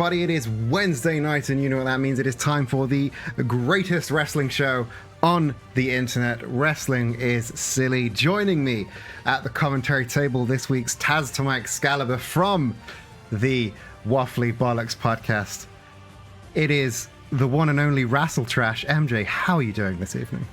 everybody. It is Wednesday night, and you know what that means. It is time for the greatest wrestling show on the internet. Wrestling is Silly. Joining me at the commentary table this week's Taz to my Excalibur from the Waffly Bollocks podcast. It is the one and only Wrassletrash. MJ, how are you doing this evening?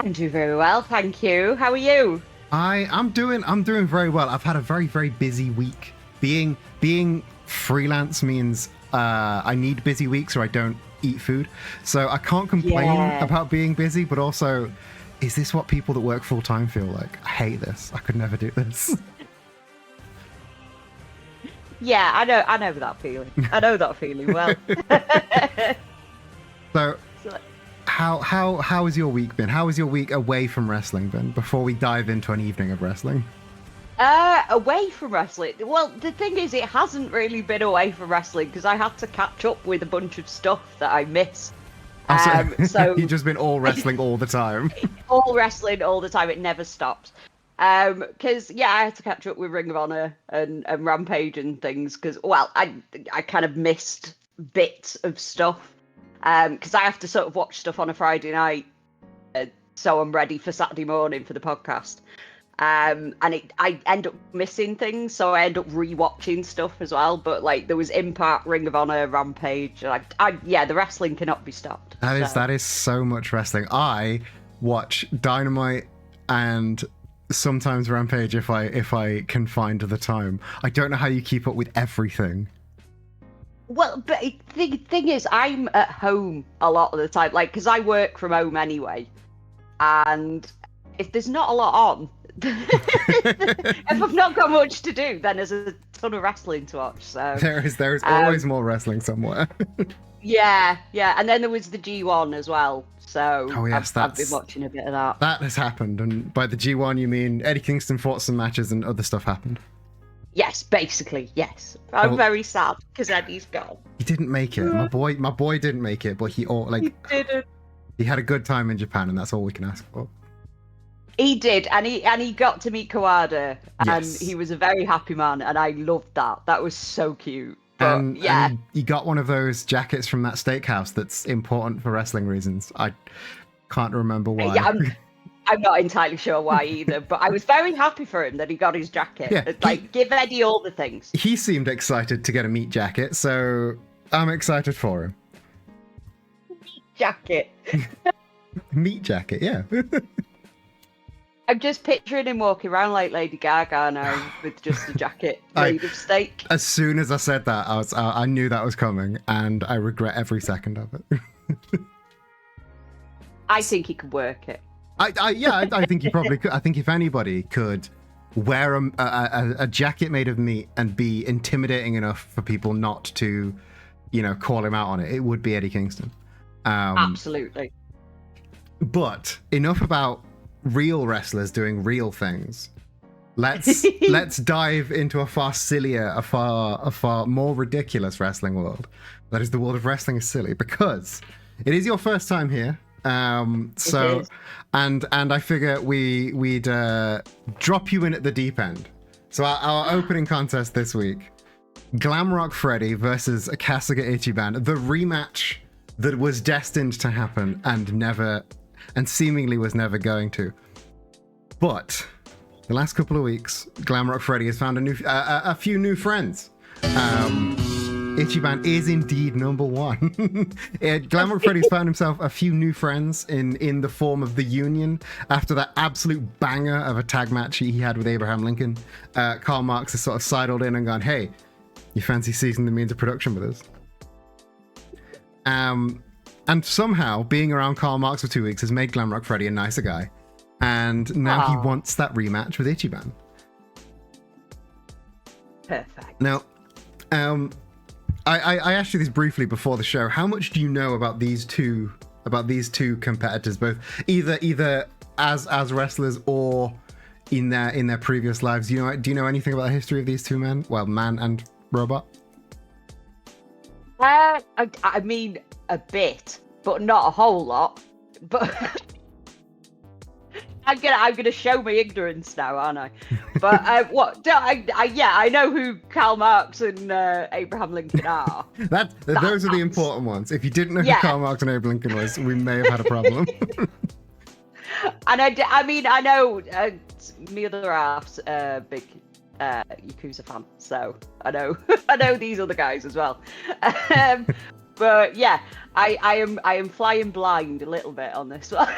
I'm doing very well, thank you. How are you? I'm doing very well. I've had a very, very busy week. Being freelance means I need busy weeks or I don't eat food. So I can't complain about being busy, but also, is this what people that work full time feel like? I hate this. I could never do this. Yeah, I know that feeling. I know that feeling well. So how has your week been? How has your week away from wrestling been before we dive into an evening of wrestling? Away from wrestling? Well, the thing is, it hasn't really been away from wrestling because I had to catch up with a bunch of stuff that I missed. So you've just been all wrestling all the time. All wrestling all the time. It never stops. Because I had to catch up with Ring of Honor and Rampage and things. Because I kind of missed bits of stuff. Because I have to sort of watch stuff on a Friday night, so I'm ready for Saturday morning for the podcast. And I end up missing things, so I end up rewatching stuff as well. But like there was Impact, Ring of Honor, Rampage. The wrestling cannot be stopped. That is so much wrestling. I watch Dynamite and sometimes Rampage if I can find the time. I don't know how you keep up with everything. Well, but the thing is, I'm at home a lot of the time, like because I work from home anyway, and if there's not a lot on. If I've not got much to do, then there's a ton of wrestling to watch. So there is always more wrestling somewhere. yeah, and then there was the G1 as well. So yes, I've been watching a bit of that. That has happened, and by the G1 you mean Eddie Kingston fought some matches and other stuff happened. Yes, basically, yes. I'm very sad because Eddie's gone. He didn't make it. My boy didn't make it, but he didn't. He had a good time in Japan, and that's all we can ask for. He did, and he got to meet Kawada, and he was a very happy man, and I loved that. That was so cute. But, and he got one of those jackets from that steakhouse that's important for wrestling reasons. I can't remember why. Yeah, I'm not entirely sure why either, but I was very happy for him that he got his jacket. Yeah, give Eddie all the things. He seemed excited to get a meat jacket, so I'm excited for him. Meat jacket. Meat jacket, yeah. I'm just picturing him walking around like Lady Gaga now with just a jacket made of steak. As soon as I said that, I knew that was coming, and I regret every second of it. I think he could work it. I think he probably could. I think if anybody could wear a jacket made of meat and be intimidating enough for people not to, call him out on it, it would be Eddie Kingston. Absolutely. But enough about real wrestlers doing real things. Let's dive into a far sillier, a far more ridiculous wrestling world. That is the world of Wrestling is Silly, because it is your first time here. So and I figure we'd drop you in at the deep end. So our opening contest this week, Glamrock Freddy versus Kasuga Ichiban, the rematch that was destined to happen and seemingly was never going to. But the last couple of weeks, Glamrock Freddy has found a few new friends. Ichiban is indeed number one. Glamrock Freddy's found himself a few new friends in the form of the Union after that absolute banger of a tag match he had with Abraham Lincoln. Karl Marx has sort of sidled in and gone, hey, you fancy seasoning me into production with us? And somehow being around Karl Marx for 2 weeks has made Glamrock Freddy a nicer guy. And now he wants that rematch with Ichiban. Perfect. Now, I asked you this briefly before the show. How much do you know about these two competitors, both either as wrestlers or in their previous lives? Do you know anything about the history of these two men? Well, man and robot. I mean a bit, but not a whole lot. But I'm gonna show my ignorance now, aren't I? But what? Yeah, I know who Karl Marx and Abraham Lincoln are. Those are the important ones. If you didn't know who Yeah. Karl Marx and Abraham Lincoln was, we may have had a problem. And I mean, I know me other half's big Yakuza fan, so I know I know these other guys as well. But yeah, I am flying blind a little bit on this one.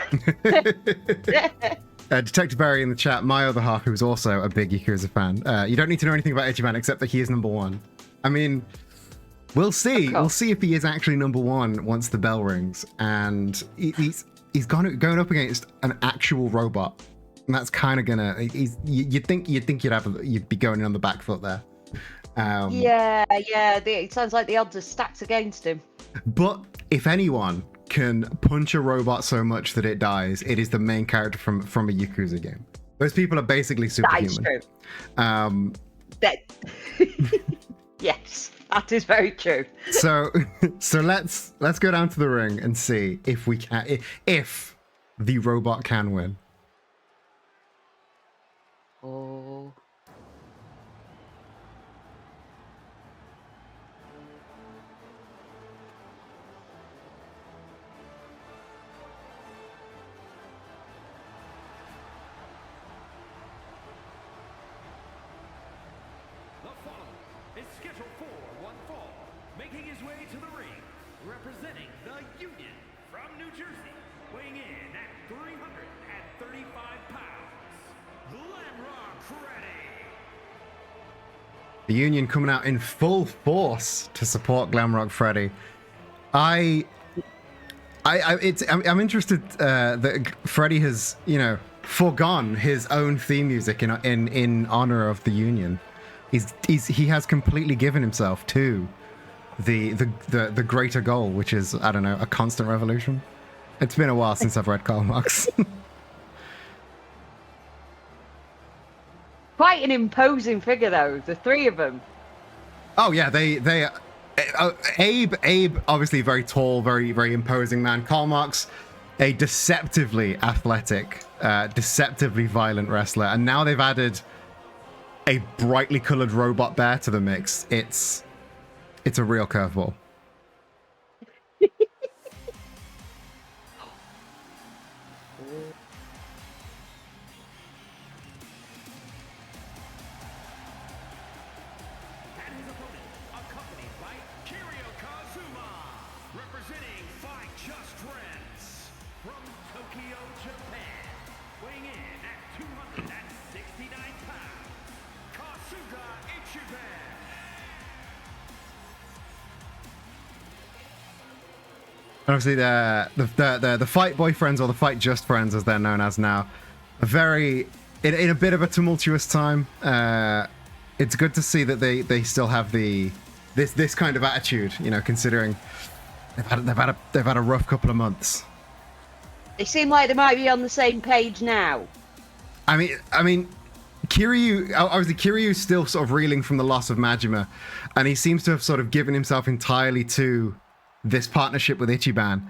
Detective Barry in the chat, my other half, who's also a big Yakuza fan. You don't need to know anything about Ichiban except that he is number one. I mean, we'll see. We'll see if he is actually number one once the bell rings. And he's going up against an actual robot. And that's kind of gonna. You'd think you'd be going in on the back foot there. Yeah. It sounds like the odds are stacked against him. But if anyone can punch a robot so much that it dies, it is the main character from a Yakuza game. Those people are basically superhuman. That is true. Yes, that is very true. So let's go down to the ring and see if we can, if the robot can win. Oh. Is scheduled for one fall, making his way to the ring, representing the Union from New Jersey, weighing in at 335 pounds, Glamrock Freddy. The Union coming out in full force to support Glamrock Freddy. I'm interested that Freddy has, foregone his own theme music in honor of the Union. He has completely given himself to the greater goal, which is, I don't know, a constant revolution. It's been a while since I've read Karl Marx. Quite an imposing figure, though. The three of them. Oh yeah, Abe, obviously very tall, very very imposing man. Karl Marx, a deceptively athletic, deceptively violent wrestler, and now they've added a brightly colored robot bear to the mix. It's a real curveball. And his opponent, accompanied by Kiryu Kazuma, representing Fight Just Friends from Tokyo, Japan, weighing in at 269 pounds, Kasuga Ichiban. Obviously, the Fight Boyfriends, or the Fight Just Friends, as they're known as now, are very in a bit of a tumultuous time. It's good to see that they still have this kind of attitude, considering they've had a rough couple of months. They seem like they might be on the same page now. I mean, Kiryu, obviously Kiryu's still sort of reeling from the loss of Majima, and he seems to have sort of given himself entirely to this partnership with Ichiban.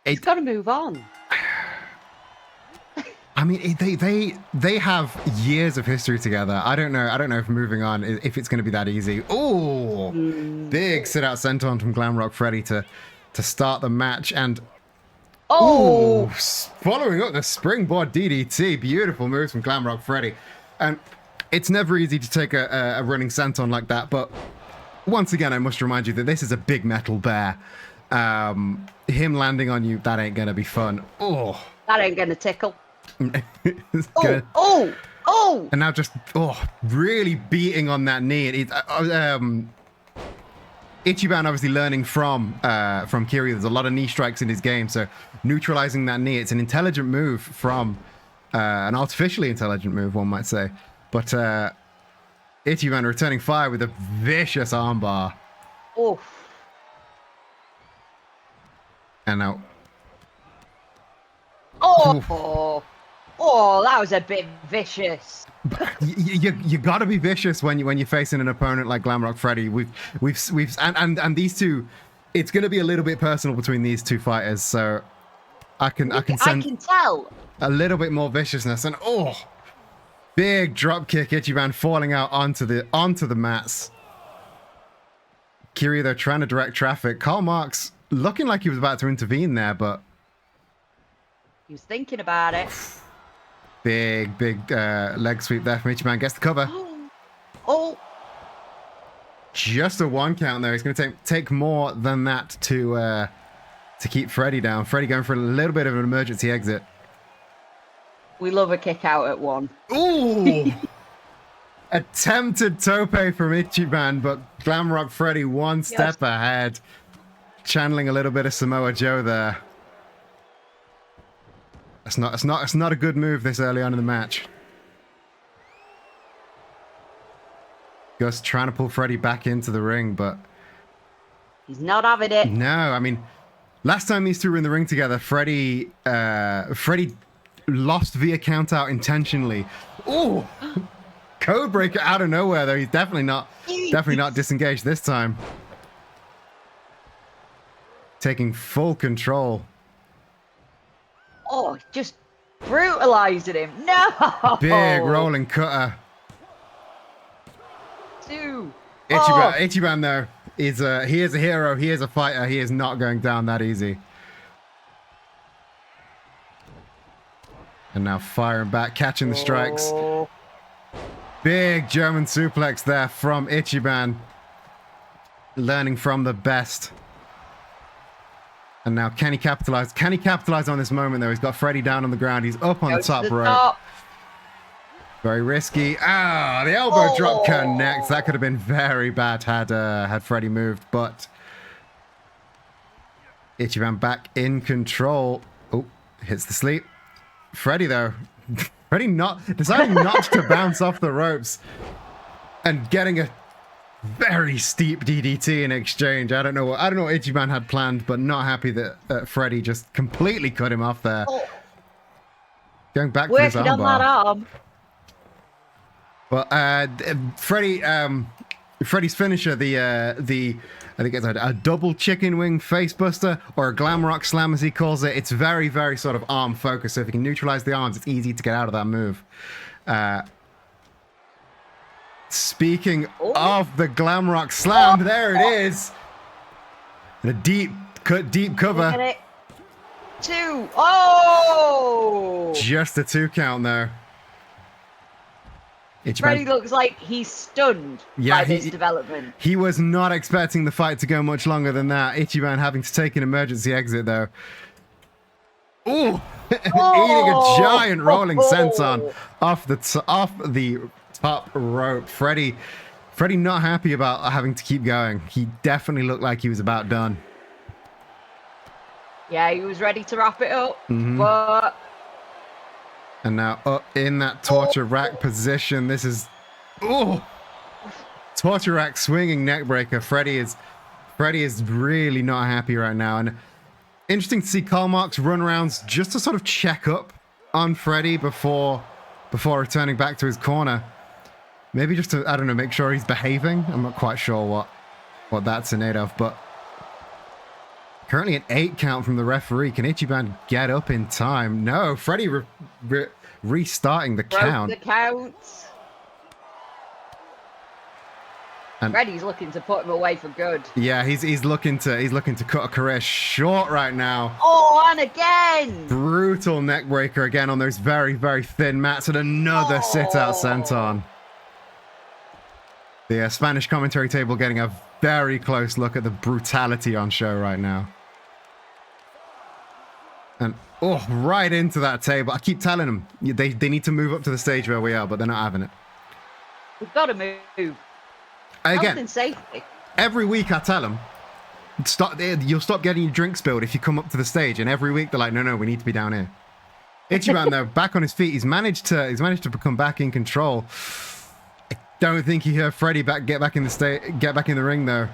He's got to move on. I mean, they have years of history together. I don't know if moving on, if it's going to be that easy. Oh, big sit out senton from Glamrock Freddy to start the match, and following up the springboard DDT. Beautiful moves from Glamrock Freddy, and it's never easy to take a running senton like that. But once again, I must remind you that this is a big metal bear. Him landing on you, that ain't gonna be fun. Oh, That ain't gonna tickle. Good. Oh! And now just really beating on that knee. Ichiban obviously learning from Kiryu. There's a lot of knee strikes in his game, so neutralizing that knee, it's an intelligent move from an artificially intelligent move, one might say. But Ichiban returning fire with a vicious armbar. Oh. And now. Oh, that was a bit vicious. You gotta be vicious when you're facing an opponent like Glamrock Freddy. We've and these two, it's gonna be a little bit personal between these two fighters. So I can I sense can tell. a little bit more viciousness. And big drop kick, Ichiban falling out onto the mats. Kiryu though trying to direct traffic. Karl Marx looking like he was about to intervene there, but He was thinking about it. big leg sweep there from Ichiban. Gets the cover. Oh, Just a 1 count there. He's going to take more than that to keep Freddy down. Freddy going for a little bit of an emergency exit. we love a kick out at 1. Ooh! Attempted tope from Ichiban, but Glamrock Freddy one step ahead. Channeling a little bit of Samoa Joe there. It's not a good move this early on in the match. Gus trying to pull Freddy back into the ring, but He's not having it. no, I mean, last time these two were in the ring together, Freddy lost via count out intentionally. Ooh! Code breaker out of nowhere though. He's definitely not disengaged this time. Taking full control. Oh, just brutalizing him. No! Big rolling cutter. 2. Ichiban though is he is a hero. He is a fighter. He is not going down that easy. And now firing back, catching the strikes. Oh. Big German suplex there from Ichiban. Learning from the best. And now can he capitalize? Can he capitalize on this moment though? He's got Freddy down on the ground. He's up on the top rope. Very risky. Ah, the elbow drop connects. That could have been very bad had Freddy moved, but Ichiban back in control. Oh, hits the sleep. Freddy though, Freddy deciding not to bounce off the ropes and getting a very steep DDT in exchange. I don't know what Ichiban had planned, but not happy that Freddy just completely cut him off there. Oh. Going back to his Working on that arm. Well, Freddy's finisher, I think it's a double chicken wing face buster or a Glamrock slam as he calls it. It's very, very sort of arm focused. So if you can neutralize the arms, it's easy to get out of that move. Speaking of the Glamrock slam, there it is. The deep cover. Look at it. 2. Oh! Just a 2 count there. Freddy looks like he's stunned by this development. He was not expecting the fight to go much longer than that. Ichiban having to take an emergency exit though. Ooh! Eating a giant rolling senton off the top rope. Freddy not happy about having to keep going. He definitely looked like he was about done. Yeah, he was ready to wrap it up, but... And now up in that torture rack position. This is... Torture rack swinging neck breaker. Freddy is really not happy right now. And interesting to see Karl Marx run rounds just to sort of check up on Freddy before returning back to his corner. Maybe just to, I don't know, make sure he's behaving. I'm not quite sure what that's in aid of, but currently an 8 count from the referee. Can Ichiban get up in time? No, Freddy restarting the count. The count. And Freddy's looking to put him away for good. yeah, he's looking to cut a career short right now. Oh, and again. Brutal neck breaker again on those very, very thin mats, and another sit-out senton. The Spanish commentary table getting a very close look at the brutality on show right now. And right into that table. I keep telling them they need to move up to the stage where we are, but they're not having it. We've got to move. Again, Health and safety. every week I tell them, you'll stop getting your drink spilled if you come up to the stage. And every week they're like, no, we need to be down here. Ichiban though, back on his feet. He's managed to become back in control. I don't think he heard Freddy get back in the ring though.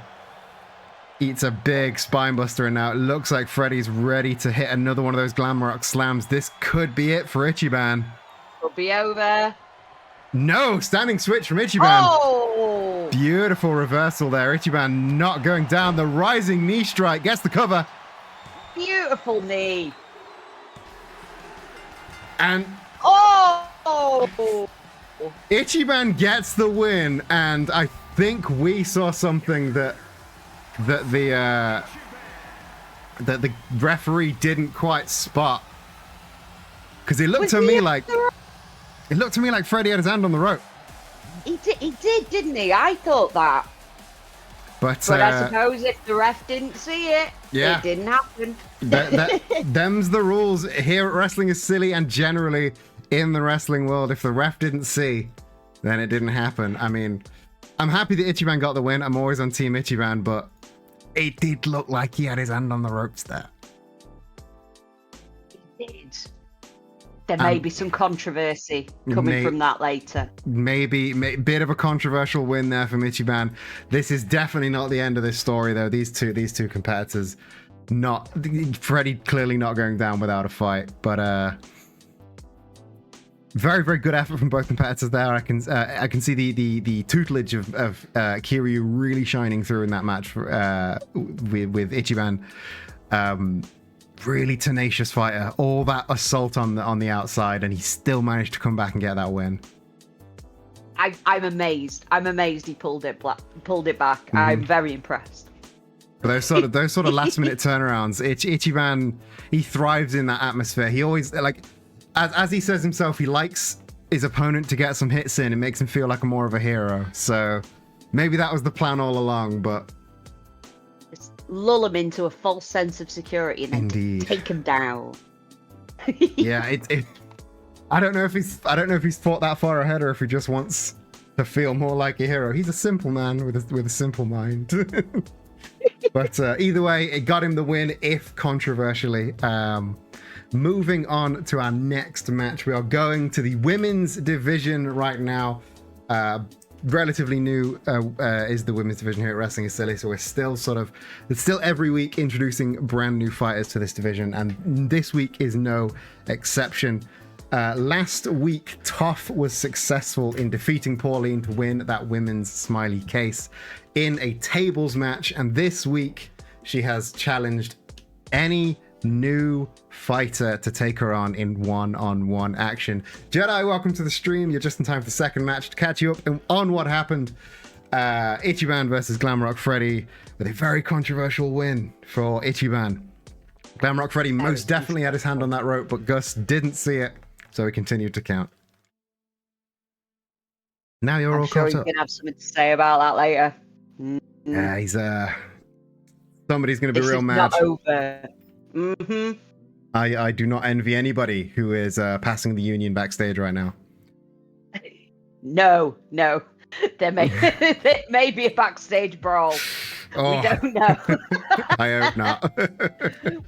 Eats a big spine buster, and now it looks like Freddy's ready to hit another one of those Glamrock slams. This could be it for Ichiban. It'll be over. No, standing switch from Ichiban. Oh! Beautiful reversal there. Ichiban not going down. The rising knee strike gets the cover. Beautiful knee. And Oh! Ichiban gets the win, and I think we saw something that the referee didn't quite spot, because it looked to me like Freddy had his hand on the rope. He did, didn't he? I thought that. But I suppose if the ref didn't see it, yeah. it didn't happen. Them's the rules. Here at Wrestling is Silly, and generally in the wrestling world, if the ref didn't see, then it didn't happen. I mean, I'm happy that Ichiban got the win. I'm always on Team Ichiban, but it did look like he had his hand on the ropes there. It did. There may be some controversy coming from that later. Maybe bit of a controversial win there from Ichiban. This is definitely not the end of this story, though. These two competitors, Freddy clearly not going down without a fight, but very, very good effort from both competitors there. I can see the tutelage of Kiryu really shining through in that match with Ichiban. Really tenacious fighter. All that assault on the outside, and he still managed to come back and get that win. I'm amazed. I'm amazed he pulled it back. Mm-hmm. I'm very impressed. Those sort of last minute turnarounds. Ichiban, he thrives in that atmosphere. He always, like, as he says himself, he likes his opponent to get some hits in. It makes him feel like more of a hero. So maybe that was the plan all along, but just lull him into a false sense of security and then take him down. Yeah, I don't know if he's thought that far ahead, or if he just wants to feel more like a hero. He's a simple man with a simple mind. But either way, it got him the win, if controversially. Moving on to our next match, we are going to the women's division right now. Relatively new is the women's division here at Wrestling is Silly, so it's still every week introducing brand new fighters to this division, and this week is no exception. Last week, Toph was successful in defeating Pauline to win that women's smiley case in a tables match, and this week she has challenged any new fighter to take her on in one-on-one action. Jedi, welcome to the stream. You're just in time for the second match to catch you up on what happened. Ichiban versus Glamrock Freddy, with a very controversial win for Ichiban. Glamrock Freddy most definitely had his hand on that rope, but Gus didn't see it, so he continued to count. Now you're all caught up. I'm sure you can have something to say about that later. Yeah, he's somebody's going to be real mad. Not over. Mm-hmm. I do not envy anybody who is passing the union backstage right now. No. There may be a backstage brawl. Oh. We don't know. I hope not.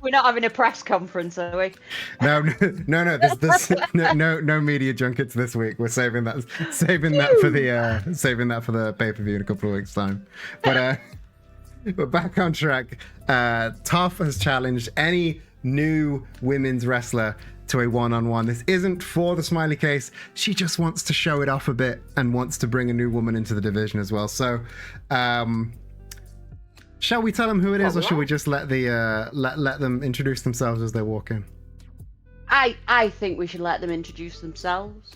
We're not having a press conference, are we? No. There's no media junkets this week. We're saving that for the pay-per-view in a couple of weeks' time. But back on track. Toph has challenged any new women's wrestler to a one-on-one. This isn't for the smiley case. She just wants to show it off a bit and wants to bring a new woman into the division as well. So, shall we tell them who it is, or should we just let them introduce themselves as they walk in? I think we should let them introduce themselves.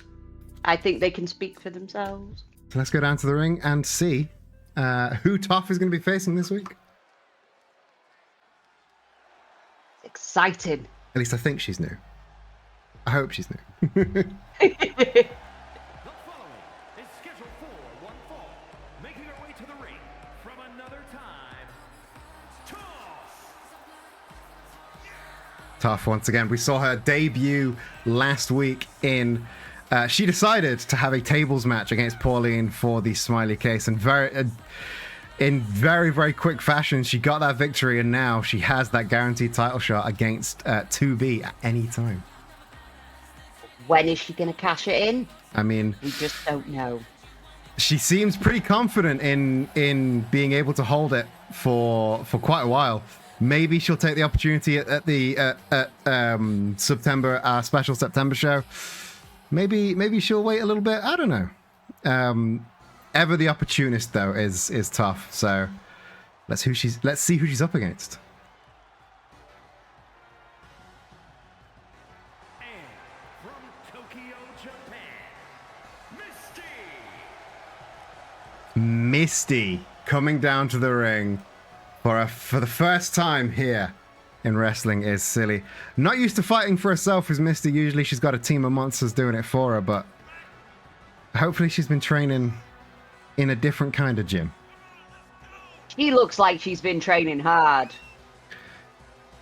I think they can speak for themselves. So let's go down to the ring and see who Toph is going to be facing this week. Exciting. At least I think she's new. I hope she's new. The following is scheduled for one fall, making her way to the ring from another time. Toph once again. We saw her debut last week in. She decided to have a tables match against Pauline for the smiley case, and in very, very quick fashion, she got that victory, and now she has that guaranteed title shot against 2B at any time. When is she going to cash it in? I mean, we just don't know. She seems pretty confident in being able to hold it for quite a while. Maybe she'll take the opportunity at the September special September show. Maybe she'll wait a little bit. I don't know. Ever the opportunist though is tough. So let's see who she's up against. And from Tokyo, Japan, Misty. Misty coming down to the ring for the first time here in wrestling is silly. Not used to fighting for herself as Misty. Usually she's got a team of monsters doing it for her, but hopefully she's been training in a different kind of gym. She looks like she's been training hard.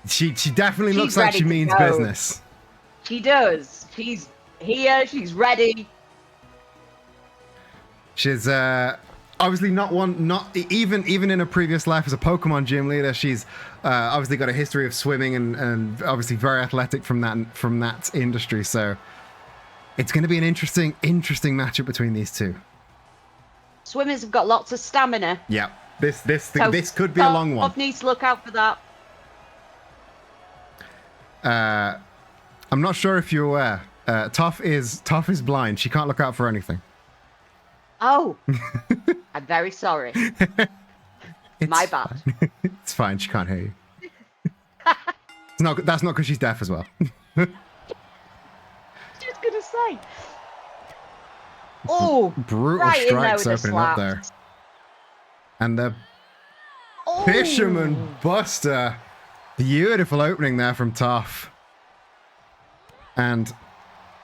She definitely looks She's like ready she to means go. business. She does. She's here. She's ready. She's obviously not even in a previous life as a Pokemon gym leader. She's obviously got a history of swimming and obviously very athletic from that industry. So it's going to be an interesting matchup between these two. Swimmers have got lots of stamina. Yeah, this could be a Toph long one. needs to look out for that. I'm not sure if you're aware. Toph is blind. She can't look out for anything. Oh, I'm very sorry. My bad. Fine. It's fine. She can't hear you. That's not because she's deaf as well. Just gonna say. Oh, Brutal right in there strikes with the opening up slaps. there. And the Oh. Fisherman Buster. Beautiful opening there from Toph. And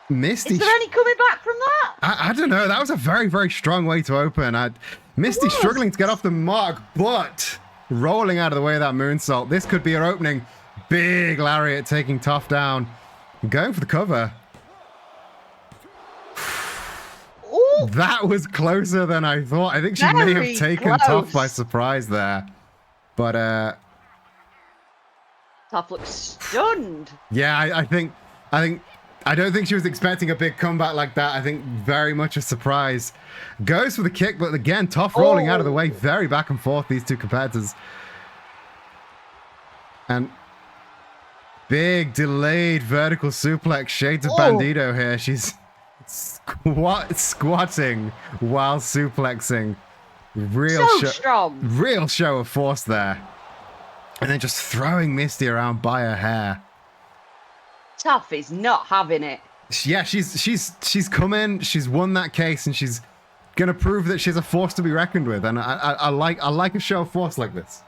Misty. Is there any coming back from that? I don't know. That was a very, very strong way to open. Misty struggling to get off the mark, but rolling out of the way of that moonsault. This could be her opening. Big lariat taking Toph down. Going for the cover. Ooh, That was closer than I thought. I think she may Very have taken close. Toph by surprise there. But Toph looks stunned. yeah, I don't think she was expecting a big comeback like that. I think very much a surprise. Goes for the kick, but again, Toph rolling out of the way. Very back and forth, these two competitors. And big delayed vertical suplex. Shades of Bandito here. She's squatting while suplexing. So strong. Real show of force there. And then just throwing Misty around by her hair. Toph is not having it. Yeah, she's come in, she's won that case, and she's gonna prove that she's a force to be reckoned with. And I like a show of force like this.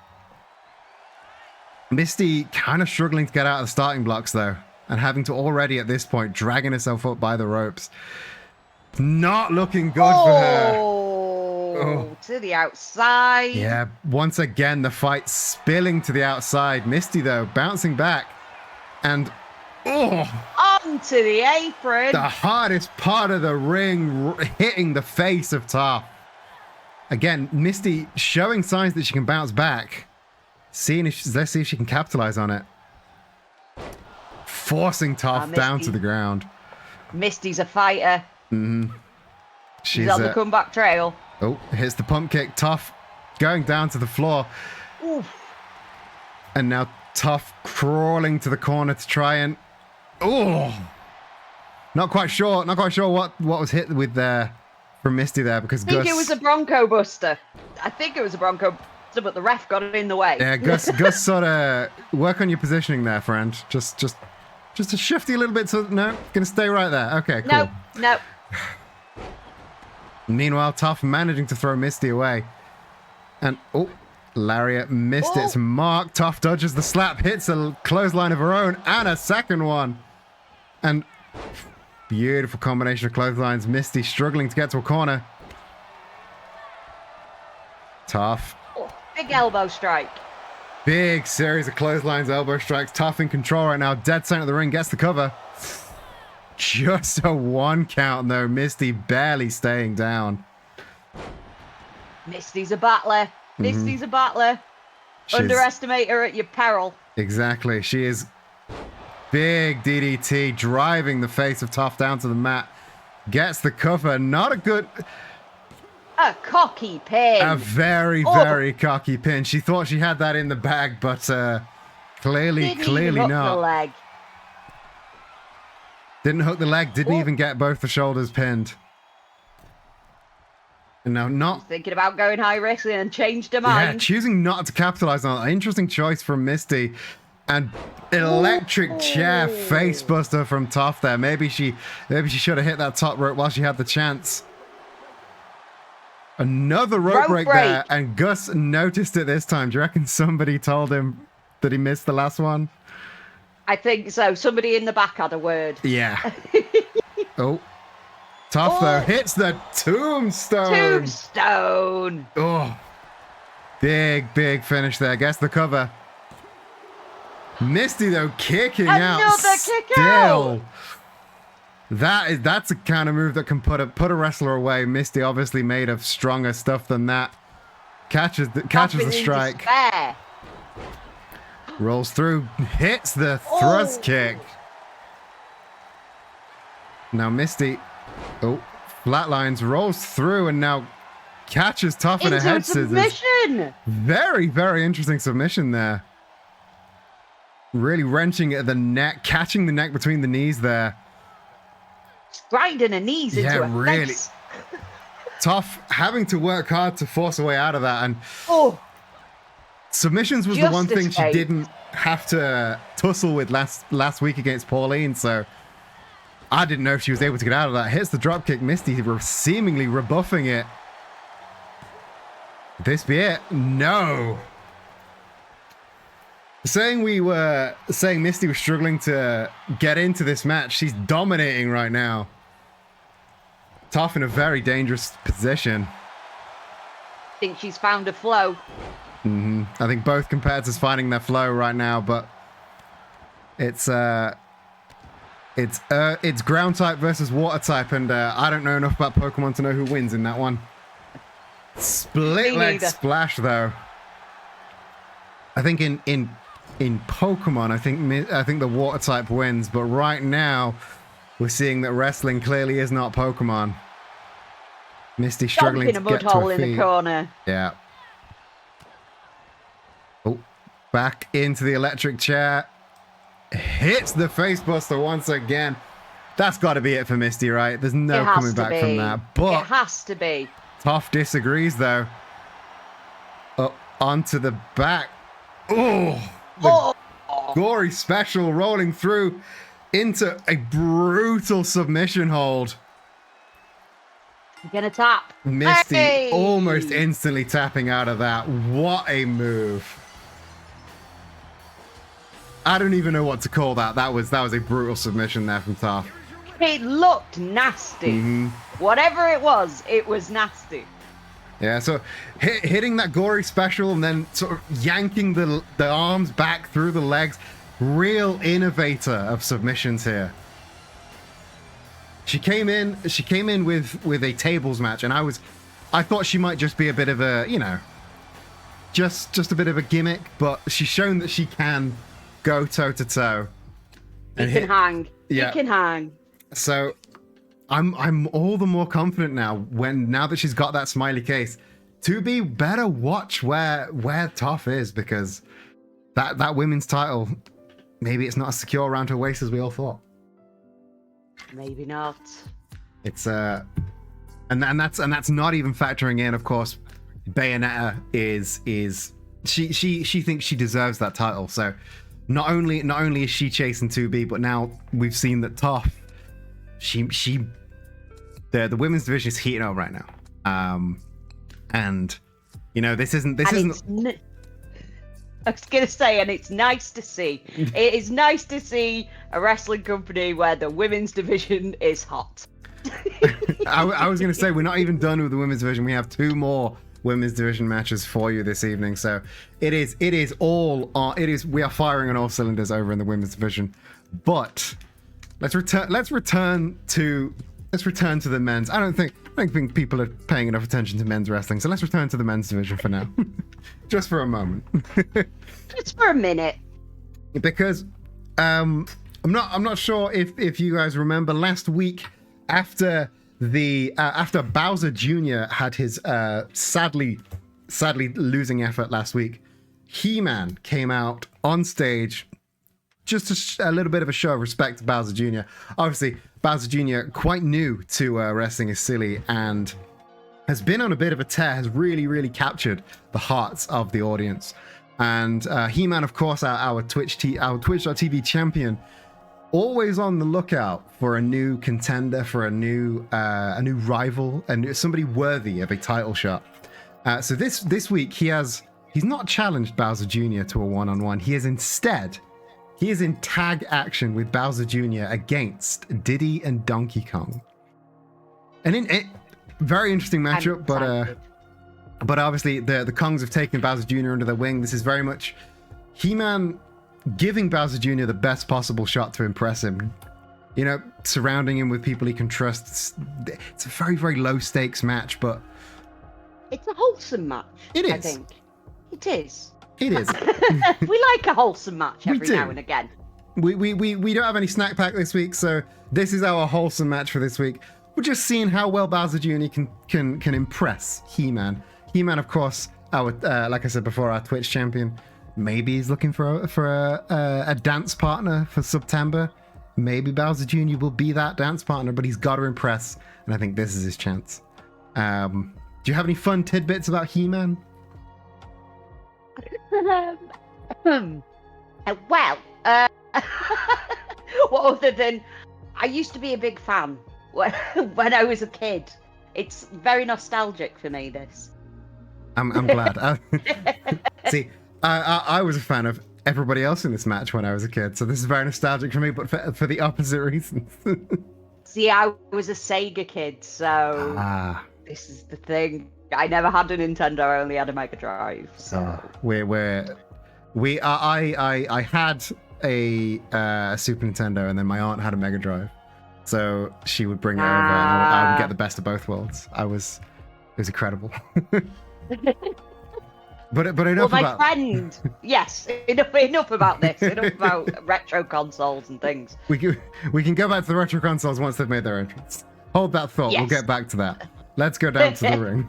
Misty kind of struggling to get out of the starting blocks though, and having to already at this point dragging herself up by the ropes. Not looking good for her. Oh, to the outside. Yeah, once again the fight spilling to the outside. Misty though bouncing back, and Onto the apron. the hardest part of the ring, hitting the face of Toph. Again, Misty showing signs that she can bounce back. Let's see if she can capitalize on it. Forcing Toph down to the ground. Misty's a fighter. She's on the comeback trail. Oh, hits the pump kick. Toph going down to the floor. Oof. And now Toph crawling to the corner to try and... Not quite sure what was hit with there from Misty there, because I think it was a Bronco Buster. But the ref got it in the way. Yeah, Gus sort of work on your positioning there, friend. Just to shift you a little bit. So no, gonna stay right there. Okay, cool. No. Meanwhile, Toph managing to throw Misty away, and lariat missed its mark. Toph dodges the slap, hits a clothesline of her own, and a second one, and beautiful combination of clotheslines. Misty struggling to get to a corner. Toph. Big elbow strike. Big series of clotheslines, elbow strikes. Toph in control right now. Dead center of the ring, gets the cover. Just a 1 count though. Misty barely staying down. Misty's a battler. Misty's a battler. Underestimate her at your peril. Exactly. She is big DDT, driving the face of Toph down to the mat. Gets the cover. Not a good... A cocky pin. A very, very cocky pin. She thought she had that in the bag, but clearly not. The leg. Didn't hook the leg, didn't even get both the shoulders pinned. And now not... Thinking about going high risk and changed her Yeah, mind. choosing not to capitalize on it. Interesting choice from Misty. And electric chair facebuster from Toph there. Maybe she should have hit that top rope while she had the chance. Another rope break there, and Gus noticed it this time. Do you reckon somebody told him that he missed the last one? I think so. Somebody in the back had a word. Yeah. Oh. Toph, though, hits the tombstone. Tombstone. Oh. Big finish there. Guess the cover. Misty, though, kicking out. Another kick out. That's a kind of move that can put a wrestler away. Misty obviously made of stronger stuff than that. Catches the strike. Rolls through, hits the thrust kick. Now Misty, flatlines, rolls through, and now catches Toph in a head scissors. Very, very interesting submission there. Really wrenching at the neck, catching the neck between the knees there. Grinding her knees into her really. face. Toph having to work hard to force a way out of that, and submissions was the one thing she didn't have to tussle with last week against Pauline, so I didn't know if she was able to get out of that. Hits the dropkick, Misty seemingly rebuffing it. This be it? No. Saying Misty was struggling to get into this match, she's dominating right now. Toph in a very dangerous position. I think she's found a flow. I think both competitors finding their flow right now, but it's ground type versus water type, and I don't know enough about Pokemon to know who wins in that one. Split leg splash though. I think in Pokemon, I think the water type wins, but right now we're seeing that wrestling clearly is not Pokemon. Misty struggling to get to her feet. Hole in the corner. Yeah. Oh, back into the electric chair. Hits the facebuster once again. That's got to be it for Misty, right? There's no coming back from that. But it has to be. Toph disagrees though. Onto the back. Oh, gory special rolling through into a brutal submission hold. You're gonna tap. Misty almost instantly tapping out of that. What a move. I don't even know what to call that. That was a brutal submission there from Toph. It looked nasty. Whatever it was nasty. Yeah, so hitting that gory special and then sort of yanking the arms back through the legs. Real innovator of submissions here. She came in with a tables match, and I thought she might just be a bit of a, just a bit of a gimmick, but she's shown that she can go toe to toe. You can hang. Yeah. You can hang. So I'm all the more confident now that she's got that smiley case to be better watch where Toph is, because that women's title, maybe it's not as secure around her waist as we all thought. Maybe not. It's and that's not even factoring in, of course, Bayonetta is she thinks she deserves that title. So not only is she chasing 2B, but now we've seen that Toph, the women's division is heating up right now. And this isn't I was going to say, and it's nice to see. It is nice to see a wrestling company where the women's division is hot. I was going to say, we're not even done with the women's division. We have 2 more women's division matches for you this evening. So we are firing on all cylinders over in the women's division. But let's return to the men's. I don't think people are paying enough attention to men's wrestling, so let's return to the men's division for now. Just for a moment. Just for a minute. Because I'm not sure if you guys remember last week, after Bowser Jr. had his sadly losing effort last week, He-Man came out on stage. Just a little bit of a show of respect to Bowser Jr. Obviously, Bowser Jr. quite new to wrestling is silly and has been on a bit of a tear, has really, really captured the hearts of the audience. And He-Man, of course, our Twitch.tv champion, always on the lookout for a new contender, for a new rival, and somebody worthy of a title shot. So this week he's not challenged Bowser Jr. to a one-on-one. He is in tag action with Bowser Jr. against Diddy and Donkey Kong. And very interesting matchup, but obviously the Kongs have taken Bowser Jr. under their wing. This is very much He-Man giving Bowser Jr. the best possible shot to impress him. You know, surrounding him with people he can trust. It's a very, very low stakes match, but it's a wholesome match. It is. I think it is. It is. We like a wholesome match every now and again. We don't have any snack pack this week, so this is our wholesome match for this week. We're just seeing how well Bowser Jr. can impress He-Man. He-Man, of course, our like I said before, our Twitch champion. Maybe he's looking for a dance partner for September. Maybe Bowser Jr. will be that dance partner, but he's got to impress, and I think this is his chance. Do you have any fun tidbits about He-Man? Well, what other than I used to be a big fan when I was a kid. It's very nostalgic for me, this. I'm glad. See, I was a fan of everybody else in this match when I was a kid, so this is very nostalgic for me, but for the opposite reasons. See, I was a Sega kid, so this is the thing. I never had a Nintendo, I only had a Mega Drive. So I had a Super Nintendo, and then my aunt had a Mega Drive, so she would bring it over, and I would get the best of both worlds. It was incredible. But enough my about... friend. Yes, enough about this. Enough about retro consoles and things. We can go back to the retro consoles once they've made their entrance. Hold that thought. Yes. We'll get back to that. Let's go down to the ring.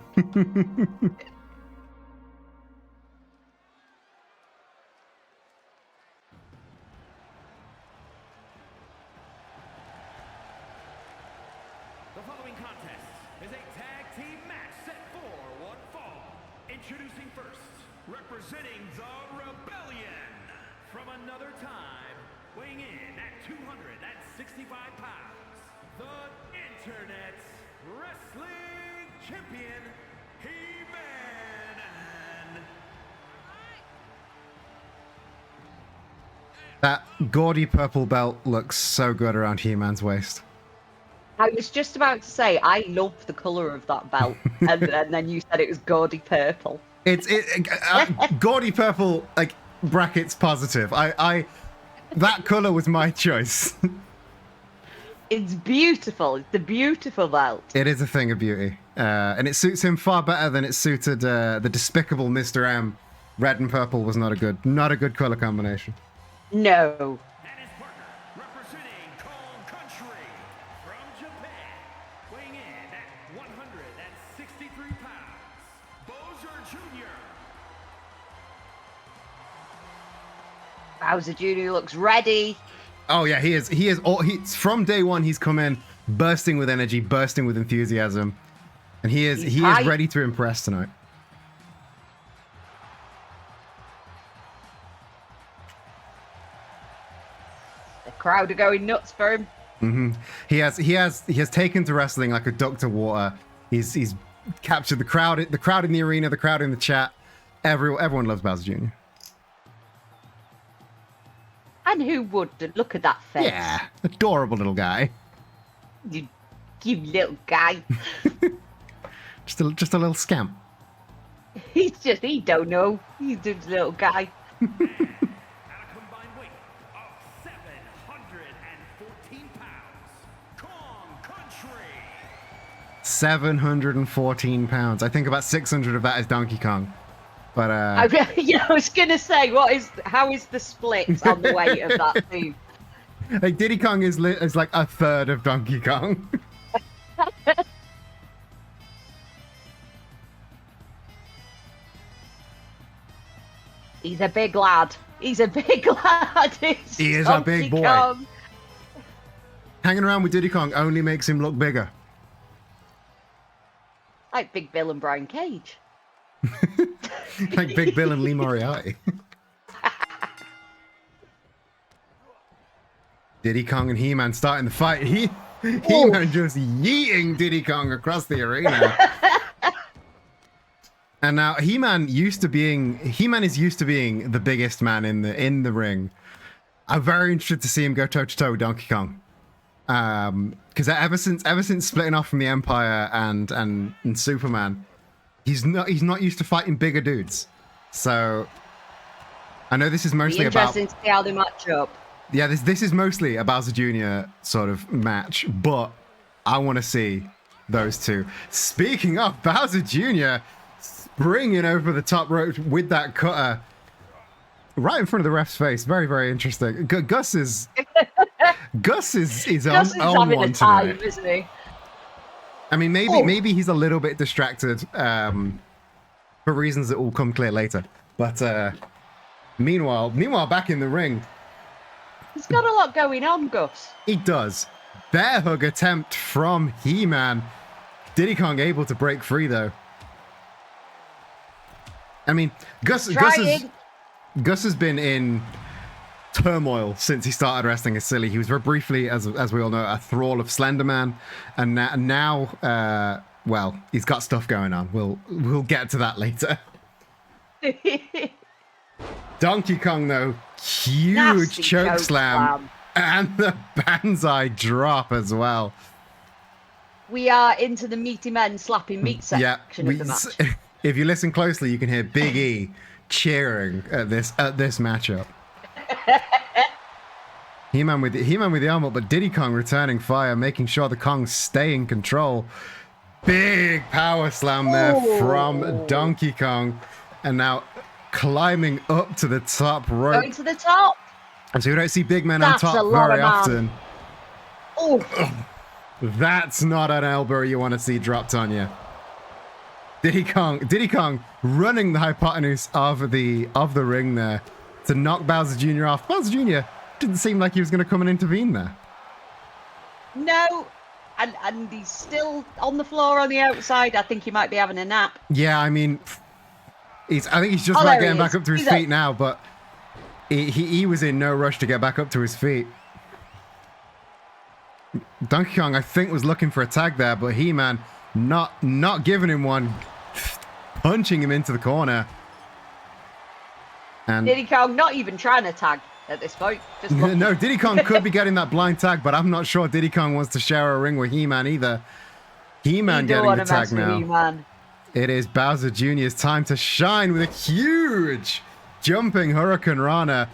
The following contest is a tag team match set for one fall. Introducing first, representing the Rebellion from another time, weighing in at 265 pounds, the Internet's wrestling champion, He-Man. That gaudy purple belt looks so good around He-Man's waist. I was just about to say, I love the colour of that belt, and then you said it was gaudy purple. It's gaudy purple, like brackets positive. That colour was my choice. It's beautiful. It's a beautiful belt. It is a thing of beauty, and it suits him far better than it suited the despicable Mr. M. Red and purple was not a good colour combination. No. And his partner, representing Kong Country from Japan, weighing in at 163 pounds, Bowser Jr. Bowser Jr. looks ready. Oh yeah, he is. He's from day one. He's come in bursting with energy, bursting with enthusiasm, and he is ready to impress tonight. The crowd are going nuts for him. Mm-hmm. He has taken to wrestling like a duck to water. He's captured the crowd in the arena, the crowd in the chat. Everyone loves Bowser Jr. And who wouldn't? Look at that face. Yeah, adorable little guy. You little guy. just a little scamp. He don't know. He's just a little guy. At a combined weight of 714 pounds, Kong Country. 714 pounds. I think about 600 of that is Donkey Kong. But I was gonna say, how is the split on the weight of that two? like Diddy Kong is like a third of Donkey Kong. He's a big lad. He is a big big boy. Kong. Hanging around with Diddy Kong only makes him look bigger. Like Big Bill and Brian Cage. Like Big Bill and Lee Moriarty. Diddy Kong and He-Man starting the fight. He-Man just yeeting Diddy Kong across the arena. And now He-Man is used to being the biggest man in the ring. I'm very interested to see him go toe to toe with Donkey Kong. Because ever since splitting off from the Empire and Superman, he's not used to fighting bigger dudes. So I know this is mostly interesting to see how they match up. Yeah, this is mostly a Bowser Jr. sort of match, but I want to see those two. Speaking of Bowser Jr. springing over the top rope with that cutter right in front of the ref's face. Very, very interesting. Gus is Gus is on having one a time, tonight. isn't he? I mean, maybe he's a little bit distracted for reasons that will come clear later. But meanwhile, back in the ring, He's got a lot going on, Gus. he does. Bear hug attempt from He-Man. Diddy Kong able to break free though. I mean, Gus has been in turmoil since he started wrestling as Silly. He was very briefly, as we all know, a thrall of Slenderman, and now, well, he's got stuff going on. We'll get to that later. Donkey Kong though, huge Nasty choke slam, and the banzai drop as well. We are into the meaty men slapping meat section of the match. If you listen closely, you can hear Big E cheering at this matchup. He-Man with the arm up, but Diddy Kong returning fire, making sure the Kongs stay in control. Big power slam there from Donkey Kong, and now climbing up to the top rope. Going to the top. And so you don't see big men on top very often. Oh, that's not an elbow you want to see dropped on you. Diddy Kong running the hypotenuse of the ring there to knock Bowser Jr. off. Bowser Jr. didn't seem like he was going to come and intervene there. No, and he's still on the floor on the outside. I think he might be having a nap. Yeah, I mean, I think he's just about getting back up to his feet now, but he was in no rush to get back up to his feet. Donkey Kong, I think, was looking for a tag there, but He-Man not giving him one, punching him into the corner. And Diddy Kong not even trying to tag at this point. Just no, Diddy Kong could be getting that blind tag, but I'm not sure Diddy Kong wants to share a ring with He-Man either. He-Man getting the tag now. It is Bowser Jr.'s time to shine with a huge jumping Hurricane Rana.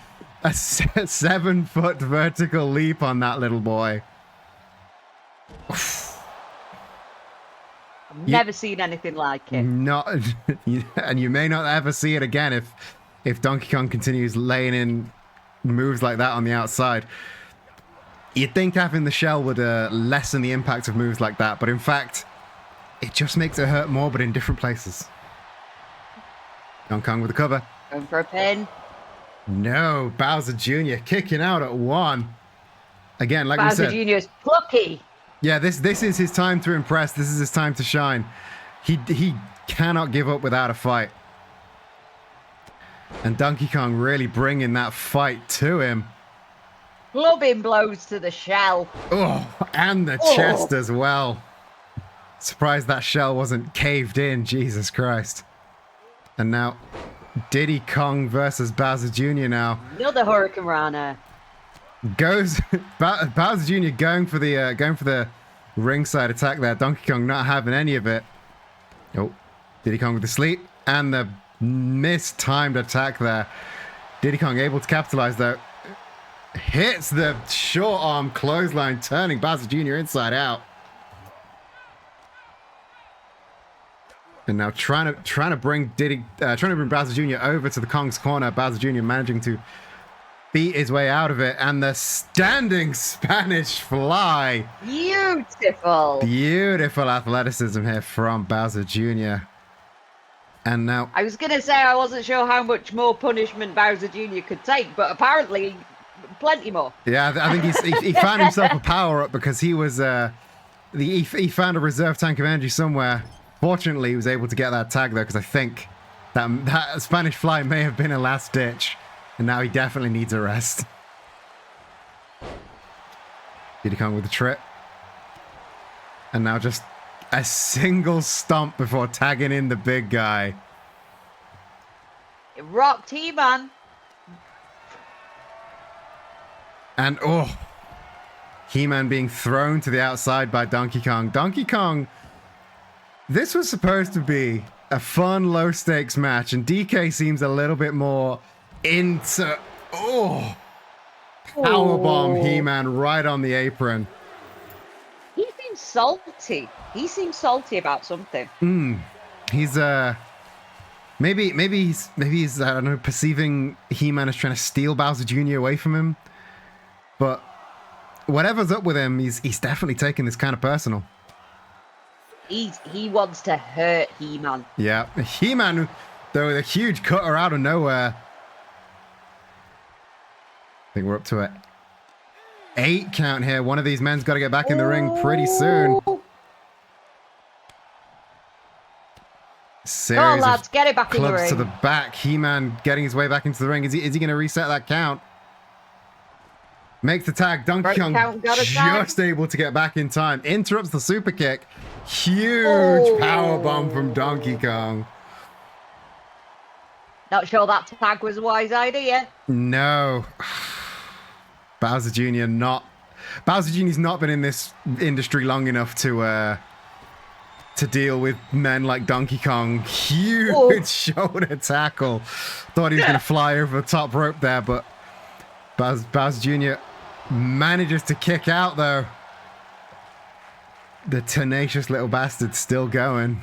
A 7-foot vertical leap on that little boy. I've never seen anything like it. And you may not ever see it again if Donkey Kong continues laying in moves like that on the outside. You'd think having the shell would lessen the impact of moves like that, but in fact, it just makes it hurt more, but in different places. Donkey Kong with the cover. Going for a pin. No, Bowser Jr. kicking out at 1. Again, like Bowser we said, Jr. is plucky. Yeah, this is his time to impress. This is his time to shine. He cannot give up without a fight. And Donkey Kong really bringing that fight to him. Clubbing blows to the shell. Oh, and the chest as well. Surprised that shell wasn't caved in. Jesus Christ. And now Diddy Kong versus Bowser Jr. now. Another Hurricane Rana. Goes Bowser Jr. going for the ringside attack there. Donkey Kong not having any of it. Oh, Diddy Kong with the sleep and the mistimed attack there. Diddy Kong able to capitalize though. Hits the short arm clothesline, turning Bowser Jr. inside out. And now trying to bring Bowser Jr. over to the Kong's corner. Bowser Jr. managing to beat his way out of it, and the standing Spanish fly. Beautiful athleticism here from Bowser Jr. And now I was gonna say I wasn't sure how much more punishment Bowser Jr. could take, but apparently plenty more. Yeah, I think he found himself a power up because he was he found a reserve tank of energy somewhere. Fortunately, he was able to get that tag though, because I think That Spanish Fly may have been a last ditch, and now he definitely needs a rest. Diddy Kong with the trip. And now just a single stomp before tagging in the big guy. It rocked He-Man. And oh, He-Man being thrown to the outside by Donkey Kong. Donkey Kong, this was supposed to be a fun, low-stakes match, and DK seems a little bit more into... Oh! Powerbomb He-Man right on the apron. He seems salty. He seems salty about something. He's maybe he's I don't know, perceiving He-Man as trying to steal Bowser Jr. away from him. But whatever's up with him, he's definitely taking this kind of personal. He wants to hurt He-Man. Yeah, He-Man, though, with a huge cutter out of nowhere. I think we're up to an 8 count here. One of these men's got to get back in the ring pretty soon. Come on, lads, get it back in the clubs ring. to the back. He-Man getting his way back into the ring. Is he going to reset that count? Makes the tag. Donkey Kong just able to get back in time. Interrupts the super kick. Huge power bomb from Donkey Kong. Not sure that tag was a wise idea. No. Bowser Jr. Bowser Jr.'s not been in this industry long enough to deal with men like Donkey Kong. Huge shoulder tackle. Thought he was going to fly over the top rope there, but Bowser Jr. manages to kick out, though. The tenacious little bastard's still going.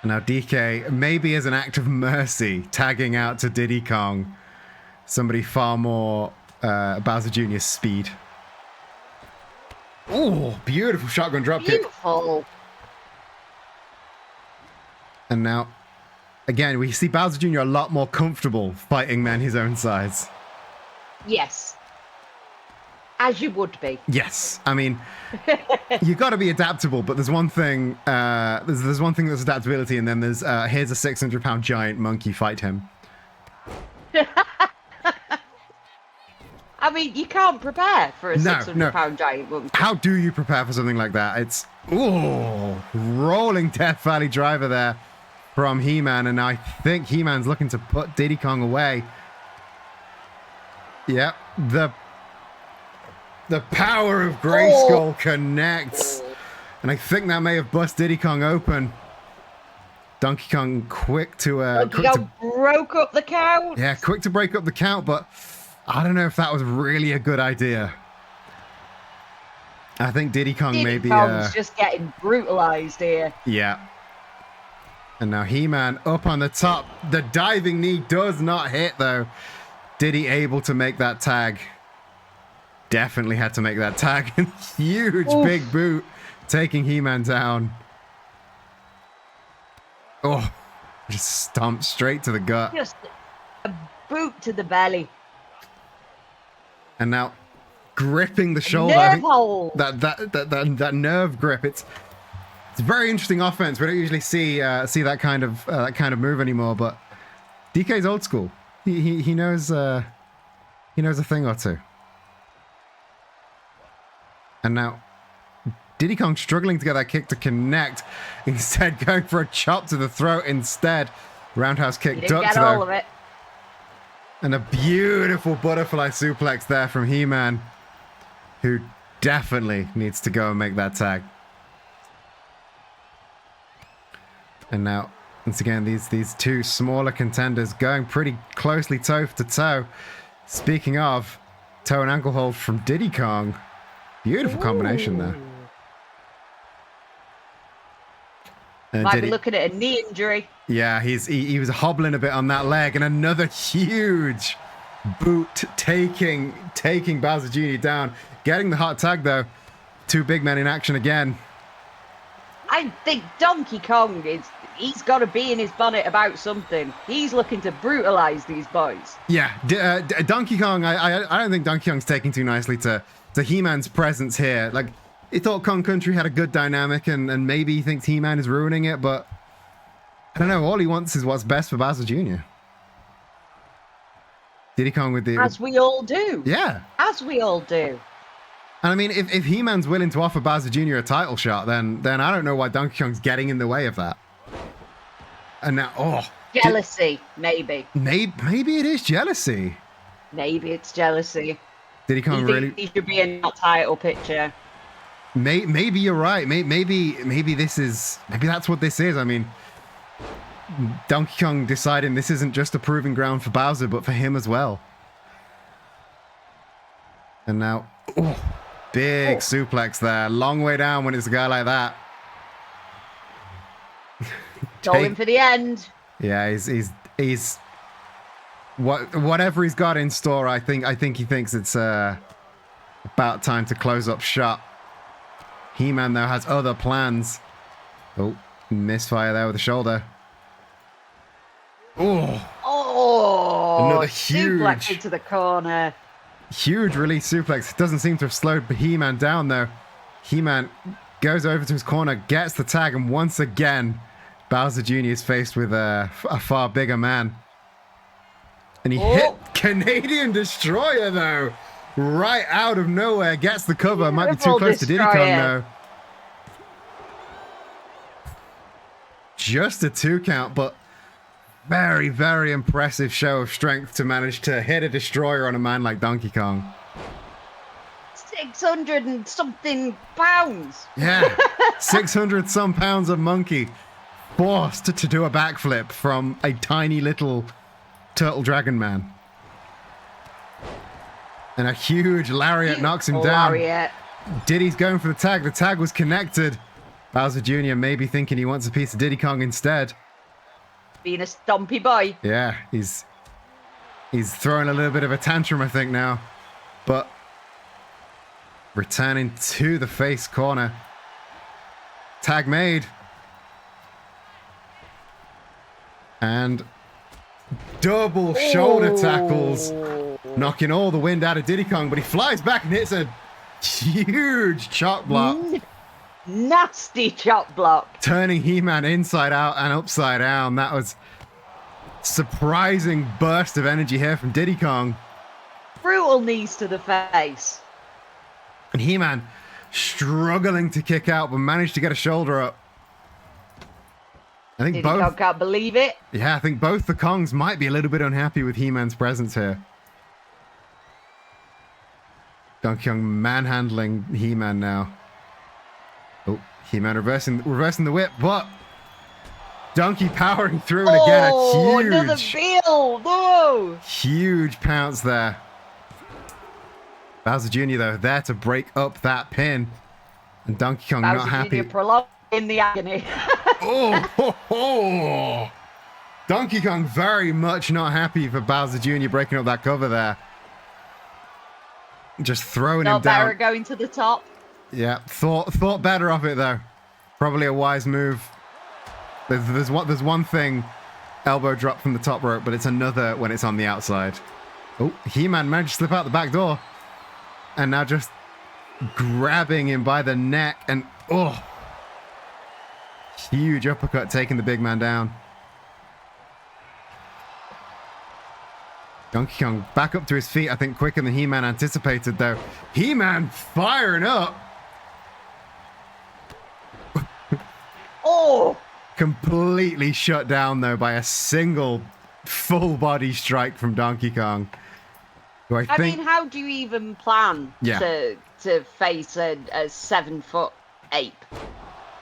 And now DK, maybe as an act of mercy, tagging out to Diddy Kong. Somebody far more Bowser Jr.'s speed. Oh, beautiful shotgun dropkick. Beautiful. And now, again, we see Bowser Jr. a lot more comfortable fighting men his own size. Yes. As you would be. Yes. I mean, you got to be adaptable, but there's one thing, there's one thing that's adaptability, and then there's, here's a 600-pound giant monkey, fight him. I mean, you can't prepare for a 600-pound giant monkey. How do you prepare for something like that? It's, rolling Death Valley driver there from He-Man, and I think He-Man's looking to put Diddy Kong away. Yep, the power of Grayskull connects, and I think that may have bust Diddy Kong open. Donkey Kong quick to broke up the count. Yeah, quick to break up the count, but I don't know if that was really a good idea. I think Diddy Kong maybe Kong's just getting brutalized here. Yeah. And now He-Man up on the top. The diving knee does not hit, though. Diddy able to make that tag. Definitely had to make that tag. Huge big boot taking He-Man down. Oh, just stomped straight to the gut. Just a boot to the belly. And now gripping the shoulder. Nerve hole. That nerve grip. It's a very interesting offense. We don't usually see that kind of move anymore. But DK's old school. He knows a thing or two. And now Diddy Kong struggling to get that kick to connect. Instead going for a chop to the throat instead. Roundhouse kick ducked, get all of it. And a beautiful butterfly suplex there from He-Man, who definitely needs to go and make that tag. And now, once again, these two smaller contenders going pretty closely toe to toe. Speaking of, toe and ankle hold from Diddy Kong. Beautiful combination there. And Might be looking at a knee injury. Yeah, he was hobbling a bit on that leg, and another huge boot taking Bowser Jr. down. Getting the hot tag, though. Two big men in action again. I think Donkey Kong he's got to be in his bonnet about something. He's looking to brutalize these boys. Yeah, Donkey Kong, I don't think Donkey Kong's taking too nicely to He-Man's presence here. Like, he thought Kong Country had a good dynamic, and maybe he thinks He-Man is ruining it, but I don't know. All he wants is what's best for Bowser Jr. Diddy Kong with the... As we all do. Yeah. As we all do. And I mean, if He-Man's willing to offer Bowser Jr. a title shot, then I don't know why Donkey Kong's getting in the way of that. And now, jealousy, maybe. Maybe it is jealousy. Maybe it's jealousy. Diddy Kong really... He should be in that title picture. Maybe you're right. Maybe that's what this is. I mean, Donkey Kong deciding this isn't just a proving ground for Bowser, but for him as well. And now, big suplex there. Long way down when it's a guy like that. Going for the end. Yeah, he's whatever he's got in store. I think he thinks it's about time to close up shop. He-Man though has other plans. Oh, misfire there with the shoulder. Another huge suplex into the corner. Huge release suplex. Doesn't seem to have slowed He-Man down though. He-Man goes over to his corner, gets the tag, and once again, Bowser Jr. is faced with a far bigger man. And he hit Canadian Destroyer though. Right out of nowhere. Gets the cover. Might be too close to Diddy Kong though. Just a 2 count, but very, very impressive show of strength to manage to hit a destroyer on a man like Donkey Kong. 600 and something pounds. Yeah, 600 some pounds of monkey forced to do a backflip from a tiny little turtle dragon man. And a huge lariat knocks him down. Diddy's going for the tag. The tag was connected. Bowser Jr. maybe thinking he wants a piece of Diddy Kong instead. Being a stompy boy. Yeah, he's throwing a little bit of a tantrum, I think, now. But returning to the face corner. Tag made. And double shoulder tackles. Knocking all the wind out of Diddy Kong, but he flies back and hits a huge chop block. Nasty chop block. Turning He-Man inside out and upside down. That was surprising burst of energy here from Diddy Kong. Brutal knees to the face. And He-Man struggling to kick out, but managed to get a shoulder up. I think Diddy both... Kong can't believe it. Yeah, I think both the Kongs might be a little bit unhappy with He-Man's presence here. Donkey Kong manhandling He-Man now. Oh, He-Man reversing the whip, but Donkey powering through, and again a huge... another build! No! Huge pounce there. Bowser Jr. though, there to break up that pin. And Donkey Kong Bowser not happy. Jr. prolonging the agony. Donkey Kong very much not happy for Bowser Jr. breaking up that cover there. Just throwing him down. Not better going to the top. Yeah, thought better of it though. Probably a wise move. There's one thing, elbow drop from the top rope, but it's another when it's on the outside. Oh, He-Man managed to slip out the back door, and now just grabbing him by the neck, and huge uppercut taking the big man down. Donkey Kong back up to his feet, I think quicker than He-Man anticipated though. He-Man firing up. Completely shut down though by a single full body strike from Donkey Kong. I mean, how do you even plan to face a 7-foot ape?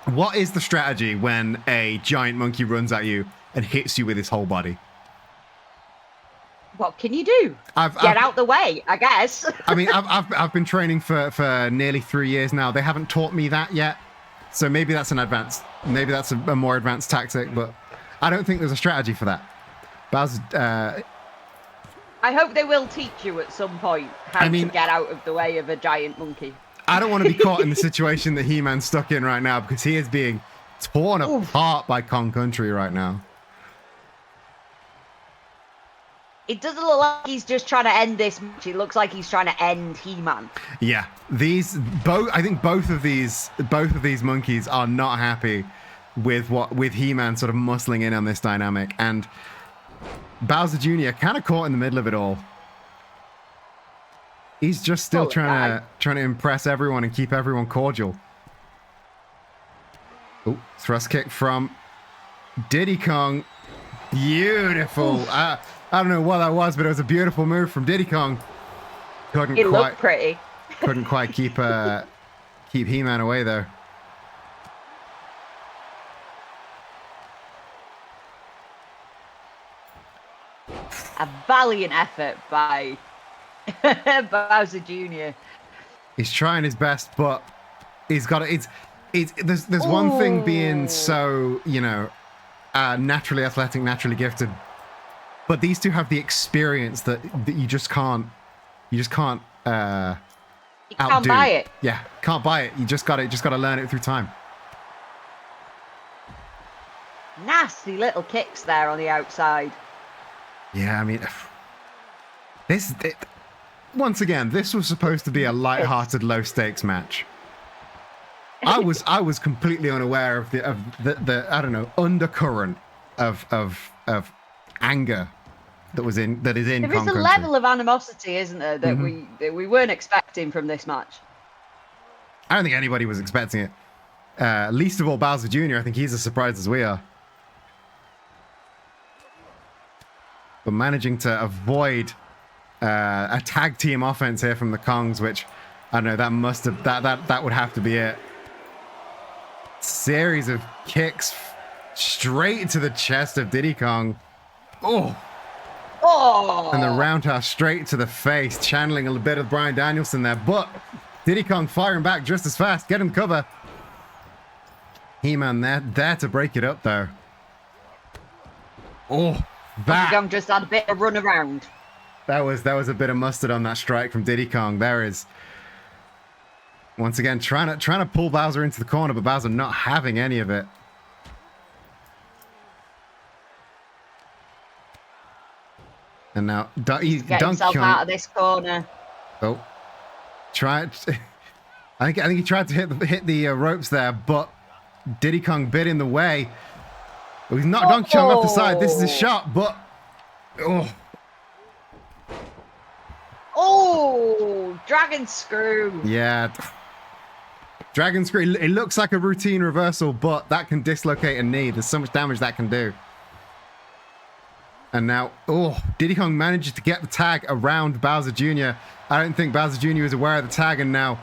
What is the strategy when a giant monkey runs at you and hits you with his whole body? What can you do? Get out the way, I guess. I mean, I've been training for nearly 3 years now. They haven't taught me that yet. So maybe that's a more advanced tactic, but I don't think there's a strategy for that. Bowser, I hope they will teach you at some point how to get out of the way of a giant monkey. I don't want to be caught in the situation that He-Man's stuck in right now, because he is being torn apart by Kong Country right now. It doesn't look like he's just trying to end this match. It looks like he's trying to end He-Man. Yeah, I think both of these monkeys are not happy with He-Man sort of muscling in on this dynamic, and Bowser Jr. kind of caught in the middle of it all. He's just still trying to impress everyone and keep everyone cordial. Oh, thrust kick from Diddy Kong. Beautiful. I don't know what that was, but it was a beautiful move from Diddy Kong. It looked pretty. Couldn't quite keep He-Man away though. A valiant effort by Bowser Jr. He's trying his best, but he's got it. There's one thing being so, you know, naturally athletic, naturally gifted, but these two have the experience that you just can't You can't outdo. buy it. Yeah, can't buy it. You just got to learn it through time. Nasty little kicks there on the outside. Yeah, I mean, once again, this was supposed to be a light-hearted, low-stakes match. I was completely unaware of the I don't know, undercurrent of anger that is in There is Kong a Country. level of animosity, isn't there, that we weren't expecting from this match. I don't think anybody was expecting it. Least of all Bowser Jr. I think he's as surprised as we are. But managing to avoid a tag team offense here from the Kongs, which I don't know, that would have to be it. Series of kicks straight into the chest of Diddy Kong. Oh. And the roundhouse straight to the face, channeling a bit of Bryan Danielson there. But Diddy Kong firing back just as fast. Get him cover. He-Man there to break it up though. Oh, Diddy Kong just had a bit of run around. That was a bit of mustard on that strike from Diddy Kong. There is once again trying to pull Bowser into the corner, but Bowser not having any of it. And now Get himself out of this corner. Oh, I think he tried to hit the ropes there, but Diddy Kong bit in the way. Oh, he's knocked Donkey Kong off the side. This is a shot, but Dragon screw. Yeah. Dragon screw. It looks like a routine reversal, but that can dislocate a knee. There's so much damage that can do. And now, Diddy Kong manages to get the tag around Bowser Jr. I don't think Bowser Jr. is aware of the tag, and now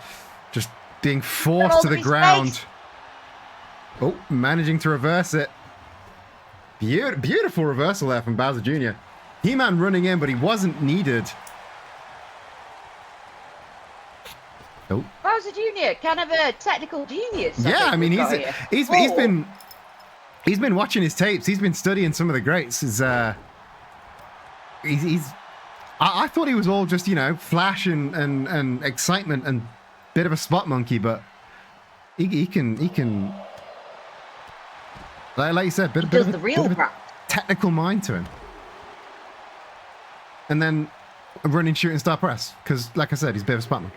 just being forced to the ground. Oh, managing to reverse it. Beautiful reversal there from Bowser Jr. He-Man running in, but he wasn't needed. Oh. Bowser Jr., kind of a technical genius. Yeah, I mean he's been watching his tapes. He's been studying some of the greats. I thought he was all just, you know, flash and excitement and bit of a spot monkey, but he can like you said, bit of a technical mind to him. And then a running shooting star press, because like I said, he's a bit of a spot monkey.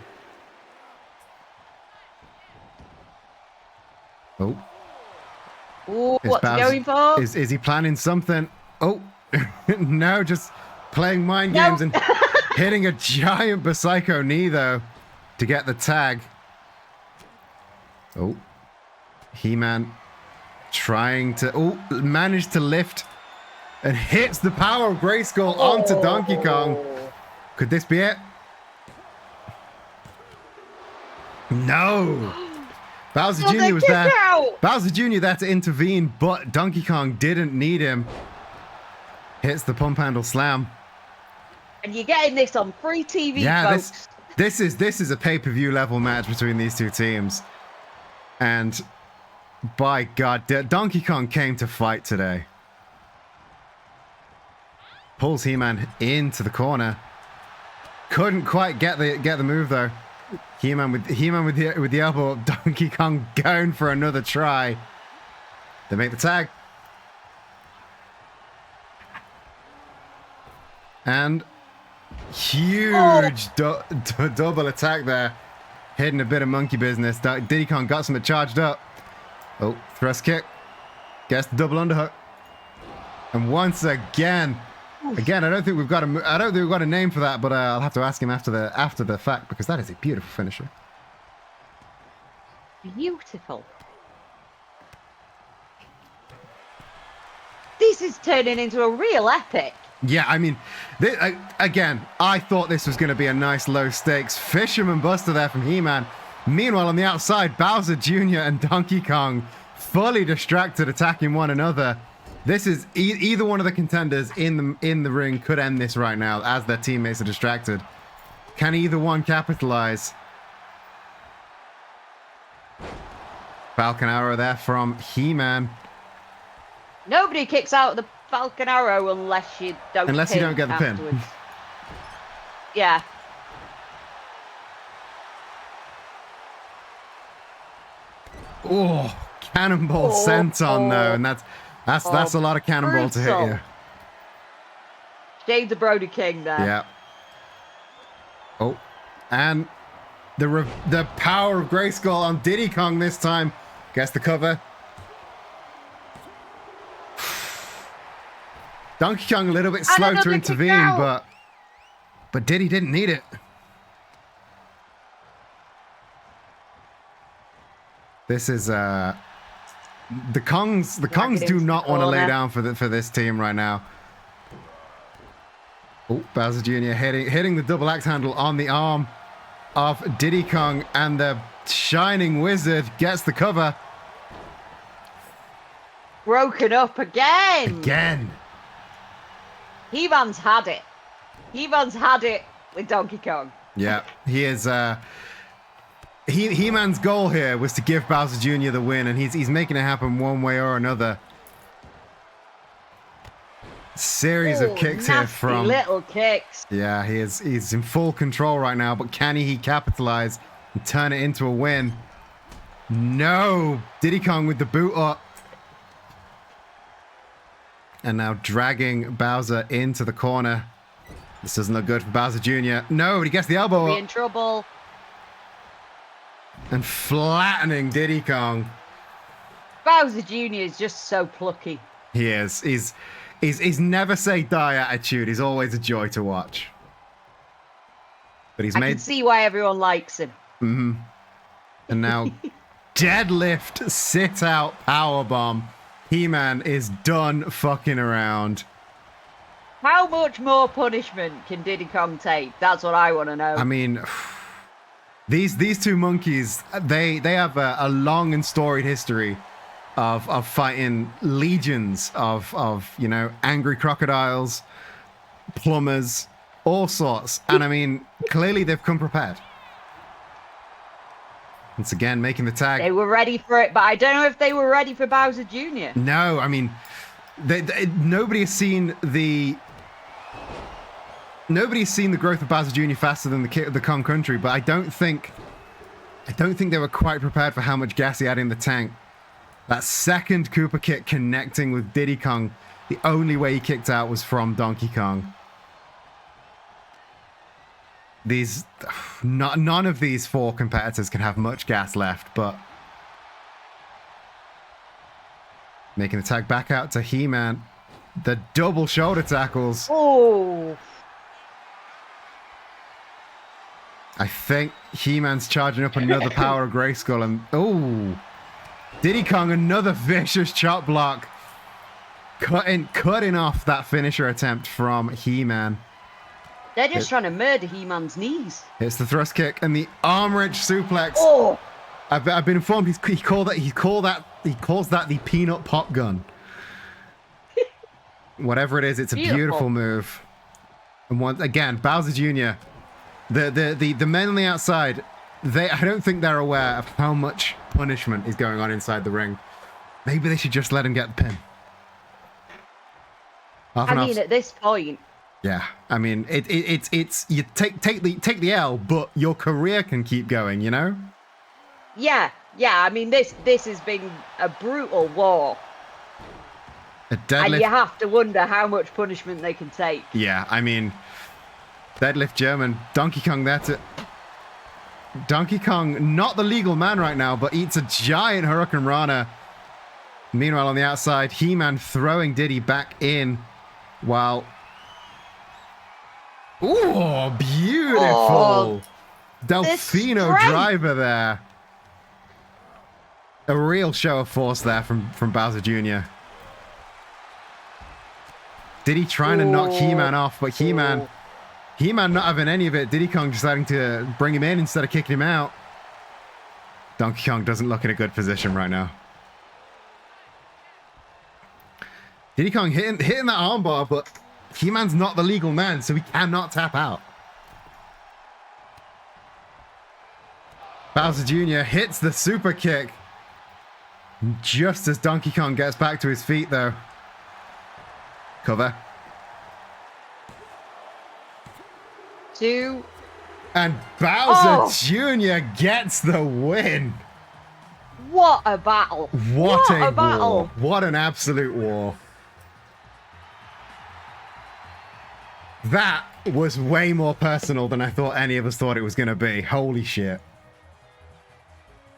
What's he going for? Is he planning something? Oh, no, just playing mind games and hitting a giant Psycho knee, though, to get the tag. Oh, He-Man trying to... managed to lift and hits the power of Grayskull onto Donkey Kong. Could this be it? No! Bowser Jr. was there. Bowser Jr. there to intervene, but Donkey Kong didn't need him. Hits the pump handle slam. And you're getting this on free TV, folks. This is a pay-per-view level match between these two teams. And by God, Donkey Kong came to fight today. Pulls He-Man into the corner. Couldn't quite get the move though. He-Man with the elbow up. Donkey Kong going for another try. They make the tag. And huge double attack there. Hitting a bit of monkey business. Diddy Kong got something charged up. Oh, thrust kick. Gets the double underhook. And once again, I don't think we've got a name for that, but I'll have to ask him after the fact, because that is a beautiful finisher. Beautiful. This is turning into a real epic. Yeah, I mean, again, I thought this was going to be a nice low stakes Fisherman Buster there from He-Man. Meanwhile, on the outside, Bowser Jr. and Donkey Kong fully distracted, attacking one another. This is either one of the contenders in the ring could end this right now as their teammates are distracted. Can either one capitalize? Falcon Arrow there from He-Man. Nobody kicks out the Falcon Arrow unless you don't get the pin. Yeah. Oh, cannonball senton though, and that's a lot of cannonball to hit you. Shades of Brody King there. Yeah. Oh, and the power of Grayskull on Diddy Kong this time. Gets the cover. Donkey Kong a little bit slow to intervene, but Diddy didn't need it. This is the Kongs do not want to lay down for this team right now. Oh, Bowser Jr. hitting the double axe handle on the arm of Diddy Kong, and the Shining Wizard gets the cover. Broken up again. Again. He-Man's had it. He-Man's had it with Donkey Kong. Yeah, he is. He-Man's goal here was to give Bowser Jr. the win, and he's making it happen one way or another. Series of kicks here from little kicks. Yeah, he's in full control right now, but can he capitalize and turn it into a win? No, Diddy Kong with the boot up. And now dragging Bowser into the corner. This doesn't look good for Bowser Jr. No, but he gets the elbow up. In trouble. And flattening Diddy Kong. Bowser Jr. is just so plucky. He is. He's never say die attitude. He's always a joy to watch. But I can see why everyone likes him. Mm-hmm. And now deadlift, sit out, powerbomb. He-Man is done fucking around. How much more punishment can Diddy Kong take? That's what I want to know. I mean, these two monkeys, they have a long and storied history of fighting legions of angry crocodiles, plumbers, all sorts. And I mean, clearly they've come prepared. Once again, making the tag. They were ready for it, but I don't know if they were ready for Bowser Jr. No, I mean, nobody has seen the growth of Bowser Jr. faster than the Kong Country, but I don't think they were quite prepared for how much gas he had in the tank. That second Koopa kick connecting with Diddy Kong, the only way he kicked out was from Donkey Kong. None of these four competitors can have much gas left, but making the tag back out to He-Man. The double shoulder tackles. Oh. I think He-Man's charging up another power of Grayskull, and Diddy Kong, another vicious chop block. Cutting off that finisher attempt from He-Man. They're just trying to murder He-Man's knees. It's the thrust kick and the arm wrench suplex. Oh! I've been informed he calls that the peanut pop gun. Whatever it is, it's a beautiful move. And once again, Bowser Jr. The men on the outside, I don't think they're aware of how much punishment is going on inside the ring. Maybe they should just let him get the pin. At this point. Yeah, I mean, it's you take the L, but your career can keep going, you know? Yeah. I mean, this has been a brutal war. A And deadlift. you have to wonder how much punishment they can take. Yeah, I mean, deadlift German. Donkey Kong there to... Donkey Kong, not the legal man right now, but eats a giant Hurricane Rana. Meanwhile, on the outside, He-Man throwing Diddy back in while... Ooh, beautiful! Delfino strength. driver there. A real show of force there from Bowser Jr. Diddy trying to knock He-Man off, but He-Man not having any of it. Diddy Kong deciding to bring him in instead of kicking him out. Donkey Kong doesn't look in a good position right now. Diddy Kong hitting that armbar, but He-Man's not the legal man, so he cannot tap out. Bowser Jr. hits the super kick. Just as Donkey Kong gets back to his feet, though. Cover. 2. And Bowser Jr. gets the win. What a battle. What a battle. war. What an absolute war. That was way more personal than I thought any of us thought it was going to be. Holy shit.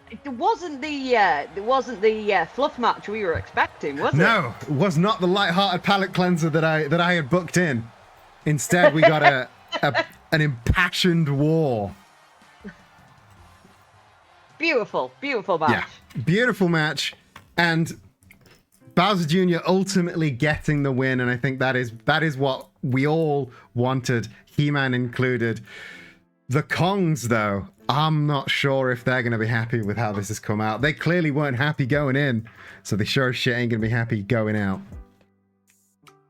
It wasn't the fluff match we were expecting, was it? No, it was not the light-hearted palate cleanser that I had booked in. Instead, we got an impassioned war. Beautiful match. Yeah, beautiful match, and Bowser Jr. ultimately getting the win, and I think that is what we all wanted, He-Man included. The Kongs, though, I'm not sure if they're going to be happy with how this has come out. They clearly weren't happy going in, so they sure as shit ain't going to be happy going out.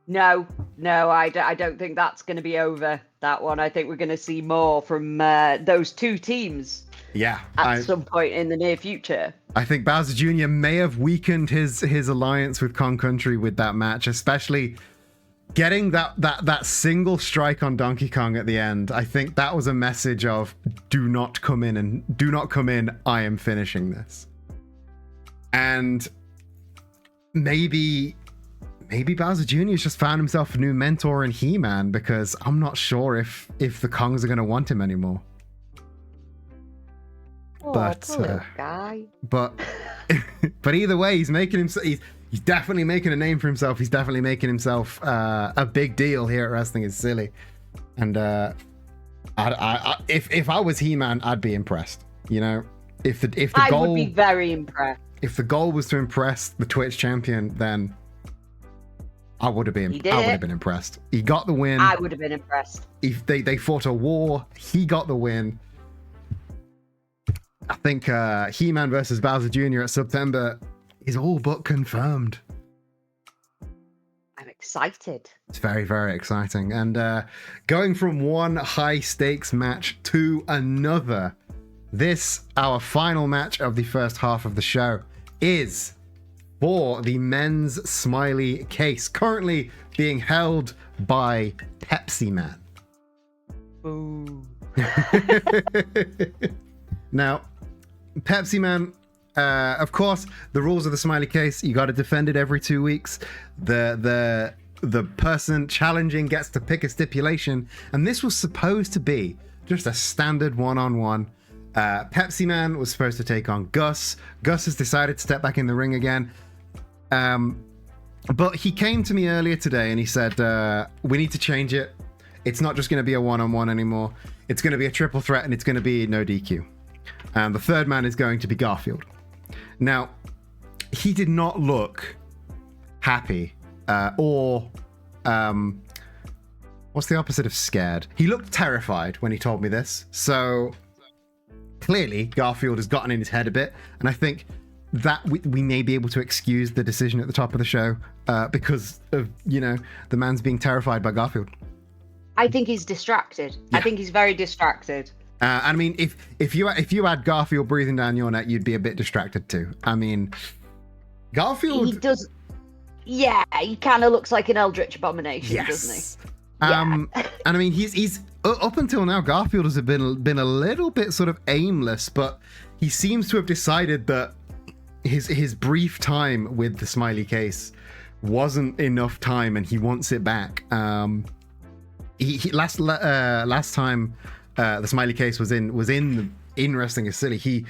No, I don't think that's going to be over, that one. I think we're going to see more from those two teams. Yeah. At some point in the near future. I think Bowser Jr. may have weakened his alliance with Kong Country with that match, especially getting that single strike on Donkey Kong at the end. I think that was a message of do not come in, I am finishing this. And maybe Bowser Jr. has just found himself a new mentor in He-Man, because I'm not sure if the Kongs are going to want him anymore. Oh, But poor little guy. but either way, he's making himself. He's definitely making a name for himself. He's definitely making himself a big deal here at Wrestling Is Silly. And if I was He-Man, I'd be impressed. You know, if the goal, I would be very impressed. If the goal was to impress the Twitch champion, then I would have been. I would have been impressed. He got the win. I would have been impressed. If they fought a war, he got the win. I think He-Man versus Bowser Jr. at September is all but confirmed. I'm excited. It's very, very exciting. And going from one high stakes match to another, our final match of the first half of the show, is for the men's smiley case, currently being held by Pepsi Man. Ooh. Now, Pepsi Man, of course, the rules of the smiley case, you got to defend it every 2 weeks. The person challenging gets to pick a stipulation, and this was supposed to be just a standard one-on-one. Pepsi Man was supposed to take on Gus. Gus has decided to step back in the ring again. But he came to me earlier today and he said, we need to change it. It's not just going to be a one-on-one anymore. It's going to be a triple threat, and it's going to be no DQ. And the third man is going to be Garfield. Now, he did not look happy or what's the opposite of scared? He looked terrified when he told me this. So clearly Garfield has gotten in his head a bit, and I think that we may be able to excuse the decision at the top of the show because of, the man's being terrified by Garfield. I think he's distracted. Yeah. I think he's very distracted. I mean, if you had Garfield breathing down your neck, you'd be a bit distracted too. I mean, Garfield. He does. Yeah, he kind of looks like an eldritch abomination, doesn't he? And I mean, he's up until now, Garfield has been a little bit sort of aimless, but he seems to have decided that his brief time with the smiley case wasn't enough time, and he wants it back. Last time the smiley case was in Wrestling is Silly, he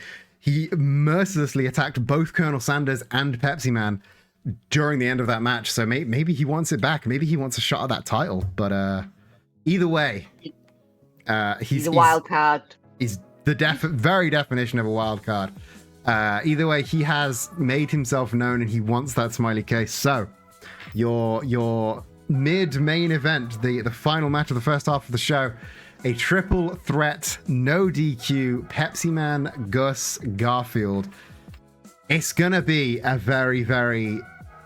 mercilessly attacked both Colonel Sanders and Pepsi Man during the end of that match. So maybe he wants it back. Maybe he wants a shot at that title. But either way, he's a wild card. He's the very definition of a wild card. Either way, he has made himself known, and he wants that smiley case. So your mid-main event, the final match of the first half of the show, a triple threat, no DQ, Pepsi Man, Gus, Garfield. It's gonna be a very, very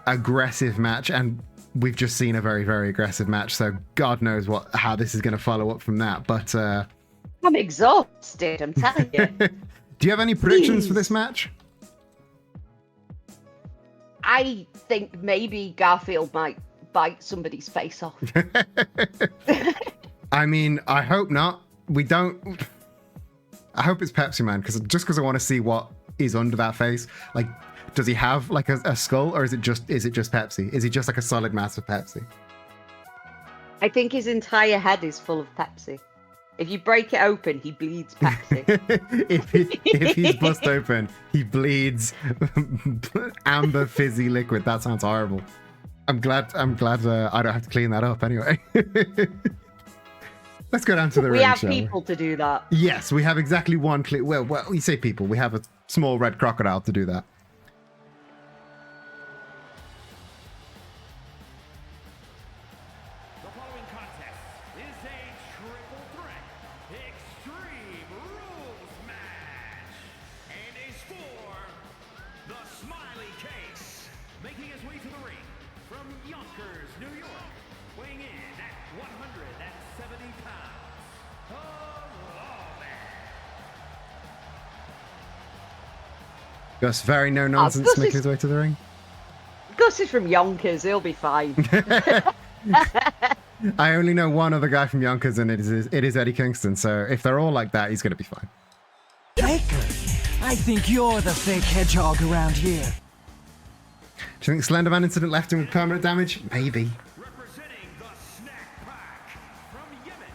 aggressive match, and we've just seen a very, very aggressive match, so God knows how this is gonna follow up from that. But I'm exhausted, I'm telling you. Do you have any predictions for this match? I think maybe Garfield might bite somebody's face off. I mean, I hope not. I hope it's Pepsi Man, because I want to see what is under that face. Like, does he have like a skull, or is it just Pepsi? Is he just like a solid mass of Pepsi? I think his entire head is full of Pepsi. If you break it open, he bleeds Pepsi. if he's bust open, he bleeds amber fizzy liquid. That sounds horrible. I'm glad I don't have to clean that up anyway. Let's go down to the ring. We have people to do that. Yes, we have exactly one clip. Well, you say people. We have a small red crocodile to do that. The following contest is a triple threat Extreme Rules match and is for the Smiley Case. Making his way to the ring from Yonkers, New York, weighing in at 170 pounds, the Lawman. Gus, very no nonsense, making his way to the ring. Gus is from Yonkers, he'll be fine. I only know one other guy from Yonkers, and it is Eddie Kingston. So if they're all like that, he's going to be fine. Faker, I think you're the fake hedgehog around here. Do you think Slenderman incident left him with permanent damage? Maybe. Representing the Snack Pack from Yemen,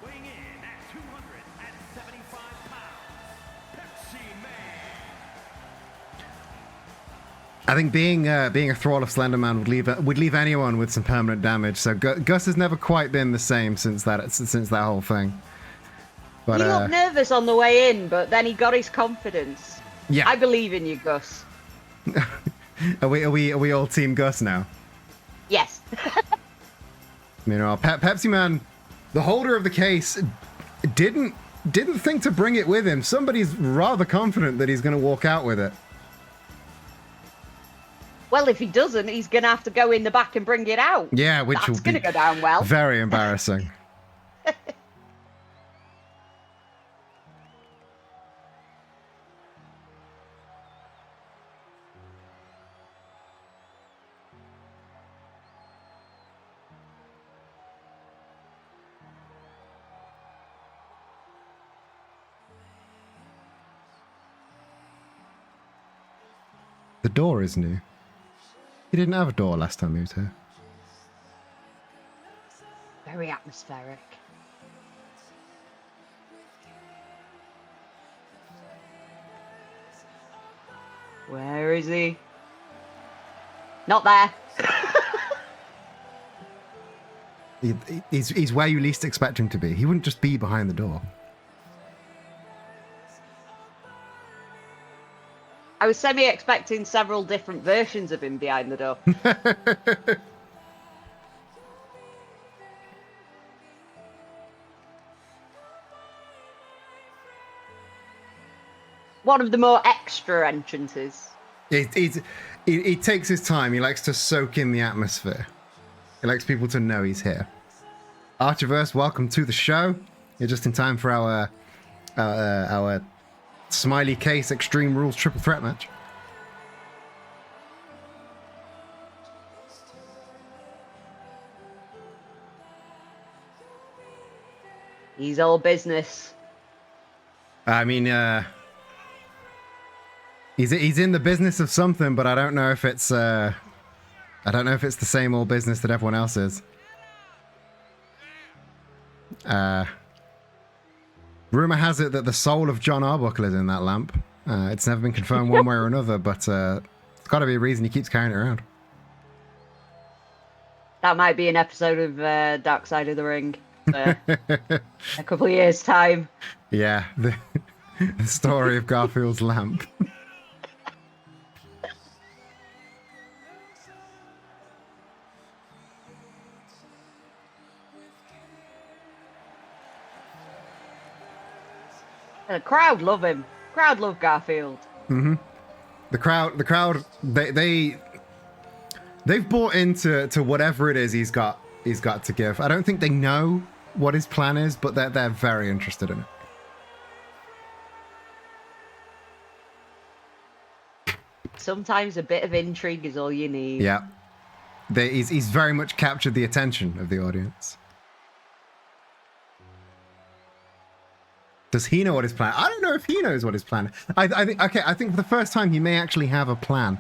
weighing in at 275 pounds, Pepsi Man. I think being a thrall of Slenderman would leave anyone with some permanent damage. So Gus has never quite been the same since that whole thing. But he looked nervous on the way in, but then he got his confidence. Yeah, I believe in you, Gus. Are we all Team Gus now? Yes. You know, Pepsi Man, the holder of the case, didn't think to bring it with him. Somebody's rather confident that he's going to walk out with it. Well, if he doesn't, he's going to have to go in the back and bring it out. Yeah, which That's will going to be go down well. very embarrassing. The door is new. He didn't have a door last time he was here. Very atmospheric. Where is he? Not there. He's where you least expect him to be. He wouldn't just be behind the door. I was semi-expecting several different versions of him behind the door. One of the more extra entrances. He takes his time. He likes to soak in the atmosphere. He likes people to know he's here. Archiverse, welcome to the show. You're just in time for our Smiley Case Extreme Rules triple threat match. He's all business. I mean, he's in the business of something, but I don't know if it's I don't know if it's the same old business that everyone else is. Rumor has it that the soul of John Arbuckle is in that lamp. It's never been confirmed one way or another, but it's got to be a reason he keeps carrying it around. That might be an episode of Dark Side of the Ring a couple of years' time. Yeah, the story of Garfield's lamp. The crowd love him. Crowd love Garfield. Mm-hmm. The crowd, they've bought into whatever it is he's got to give. I don't think they know what his plan is, but they're very interested in it. Sometimes a bit of intrigue is all you need. Yeah, he's very much captured the attention of the audience. Does he know what his plan? I don't know if he knows what his plan is. I think for the first time he may actually have a plan.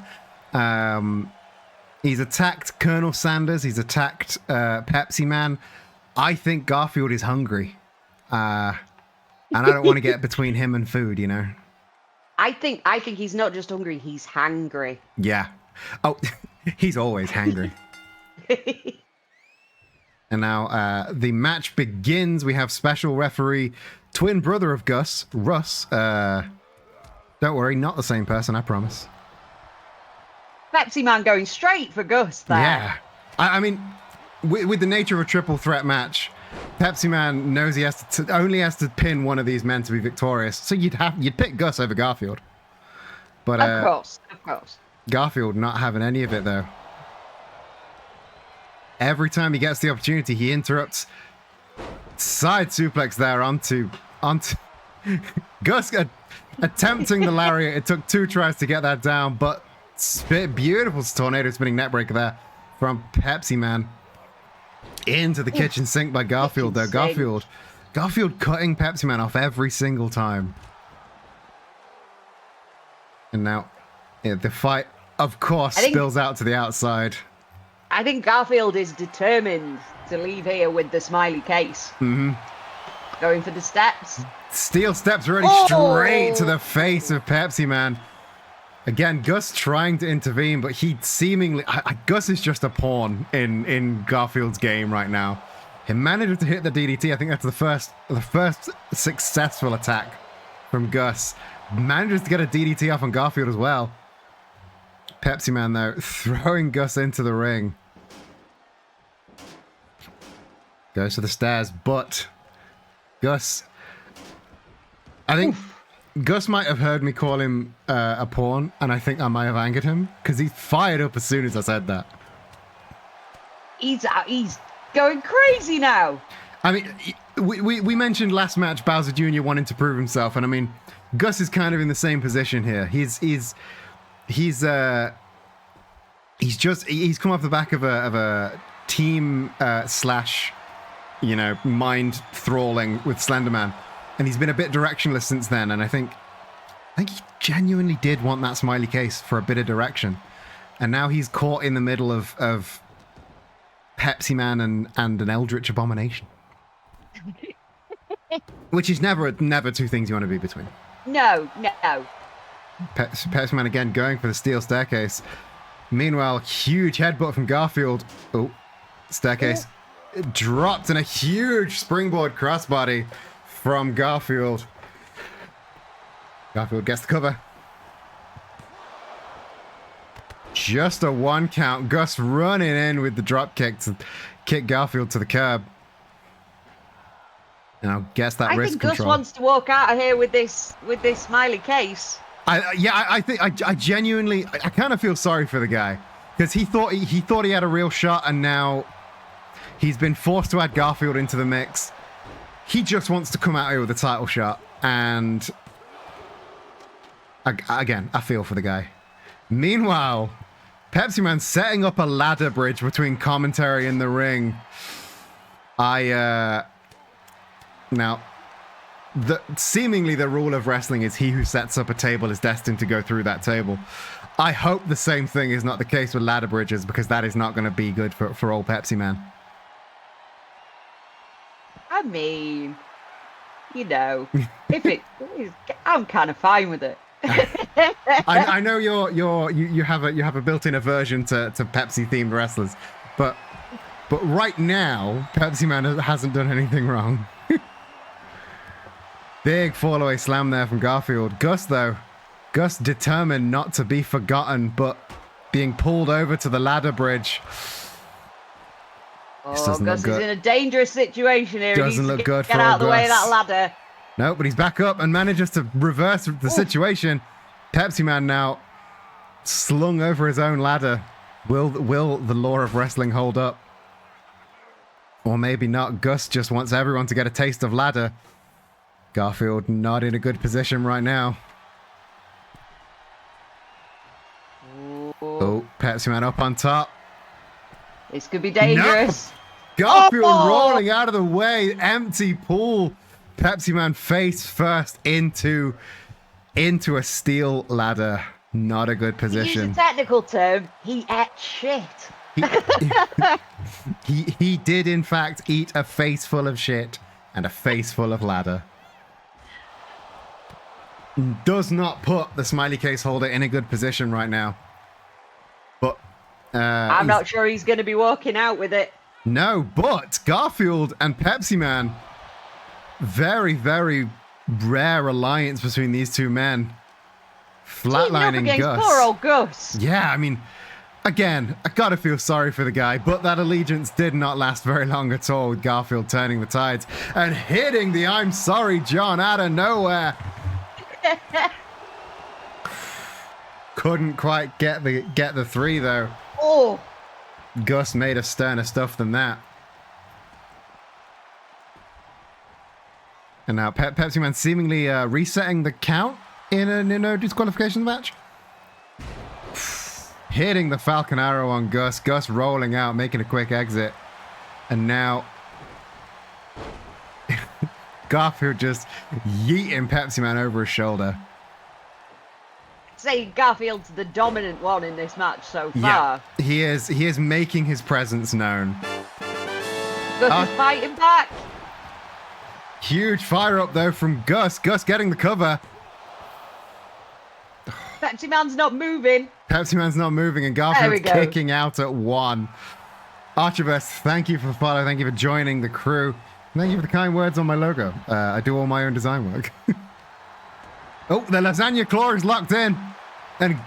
He's attacked Colonel Sanders. He's attacked Pepsi Man. I think Garfield is hungry, and I don't want to get between him and food. You know. I think he's not just hungry. He's hangry. Yeah. Oh, he's always hangry. And now the match begins. We have special referee, twin brother of Gus, Russ. Don't worry, not the same person, I promise. Pepsi Man going straight for Gus there. Yeah. I mean, with the nature of a triple threat match, Pepsi Man knows he has to only has to pin one of these men to be victorious. So you'd pick Gus over Garfield. But of course. Garfield not having any of it though. Every time he gets the opportunity, he interrupts. Side suplex there onto Gus attempting the lariat. It took 2 tries to get that down, but beautiful tornado spinning neckbreaker there from Pepsi Man into the kitchen sink by Garfield though. Garfield cutting Pepsi Man off every single time. And now the fight, of course, spills out to the outside. I think Garfield is determined to leave here with the smiley case. Mm-hmm. Going for the steps. Steel steps running straight to the face of Pepsi Man. Again, Gus trying to intervene, but he seemingly... Gus is just a pawn in Garfield's game right now. He managed to hit the DDT. I think that's the first successful attack from Gus. Manages to get a DDT off on Garfield as well. Pepsi Man, though, throwing Gus into the ring. Goes to the stairs, but Gus... I think Gus might have heard me call him a pawn, and I think I might have angered him, because he fired up as soon as I said that. He's going crazy now. I mean, we mentioned last match Bowser Jr. wanting to prove himself, and I mean, Gus is kind of in the same position here. He's come off the back of a team slash, you know, mind thralling with Slenderman, and he's been a bit directionless since then. And I think he genuinely did want that smiley case for a bit of direction, and now he's caught in the middle of Pepsi Man and an Eldritch Abomination, which is never two things you want to be between. No. Pepsi Man again going for the steel staircase. Meanwhile, huge headbutt from Garfield. Oh, staircase dropped, and a huge springboard crossbody from Garfield. Garfield gets the cover. Just a 1 count. Gus running in with the drop kick to kick Garfield to the curb. Now gets that wrist control. I think Gus wants to walk out of here with this smiley case. I think I genuinely kind of feel sorry for the guy, because he thought he had a real shot, and now he's been forced to add Garfield into the mix. He just wants to come out here with a title shot, and again, I feel for the guy. Meanwhile, Pepsi Man setting up a ladder bridge between commentary and the ring. Now, seemingly the rule of wrestling is he who sets up a table is destined to go through that table. I hope the same thing is not the case with ladder bridges, because that is not going to be good for old Pepsi Man. I mean, you know, I'm kind of fine with it. I know you have a built-in aversion to Pepsi themed wrestlers, but right now Pepsi Man hasn't done anything wrong. Big fall-away slam there from Garfield. Gus determined not to be forgotten, but being pulled over to the ladder bridge. Oh, Gus is in a dangerous situation here. Doesn't look good for get out of the way of Gus. that ladder. No, but he's back up and manages to reverse the situation. Pepsi Man now slung over his own ladder. Will the law of wrestling hold up? Or maybe not. Gus just wants everyone to get a taste of ladder. Garfield not in a good position right now. Oh, Pepsi Man up on top. This could be dangerous. No! Garfield rolling out of the way. Empty pool. Pepsi Man face first into a steel ladder. Not a good position. Use a technical term. He ate shit. He did in fact eat a face full of shit and a face full of ladder. Does not put the smiley case holder in a good position right now. But I'm not sure he's going to be walking out with it. No, but Garfield and Pepsi Man, very, very rare alliance between these two men. Flatlining Gus. Poor old Gus. Yeah, I mean, again, I gotta feel sorry for the guy, but that allegiance did not last very long at all, with Garfield turning the tides and hitting the I'm sorry John out of nowhere. Couldn't quite get the three though. Oh. Gus made a sterner stuff than that. And now Pepsi Man seemingly resetting the count in a disqualification match. Hitting the Falcon Arrow on Gus. Gus rolling out, making a quick exit. And now Garfield just yeeting Pepsi Man over his shoulder. Say Garfield's the dominant one in this match so far. Yeah, he is making his presence known. Gus is fighting back. Huge fire up though from Gus. Gus getting the cover. Pepsi Man's not moving. Pepsi Man's not moving, and Garfield's kicking out at 1. Archibest, thank you for the follow. Thank you for joining the crew. Thank you for the kind words on my logo. I do all my own design work. Oh, the lasagna claw is locked in. And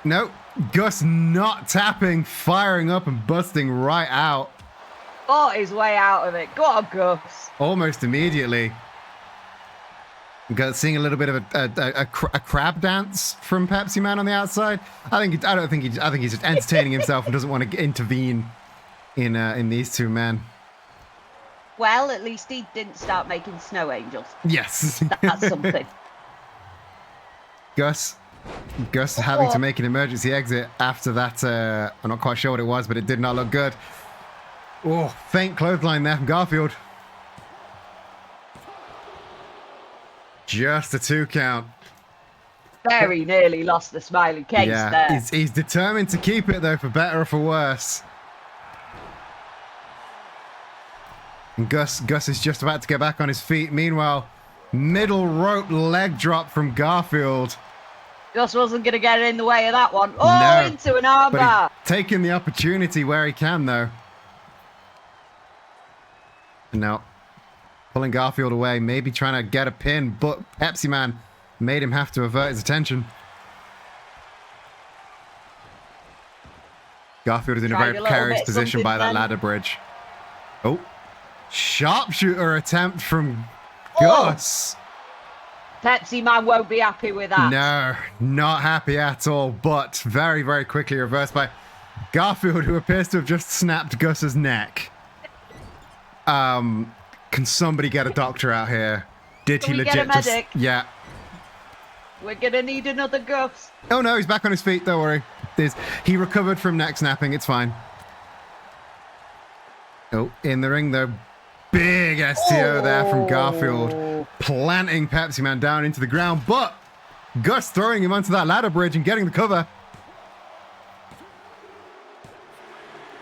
no, Gus not tapping, firing up and busting right out. Fought his way out of it. Go on, Gus. Almost immediately. Seeing a little bit of a crab dance from Pepsi Man on the outside. I think he's just entertaining himself and doesn't want to intervene in these two men. Well, at least he didn't start making snow angels. Yes, that's something. Gus having to make an emergency exit after that. I'm not quite sure what it was, but it did not look good. Oh, faint clothesline there from Garfield. Just a 2 count. Very nearly lost the smiley case there. He's determined to keep it though, for better or for worse. And Gus is just about to get back on his feet. Meanwhile, middle rope leg drop from Garfield. Gus wasn't going to get in the way of that one. Oh, no, into an armbar. But he's taking the opportunity where he can though. And now pulling Garfield away, maybe trying to get a pin, but Pepsi Man made him have to avert his attention. Garfield is in a very precarious position by that ladder bridge. Oh, sharpshooter attempt from Gus. Pepsi Man won't be happy with that. No, not happy at all, but very, very quickly reversed by Garfield, who appears to have just snapped Gus's neck. Can somebody get a doctor out here? Did he legit get a medic? Yeah. We're gonna need another Gus. Oh no, he's back on his feet, don't worry. He recovered from neck snapping, it's fine. Oh, in the ring though. Big STO there from Garfield. planting Pepsi Man down into the ground, but Gus throwing him onto that ladder bridge and getting the cover.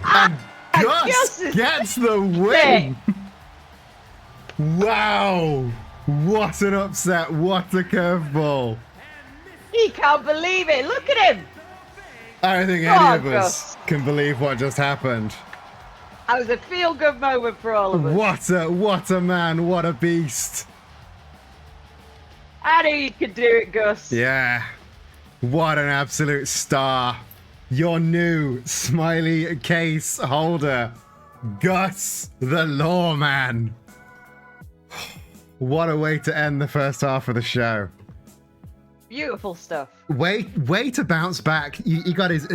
And Gus gets the win. Wow. What an upset. What a curveball. He can't believe it. Look at him. I don't think any of us can believe what just happened. That was a feel-good moment for all of us. What a man. What a beast. I knew you could do it, Gus. Yeah. What an absolute star. Your new smiley case holder, Gus the Lawman. What a way to end the first half of the show. Beautiful stuff. Way to bounce back. He got his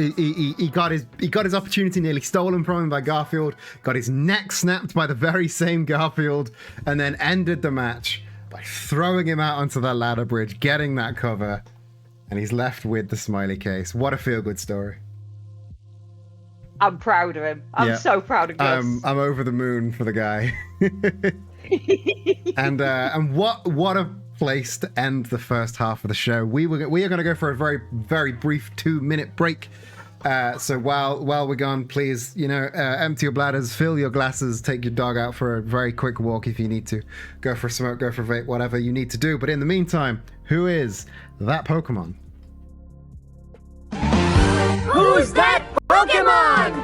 opportunity nearly stolen from him by Garfield. Got his neck snapped by the very same Garfield, and then ended the match by throwing him out onto that ladder bridge, getting that cover, and he's left with the smiley case. What a feel-good story. I'm proud of him. I'm so proud of Gus. I'm over the moon for the guy. and what a place to end the first half of the show. We are going to go for a very, very brief 2-minute break. So while we're gone, please, empty your bladders, fill your glasses, take your dog out for a very quick walk if you need to. Go for a smoke, go for a vape, whatever you need to do. But in the meantime, who is that Pokemon? Who's that Pokemon?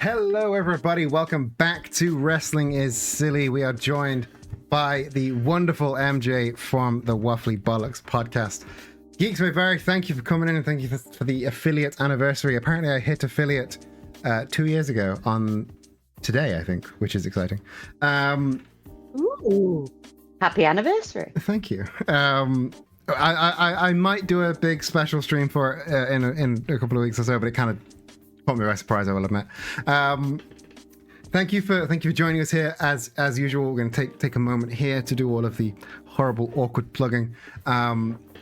Hello, everybody. Welcome back to Wrestling is Silly. We are joined by the wonderful MJ from the Waffly Bollocks podcast. Geeks May Vary, thank you for coming in and thank you for the affiliate anniversary. Apparently, I hit affiliate 2 years ago on today, I think, which is exciting. Ooh, happy anniversary. Thank you. I might do a big special stream for it in a couple of weeks or so, but it kind of caught me by surprise, I will admit. Thank you for joining us here. As usual, we're going to take a moment here to do all of the horrible, awkward plugging.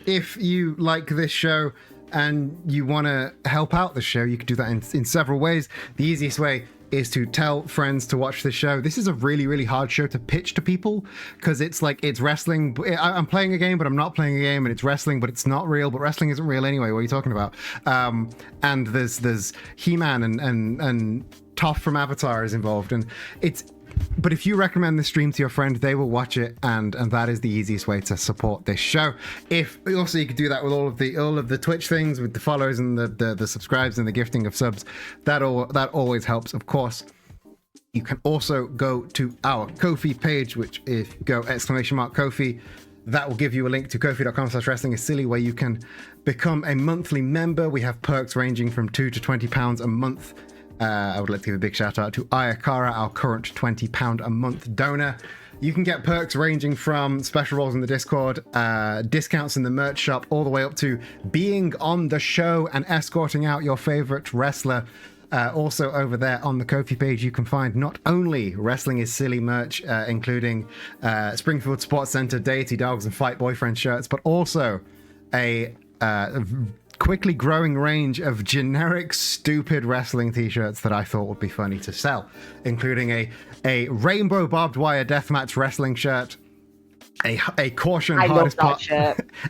if you like this show and you want to help out the show, you can do that in several ways. The easiest way is to tell friends to watch the show. This is a really, really hard show to pitch to people because it's like, it's wrestling. I'm playing a game, but I'm not playing a game, and it's wrestling, but it's not real. But wrestling isn't real anyway. What are you talking about? And there's He-Man and Toph from Avatar is involved, and but if you recommend this stream to your friend, they will watch it, and that is the easiest way to support this show. If also you could do that with all of the Twitch things, with the follows and the subscribes and the gifting of subs, that always helps, of course. You can also go to our Ko-fi page, which if you go !Ko-fi, that will give you a link to ko-fi.com/wrestlingissilly, where you can become a monthly member. We have perks ranging from £2 to £20 a month. I would like to give a big shout out to Ayakara, our current £20 a month donor. You can get perks ranging from special roles in the Discord, discounts in the merch shop, all the way up to being on the show and escorting out your favorite wrestler. Also over there on the Ko-fi page, you can find not only Wrestling is Silly merch, including Springfield Sports Center, Deity Dogs, and Fight Boyfriend shirts, but also a quickly growing range of generic stupid wrestling t-shirts that I thought would be funny to sell, including a rainbow barbed wire deathmatch wrestling shirt, a caution hardest part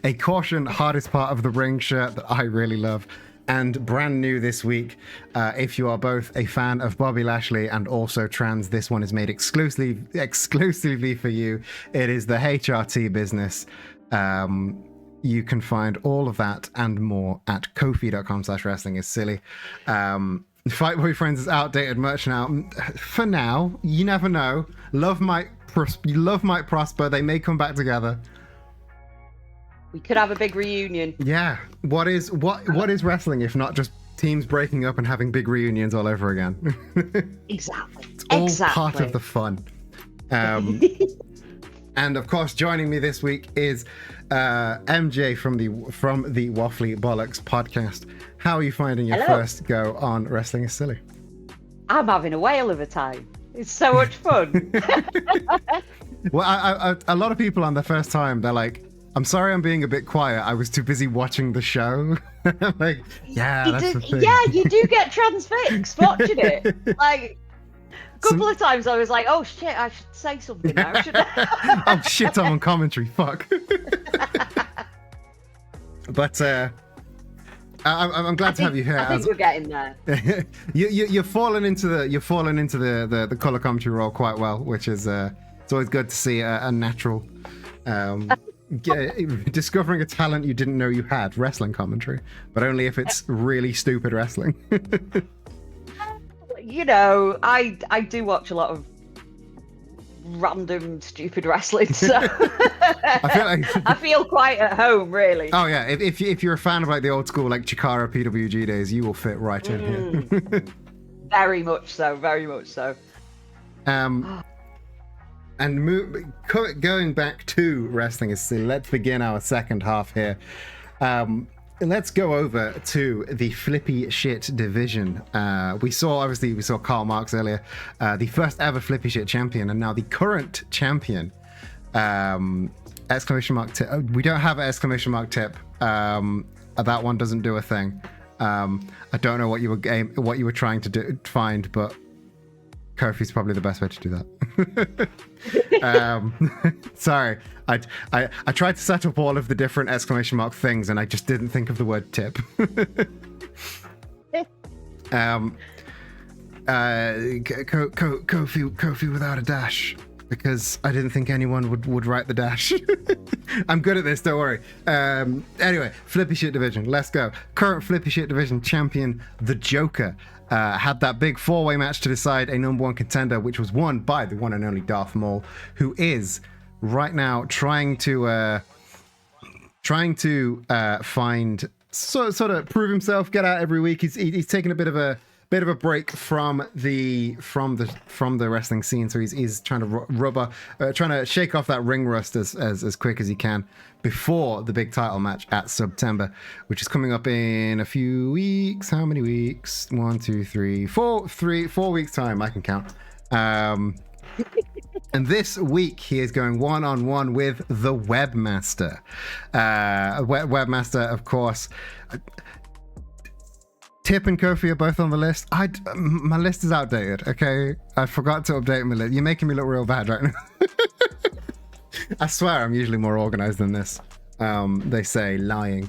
a caution hardest part of the ring shirt that I really love, and brand new this week, if you are both a fan of Bobby Lashley and also trans, this one is made exclusively for you. It is the HRT business. You can find all of that and more at ko-fi.com/wrestlingissilly. Fight Boyfriends is outdated merch now. For now, you never know. Love might prosper. They may come back together. We could have a big reunion. Yeah. What is wrestling if not just teams breaking up and having big reunions all over again? Exactly. It's all part of the fun. And of course, joining me this week is MJ from the Waffly Bollocks podcast. How are you finding your first go on Wrestling is Silly? I'm having a whale of a time. It's so much fun. Well, a lot of people on their first time, they're like, I'm sorry I'm being a bit quiet. I was too busy watching the show. Like, yeah, that's the thing. Yeah, you do get transfixed watching it. Like, a couple of times I was like, oh shit, I should say something now, shouldn't I? Oh shit, I'm on commentary, fuck. But I'm glad to have you here. I think we're getting there. You're falling into the color commentary role quite well, which is it's always good to see a natural discovering a talent you didn't know you had, wrestling commentary, but only if it's really stupid wrestling. You know, I do watch a lot of random stupid wrestling, so I feel quite at home, really. Oh yeah, if you're a fan of like the old school like Chikara PWG days, you will fit right in here. Very much so, very much so. And going back to Wrestling is Silly, let's begin our second half here. Let's go over to the flippy shit division. We saw Karl Marx earlier, the first ever flippy shit champion, and now the current champion. Exclamation mark tip. We don't have an exclamation mark tip. That one doesn't do a thing. I don't know what you were trying to find, but Ko-fi's probably the best way to do that. Sorry, I tried to set up all of the different exclamation mark things, and I just didn't think of the word tip. Ko-fi without a dash, because I didn't think anyone would write the dash. I'm good at this, don't worry. Anyway, flippy shit division, let's go. Current flippy shit division champion, the Joker, had that big four-way match to decide a number one contender, which was won by the one and only Darth Maul, who is right now trying to find sort of prove himself, get out every week. He's taking a bit of a break from the wrestling scene, so he's trying to trying to shake off that ring rust as quick as he can before the big title match at September, which is coming up in a few weeks. How many weeks? 1, 2, 3, 4 weeks time. I can count. And this week, he is going one-on-one with the Webmaster. Webmaster, of course. Tip and Kofi are both on the list. My list is outdated, okay? I forgot to update my list. You're making me look real bad right now. I swear I'm usually more organized than this. They say lying.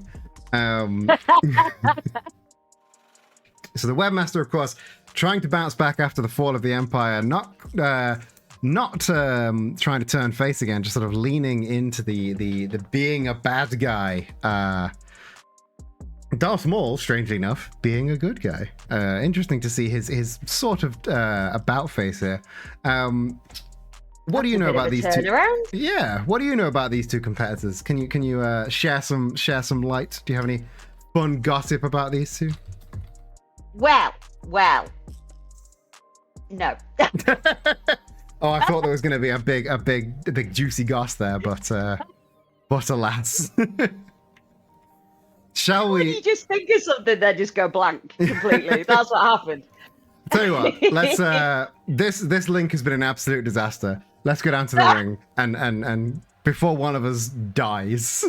So the Webmaster, of course, trying to bounce back after the fall of the Empire, not trying to turn face again, just sort of leaning into the being a bad guy. Darth Maul, strangely enough, being a good guy. Interesting to see his sort of about face here. What do you know about these two? Yeah, what do you know about these two competitors? Can you share some light? Do you have any fun gossip about these two? Well, no. Oh, I thought there was going to be a big juicy goss there, but alas. Shall we? You just think of something, then just go blank completely. That's what happened. Tell you what, let's. This link has been an absolute disaster. Let's go down to the ring and before one of us dies.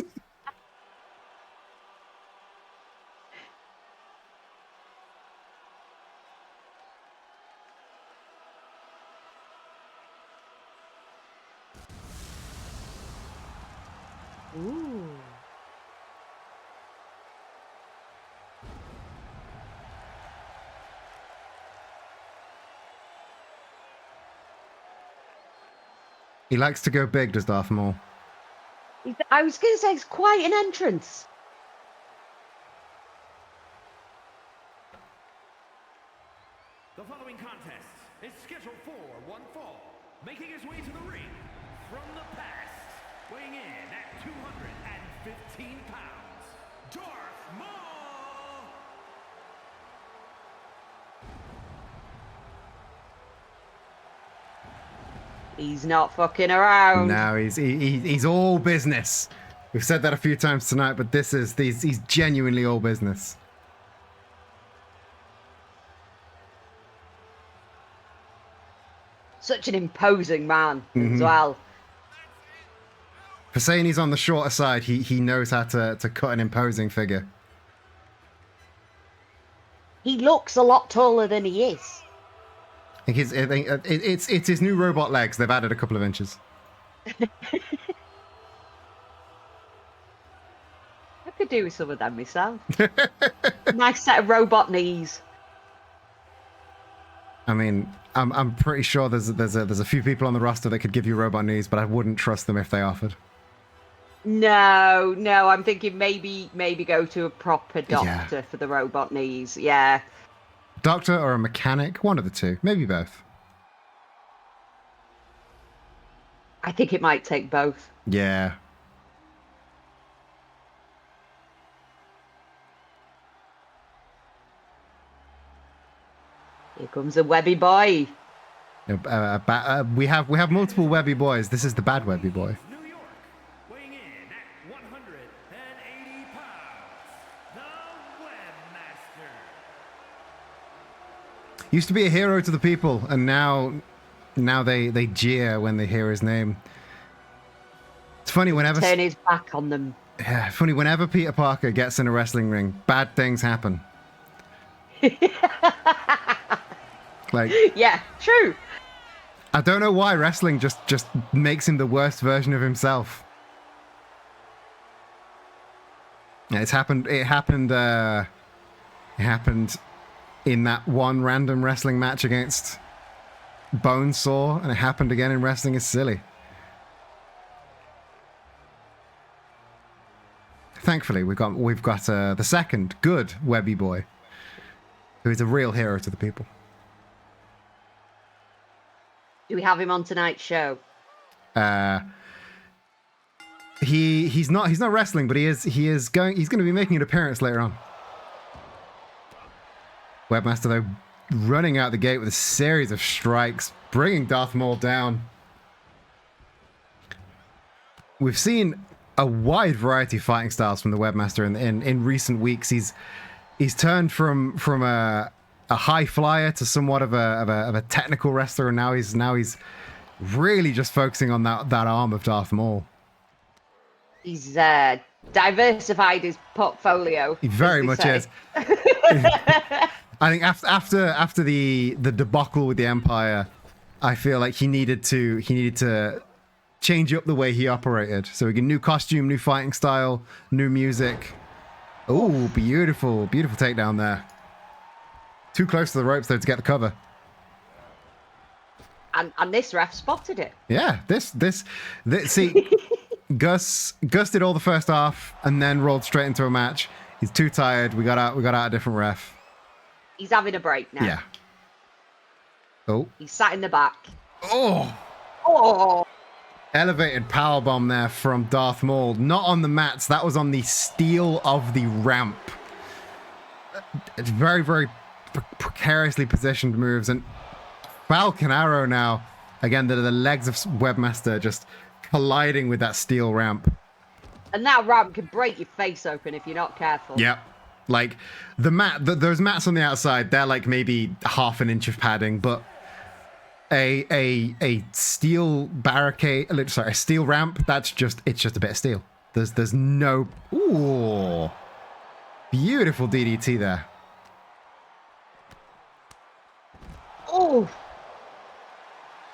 Ooh. He likes to go big, does Darth Maul? I was going to say, it's quite an entrance. The following contest is scheduled for one fall, making his way to the ring from the past, weighing in at 215 pounds, Darth Maul! He's not fucking around. No, he's all business. We've said that a few times tonight, but he's genuinely all business. Such an imposing man as well. For saying he's on the shorter side, he knows how to cut an imposing figure. He looks a lot taller than he is. I think it's his new robot legs. They've added a couple of inches. I could do with some of them myself. Nice set of robot knees. I mean, I'm pretty sure there's a few people on the roster that could give you robot knees, but I wouldn't trust them if they offered. No, I'm thinking maybe go to a proper doctor for the robot knees. Yeah. Doctor or a mechanic, one of the two, maybe both. I think it might take both. Yeah. Here comes a webby boy. We have multiple webby boys. This is the bad webby boy. New York, weighing in at 180 pounds, the Webmaster. Used to be a hero to the people, and now they jeer when they hear his name. It's funny whenever Turn his back on them. Yeah, funny whenever Peter Parker gets in a wrestling ring, bad things happen. Like, yeah, true. I don't know why wrestling just makes him the worst version of himself. Yeah, it happened in that one random wrestling match against Bonesaw, and it happened again in Wrestling Is Silly. Thankfully, we've got the second good webby boy, who is a real hero to the people. Do we have him on tonight's show? He's not wrestling, but he's going to be making an appearance later on. Webmaster, though, running out the gate with a series of strikes, bringing Darth Maul down. We've seen a wide variety of fighting styles from the Webmaster in recent weeks. He's turned from a high flyer to somewhat of a technical wrestler, and now he's Really just focusing on that arm of Darth Maul. He's diversified his portfolio. He very much is. I think after the debacle with the Empire, I feel like he needed to change up the way he operated. So we get new costume, new fighting style, new music. Oh, beautiful takedown there. Too close to the ropes though to get the cover. And this ref spotted it. Yeah, this see, Gus did all the first half and then rolled straight into a match. He's too tired. We got out a different ref. He's having a break now. Yeah. Oh. He's sat in the back. Oh. Oh. Elevated powerbomb there from Darth Maul. Not on the mats. That was on the steel of the ramp. It's very, very precariously positioned moves. And Falcon Arrow now. Again, the legs of Webmaster just colliding with that steel ramp. And that ramp can break your face open if you're not careful. Yep. Like those mats on the outside, they're like maybe half an inch of padding, but a steel barricade, sorry, a steel ramp, it's just a bit of steel. There's no. Ooh, beautiful DDT there. Oh.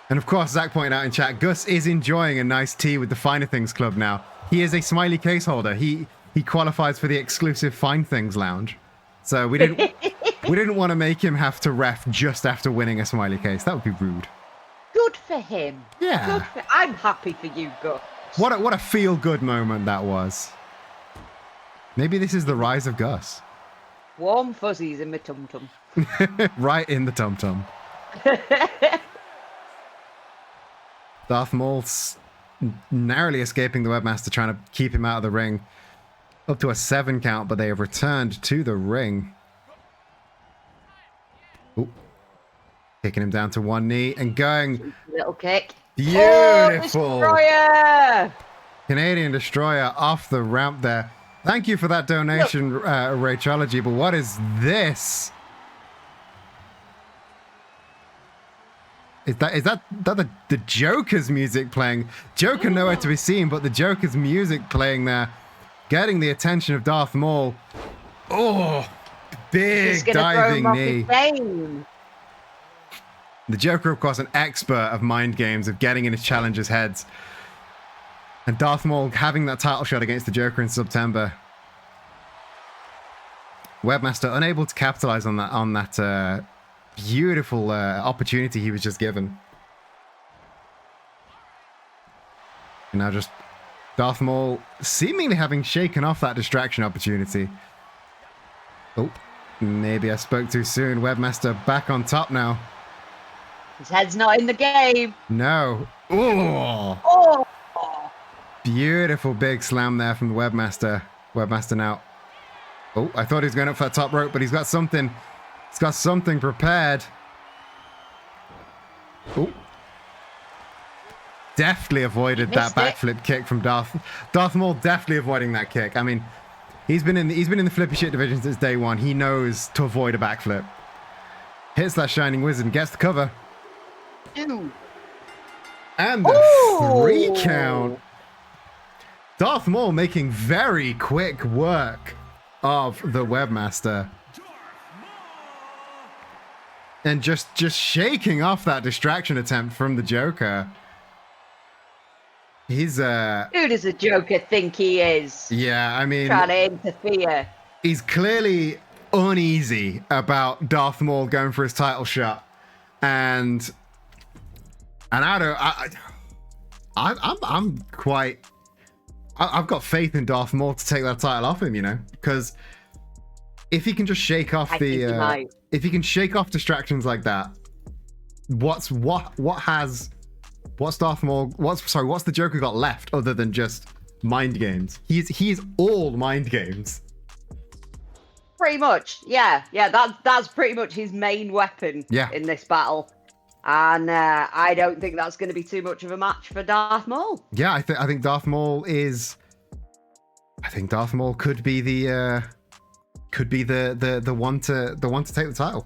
And of course, Zach pointed out in chat, Gus is enjoying a nice tea with the Finer Things Club now. He is a smiley case holder. He qualifies for the exclusive Fine Things Lounge. So we didn't want to make him have to ref just after winning a smiley case. That would be rude. Good for him. Yeah. I'm happy for you, Gus. What a feel-good moment that was. Maybe this is the rise of Gus. Warm fuzzies in my tum-tum. Right in the tum-tum. Darth Maul's narrowly escaping the Webmaster, trying to keep him out of the ring. Up to a 7 count, but they have returned to the ring. Ooh. Kicking him down to one knee and going. Little kick. Beautiful. Oh, Destroyer! Canadian Destroyer off the ramp there. Thank you for that donation, Rachology, but what is this? Is that the Joker's music playing? Joker nowhere to be seen, but the Joker's music playing there, getting the attention of Darth Maul. Oh, big diving knee. The Joker, of course, an expert of mind games, of getting in his challengers' heads. And Darth Maul having that title shot against the Joker in September. Webmaster unable to capitalize on that beautiful opportunity he was just given. And now just Darth Maul seemingly having shaken off that distraction opportunity. Oh, maybe I spoke too soon. Webmaster back on top now. His head's not in the game. No. Ooh. Oh. Beautiful big slam there from the Webmaster. Webmaster now. Oh, I thought he was going up for that top rope, but he's got something. He's got something prepared. Oh. Deftly avoided that backflip kick from Darth Maul. Definitely avoiding that kick. I mean, he's been in the flippy shit division since day one. He knows to avoid a backflip. Hits that Shining Wizard and gets the cover. Ew. And the 3 count. Darth Maul making very quick work of the Webmaster. And just shaking off that distraction attempt from the Joker. He's Who does the Joker think he is? Yeah, I mean, trying to interfere. He's clearly uneasy about Darth Maul going for his title shot. And I've got faith in Darth Maul to take that title off him, you know, because if he can just shake off if he can shake off distractions like that, what's Darth Maul? What's the Joker got left other than just mind games? He's all mind games. Pretty much, yeah. That's pretty much his main weapon in this battle. And I don't think that's going to be too much of a match for Darth Maul. Yeah, I think Darth Maul is. I think Darth Maul could be the one to take the title.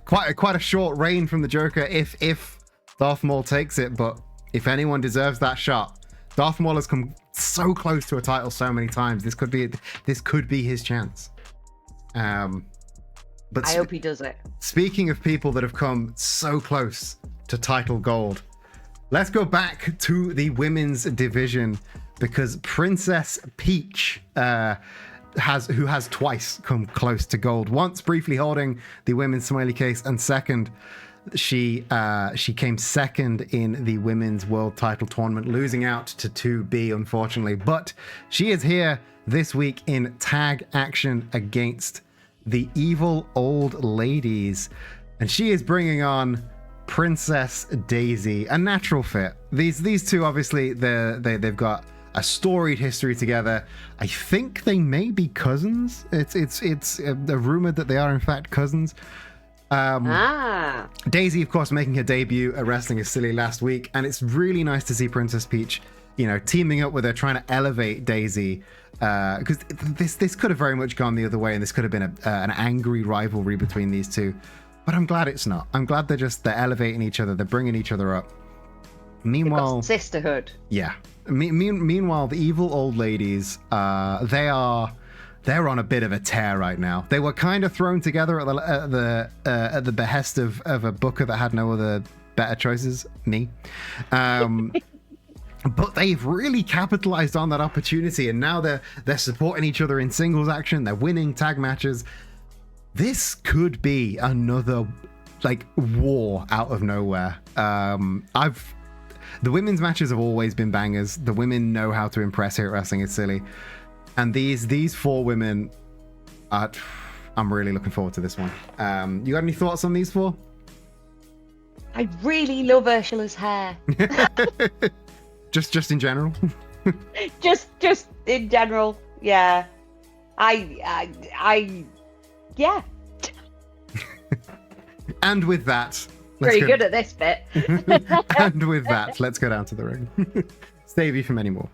Quite a short reign from the Joker if Darth Maul takes it, but if anyone deserves that shot, Darth Maul has come so close to a title so many times. This could be his chance. But I hope he does it. speaking of people that have come so close to title gold, let's go back to the women's division, because Princess Peach who has twice come close to gold. Once briefly holding the women's smiley case, and second, she came second in the women's world title tournament, losing out to 2B, unfortunately. But she is here this week in tag action against the evil old ladies, and she is bringing on Princess Daisy, a natural fit. These two, obviously, they've got a storied history together. I think they may be cousins. It's rumored that they are in fact cousins. Daisy, of course, making her debut at Wrestling is Silly last week, and it's really nice to see Princess Peach, teaming up with her, trying to elevate Daisy, because this could have very much gone the other way, and this could have been an angry rivalry between these two. But I'm glad it's not. I'm glad they're elevating each other. They're bringing each other up. Meanwhile, sisterhood. Yeah. Meanwhile, the evil old ladies, they're on a bit of a tear right now. They were kind of thrown together at the behest of a booker that had no other better choices, me. But they've really capitalized on that opportunity, and now they're supporting each other in singles action. They're winning tag matches. This could be another war out of nowhere. The women's matches have always been bangers. The women know how to impress here at Wrestling is Silly. And these four women, I'm really looking forward to this one. You got any thoughts on these four? I really love Ursula's hair. just in general? just in general, yeah. Yeah. And with that, Pretty good at this bit. And with that, let's go down to the ring. Save you from any more.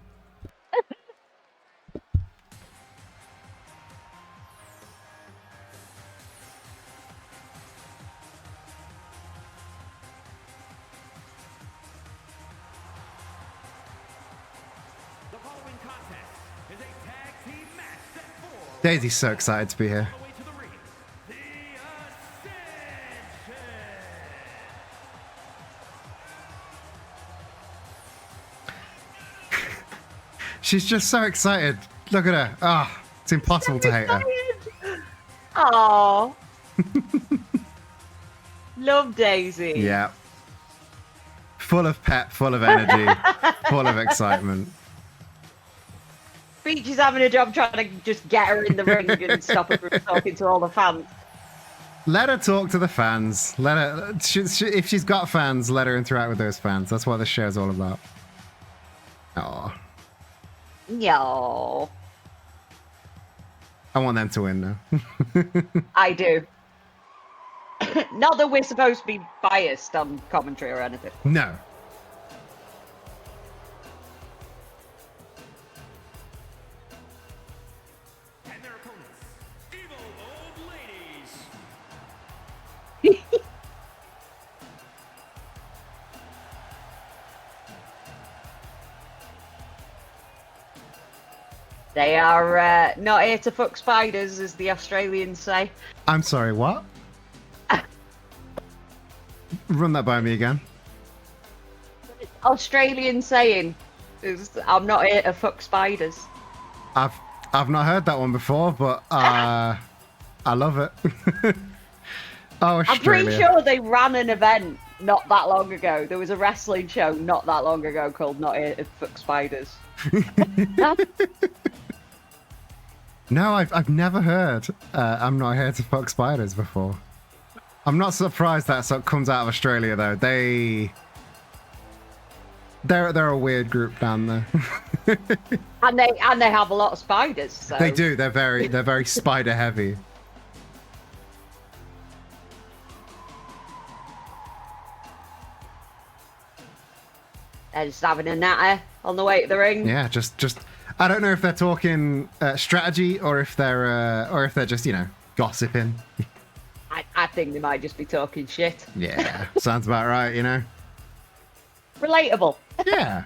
The following contest is a tag team match set for Daisy's so excited to be here. all the way to the ring. The Ascension. She's just so excited. Look at her. Ah, it's impossible to hate her. Oh. Love Daisy. Yeah. Full of pep, full of energy, full of excitement. Peach is having a job trying to just get her in the ring and stop her from talking to all the fans. Let her talk to the fans. Let her. If she's got fans, let her interact with those fans. That's what this show's all about. Oh, Yo. I want them to win now. I do. Not that we're supposed to be biased on commentary or anything. No. And their opponents, Evil Old Ladies. They are not here to fuck spiders, as the Australians say. I'm sorry, what? Run that by me again. Australian saying is, I'm not here to fuck spiders. I've not heard that one before, but I love it. Oh, Australia. I'm pretty sure they ran an event not that long ago. There was a wrestling show not that long ago called Not Here to Fuck Spiders. No, I've never heard I'm not here to fuck spiders before. I'm not surprised that sort of comes out of Australia though. They're a weird group down there. and they have a lot of spiders. So. They do. They're very spider heavy. They're just having a natter on the way to the ring. Yeah, just I don't know if they're talking strategy or if they're just gossiping. I think they might just be talking shit. Yeah, sounds about right. Relatable. Yeah.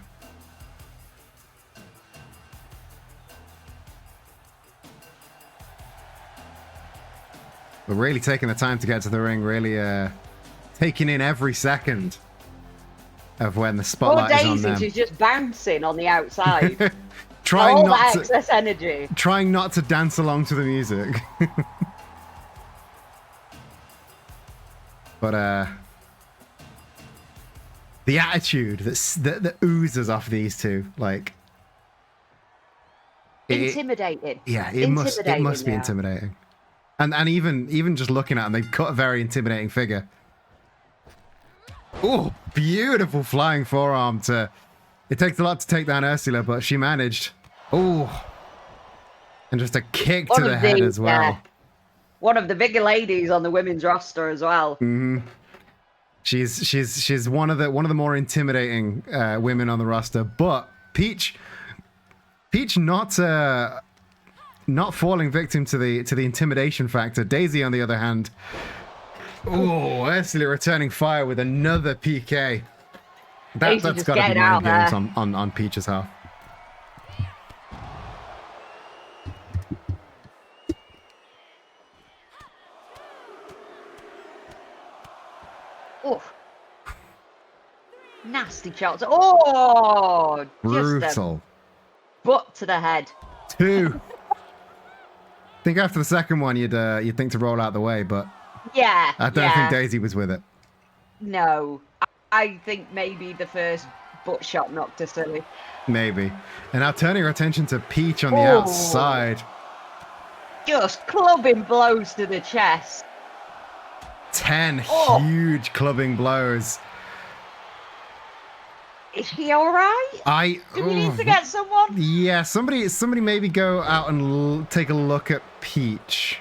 We're really taking the time to get to the ring, really taking in every second of when the Poor spotlight is on Daisy, them. she's just bouncing on the outside. Trying All not that to excess energy. trying not to dance along to the music. But the attitude that oozes off these two, like Intimidating. yeah, it must be yeah. intimidating. And even just looking at them, they've cut a very intimidating figure. Oh, beautiful flying forearm to. It takes a lot to take down Ursula, but she managed. Oh, and just a kick to the head as well. One of the bigger ladies on the women's roster as well. Mm-hmm. She's one of the more intimidating women on the roster, but Peach not falling victim to the intimidation factor. Daisy, on the other hand, oh, Ursula returning fire with another PK. That's got to be mind games on Peach's half. Oh, nasty shots. Oh, brutal. Just a butt to the head. 2. I think after the second one, you'd think to roll out the way, but yeah, I don't think Daisy was with it. No, I think maybe the first butt shot knocked her silly. Maybe. And now turning her attention to Peach on the outside. Just clubbing blows to the chest. 10 huge clubbing blows. Is she all right? Do we need to get someone? Yeah, somebody maybe go out and take a look at Peach.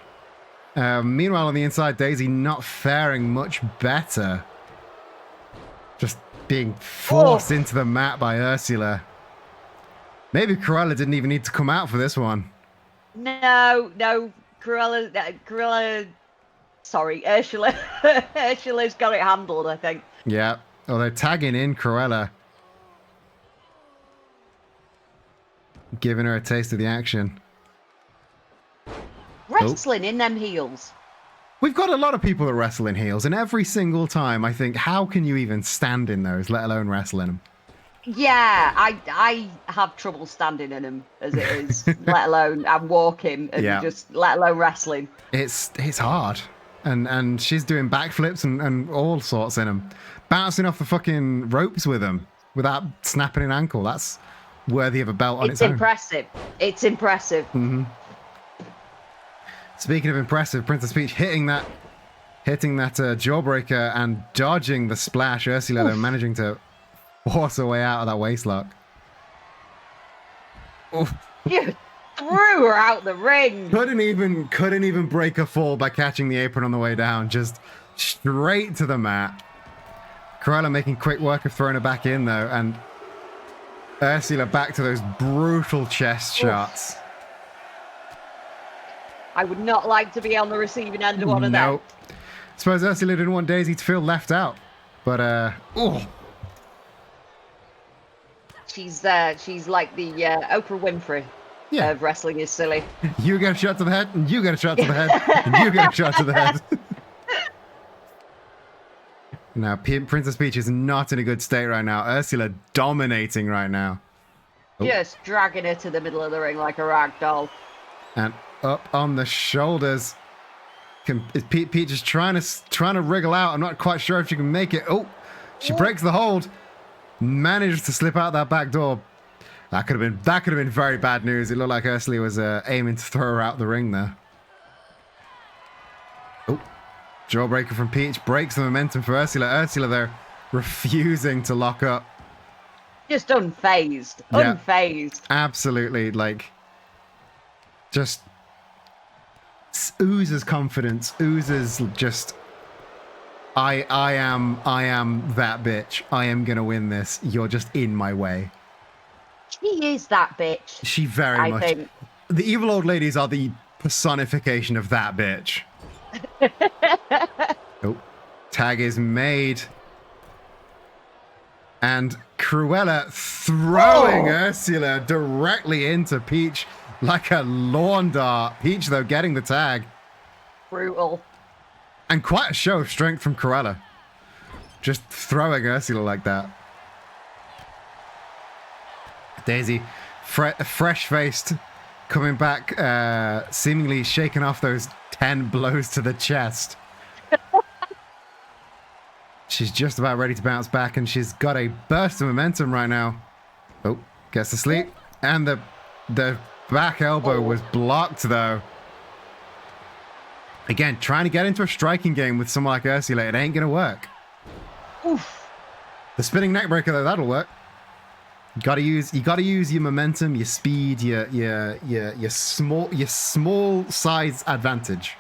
Meanwhile, on the inside, Daisy not faring much better. Just being forced into the mat by Ursula. Maybe Cruella didn't even need to come out for this one. No, Cruella. Sorry, Ursula. Ursula's got it handled, I think. Yeah. Oh, they're tagging in Cruella. Giving her a taste of the action. Wrestling in them heels. We've got a lot of people that wrestle in heels, and every single time I think, how can you even stand in those, let alone wrestle in them? Yeah, I have trouble standing in them as it is, let alone I'm walking and just let alone wrestling. It's hard, and she's doing backflips and all sorts in them, bouncing off the fucking ropes with them without snapping an ankle. That's worthy of a belt on its own. It's impressive. Mm-hmm. Speaking of impressive, Princess Peach hitting that jawbreaker and dodging the splash. Ursula though managing to force her way out of that waistlock. You threw her out the ring. Couldn't even break a fall by catching the apron on the way down. Just straight to the mat. Cruella making quick work of throwing her back in though, and Ursula back to those brutal chest shots. I would not like to be on the receiving end of one of them. Nope. Suppose Ursula didn't want Daisy to feel left out, but she's like the Oprah Winfrey of wrestling is silly. You get a shot to the head, and you get a shot to the head, and you get a shot to the head. Now, Princess Peach is not in a good state right now. Ursula dominating right now. Just dragging her to the middle of the ring like a rag doll. And up on the shoulders. Peach is trying to wriggle out. I'm not quite sure if she can make it. Oh, she breaks the hold. Managed to slip out that back door. That could have been very bad news. It looked like Ursula was aiming to throw her out the ring there. Oh, jawbreaker from Peach breaks the momentum for Ursula. Ursula though refusing to lock up. Just unfazed. Yeah, unfazed. Absolutely, like just oozes confidence, oozes just I am that bitch. I am gonna win this. You're just in my way. She is that bitch. She very much. Think. The evil old ladies are the personification of that bitch. Oh, tag is made. And Cruella throwing Ursula directly into Peach like a lawn dart. Peach, though, getting the tag. Brutal. And quite a show of strength from Cruella. Just throwing Ursula like that. Daisy, fresh-faced, coming back, seemingly shaking off those 10 blows to the chest. She's just about ready to bounce back, and she's got a burst of momentum right now. Oh, gets to sleep. And the back elbow was blocked, though. Again, trying to get into a striking game with someone like Ursula, it ain't gonna work. Oof. The spinning neck breaker, though, that'll work. You gotta use your momentum, your speed, your small size advantage.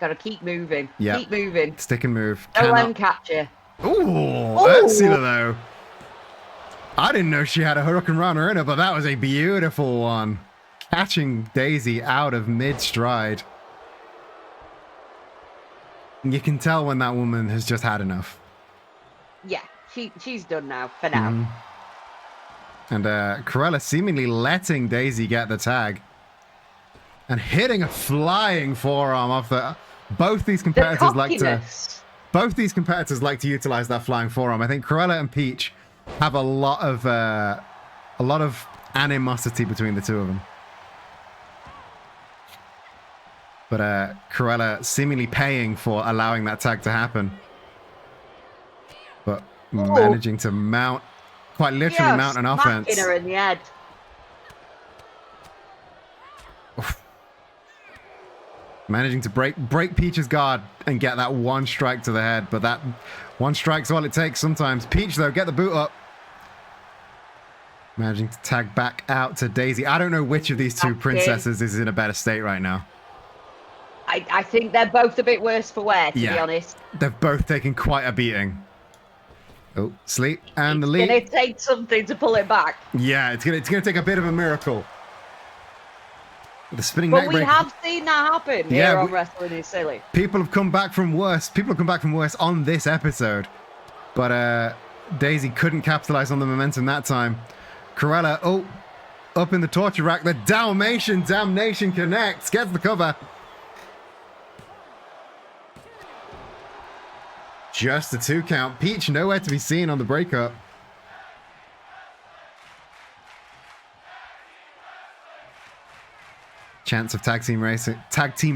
Gotta keep moving. Yep. Keep moving. Stick and move. Don't let him catch you. Ooh, Ursula, though. I didn't know she had a Hurricane Runner in her, but that was a beautiful one. Catching Daisy out of mid-stride. You can tell when that woman has just had enough. Yeah, she's done now, for now. And Cruella seemingly letting Daisy get the tag. And hitting a flying forearm off the... Both these competitors like to utilize that flying forearm. I think Cruella and Peach have a lot of animosity between the two of them. But Cruella seemingly paying for allowing that tag to happen. But managing to mount, quite literally mount an offense. Smacking her in the head. Oof. Managing to break Peach's guard and get that one strike to the head. But that one strike's all it takes sometimes. Peach, though, get the boot up. Managing to tag back out to Daisy. I don't know which of these two princesses is in a better state right now. I think they're both a bit worse for wear, to be honest. They've both taken quite a beating. Oh, sleep and the lead. It's gonna take something to pull it back. Yeah, it's gonna take a bit of a miracle. The spinning but neck we break. have seen that happen here on Wrestling is Silly. People have come back from worse. People have come back from worse on this episode. But Daisy couldn't capitalize on the momentum that time. Cruella, up in the torture rack. The Dalmatian Damnation connects. Gets the cover. Just a 2 count. Peach nowhere to be seen on the breakup. Chance of tag team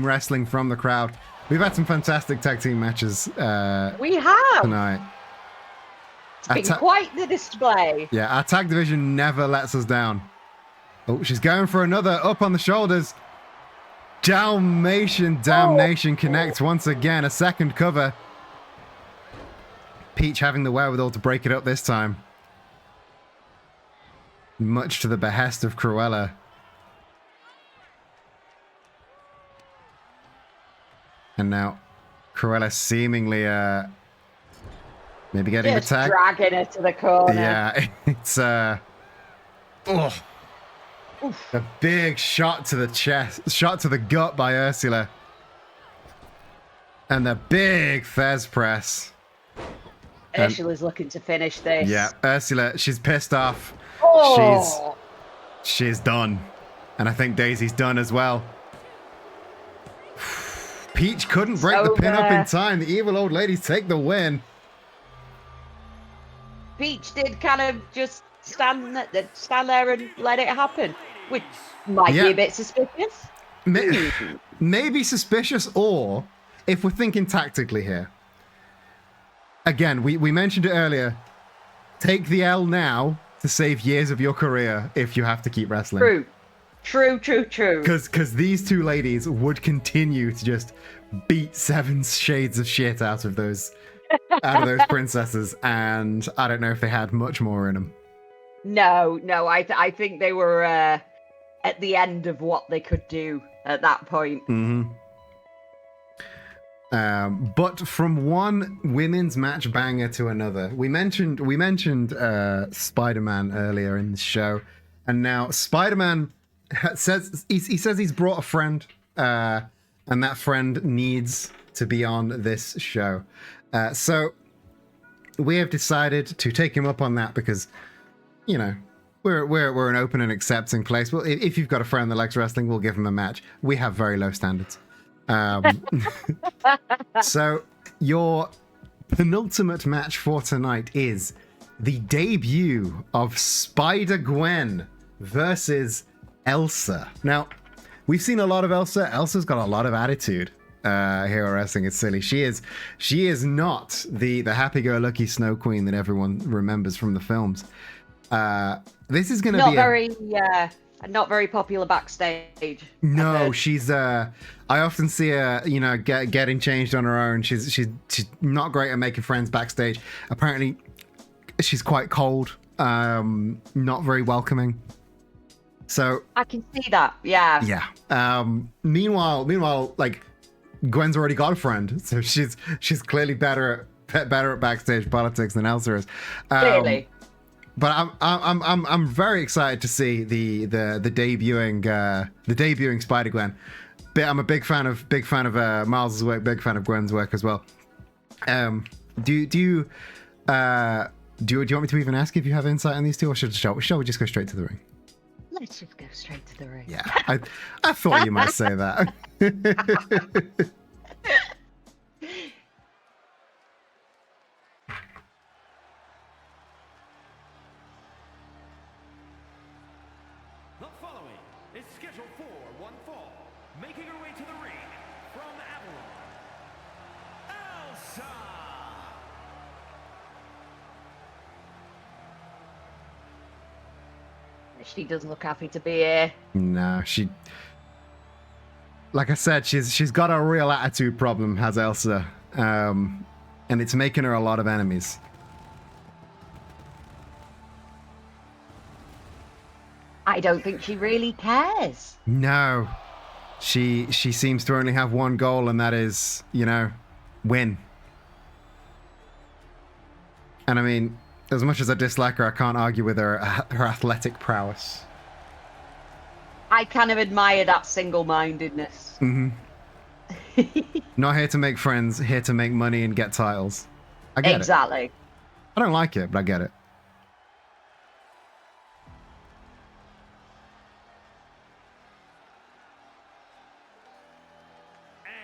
wrestling from the crowd. We've had some fantastic tag team matches we have tonight. It's been quite the display. Yeah, our tag division never lets us down. Oh, she's going for another up on the shoulders. Dalmatian Damnation connects once again. A second cover. Peach having the wherewithal to break it up this time. Much to the behest of Cruella. And now Cruella seemingly maybe getting the tag. Dragging her to the corner. Yeah, it's a big shot to the chest, shot to the gut by Ursula. And the big Fez press. Ursula's looking to finish this. Yeah, Ursula, she's pissed off. She's done. And I think Daisy's done as well. Peach couldn't break the pin up in time. The evil old ladies take the win. Peach did kind of just stand there and let it happen, which might be a bit suspicious. Maybe suspicious, or if we're thinking tactically here. Again, we mentioned it earlier. Take the L now to save years of your career if you have to keep wrestling. True. Because these two ladies would continue to just beat 7 shades of shit out of those princesses, and I don't know if they had much more in them. No, I think they were at the end of what they could do at that point. Mm-hmm. But from one women's match banger to another, we mentioned Spider-Man earlier in the show, and now Spider-Man says he's brought a friend, and that friend needs to be on this show. So we have decided to take him up on that because, you know, we're an open and accepting place. Well, if you've got a friend that likes wrestling, we'll give him a match. We have very low standards. So your penultimate match for tonight is the debut of Spider-Gwen versus Elsa. Now, we've seen a lot of Elsa. Elsa's got a lot of attitude here at Wrestling It's Silly. She is not the happy-go-lucky Snow Queen that everyone remembers from the films. This is going to be not very popular backstage. No, she's I often see her, you know, getting changed on her own. She's not great at making friends backstage. Apparently, she's quite cold, not very welcoming. So I can see that. Yeah. Yeah. Meanwhile, like Gwen's already got a friend, so she's clearly better at backstage politics than Elsa is. Clearly. But I'm very excited to see the debuting Spider-Gwen. I'm a big fan of Miles's work, big fan of Gwen's work as well. Do you want me to even ask if you have insight on these two, or shall we just go straight to the ring? Let's just go straight to the ring. Yeah, I thought you might say that. The following is scheduled for one fall, making her way to the ring from Avalon, Elsa! She doesn't look happy to be here. No, like I said, she's got a real attitude problem, has Elsa, and it's making her a lot of enemies. I don't think she really cares. No, she seems to only have one goal, and that is, you know, win. And I mean, as much as I dislike her, I can't argue with her athletic prowess. I kind of admire that single-mindedness. Mm-hmm. Not here to make friends, here to make money and get titles. I get it. Exactly. I don't like it, but I get it. And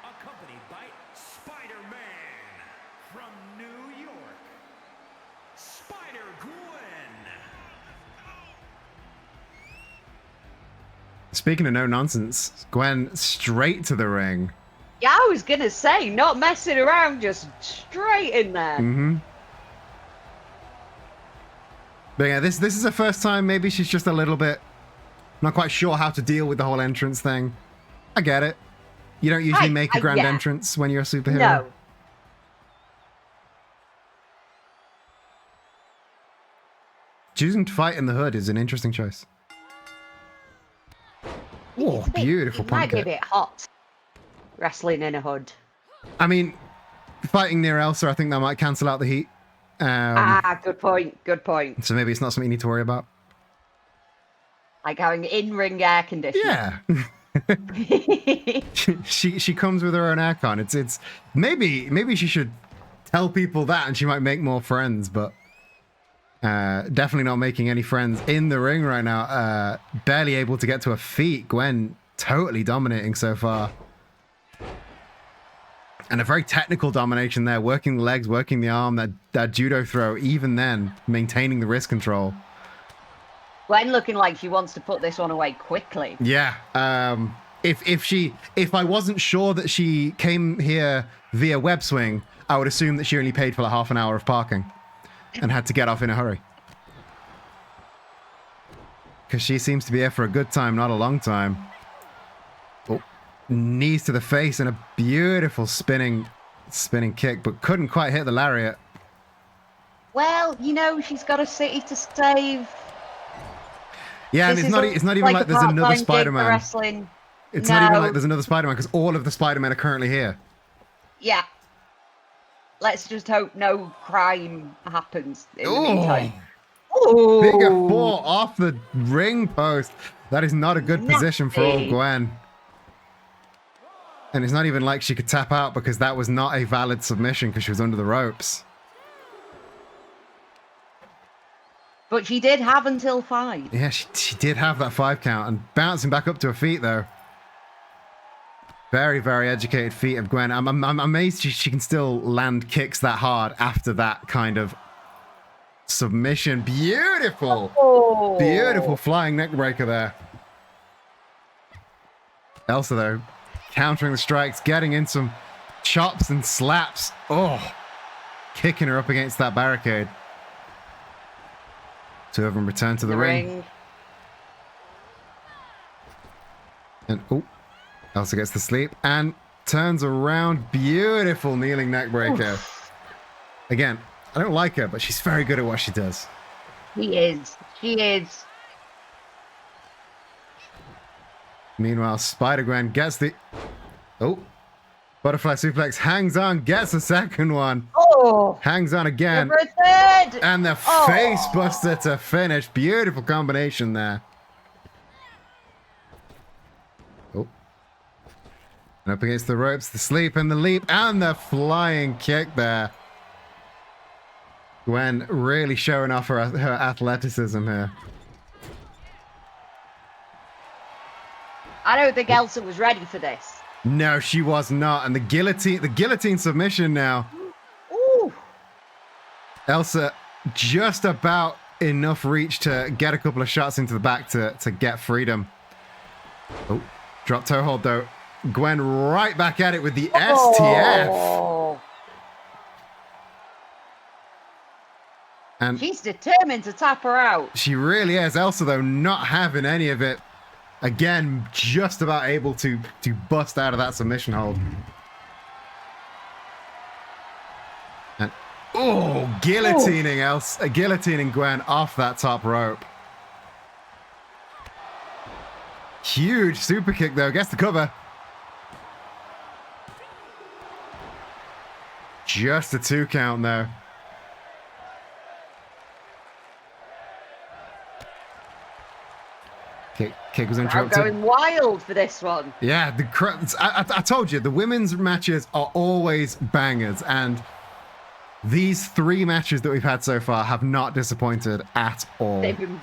accompanied by Spider-Man from New York, Spider-Gwen. Speaking of no nonsense, Gwen straight to the ring. Yeah, I was gonna say, not messing around, just straight in there. Mm-hmm. But yeah, this is the first time. Maybe she's just a little bit not quite sure how to deal with the whole entrance thing. I get it. You don't usually make a grand entrance when you're a superhero. No. Choosing to fight in the hood is an interesting choice. Oh, beautiful It might punt be a kick. bit hot. Wrestling in a hood. I mean, fighting near Elsa, I think that might cancel out the heat. Good point. Good point. So maybe it's not something you need to worry about. Like having in-ring air conditioning. Yeah. she comes with her own aircon. It's maybe she should tell people that, and she might make more friends. But definitely not making any friends in the ring right now. Barely able to get to her feet. Gwen totally dominating so far. And a very technical domination there, working the legs, working the arm, that judo throw, even then, maintaining the wrist control. Gwen looking like she wants to put this one away quickly. Yeah. If I wasn't sure that she came here via web swing, I would assume that she only paid for like half an hour of parking and had to get off in a hurry. Because she seems to be here for a good time, not a long time. Oh, knees to the face and a beautiful spinning kick, but couldn't quite hit the lariat. Well, you know, she's got a city to save. Yeah, and it's not even like there's another Spider-Man. Wrestling. It's not even like there's another Spider-Man, because all of the Spider-Men are currently here. Yeah. Let's just hope no crime happens in the meantime. Ooh. Figure 4 off the ring post. That is not a good position for old Gwen. And it's not even like she could tap out, because that was not a valid submission because she was under the ropes. But she did have until 5. Yeah, she did have that 5 count, and bouncing back up to her feet though. Very, very educated feet of Gwen. I'm amazed she can still land kicks that hard after that kind of submission. Beautiful. Oh. Beautiful flying neck breaker there. Elsa though, countering the strikes, getting in some chops and slaps. Oh, kicking her up against that barricade. Two of them return to the ring. And oh, Elsa gets the sleep and turns around. Beautiful kneeling neck breaker. Oof. Again, I don't like her, but she's very good at what she does. She is. Meanwhile, Spider-Gwen gets the... Oh, butterfly suplex, hangs on, gets a second one. Oh, hangs on again. Number 3. And the face buster to finish. Beautiful combination there. Oh. And up against the ropes, the sleep and the leap and the flying kick there. Gwen really showing off her athleticism here. I don't think Elsa was ready for this. No, she was not. And the guillotine submission now. Ooh. Elsa just about enough reach to get a couple of shots into the back to get freedom. Oh, drop toe hold though. Gwen right back at it with the STF. Oh. And she's determined to tap her out. She really is. Elsa though not having any of it. Again, just about able to bust out of that submission hold. And guillotining guillotining Gwen off that top rope. Huge super kick though, gets the cover. Just a 2 count though. Kick was interrupted. Going wild for this one. Yeah, I told you, the women's matches are always bangers, and these 3 matches that we've had so far have not disappointed at all. They've been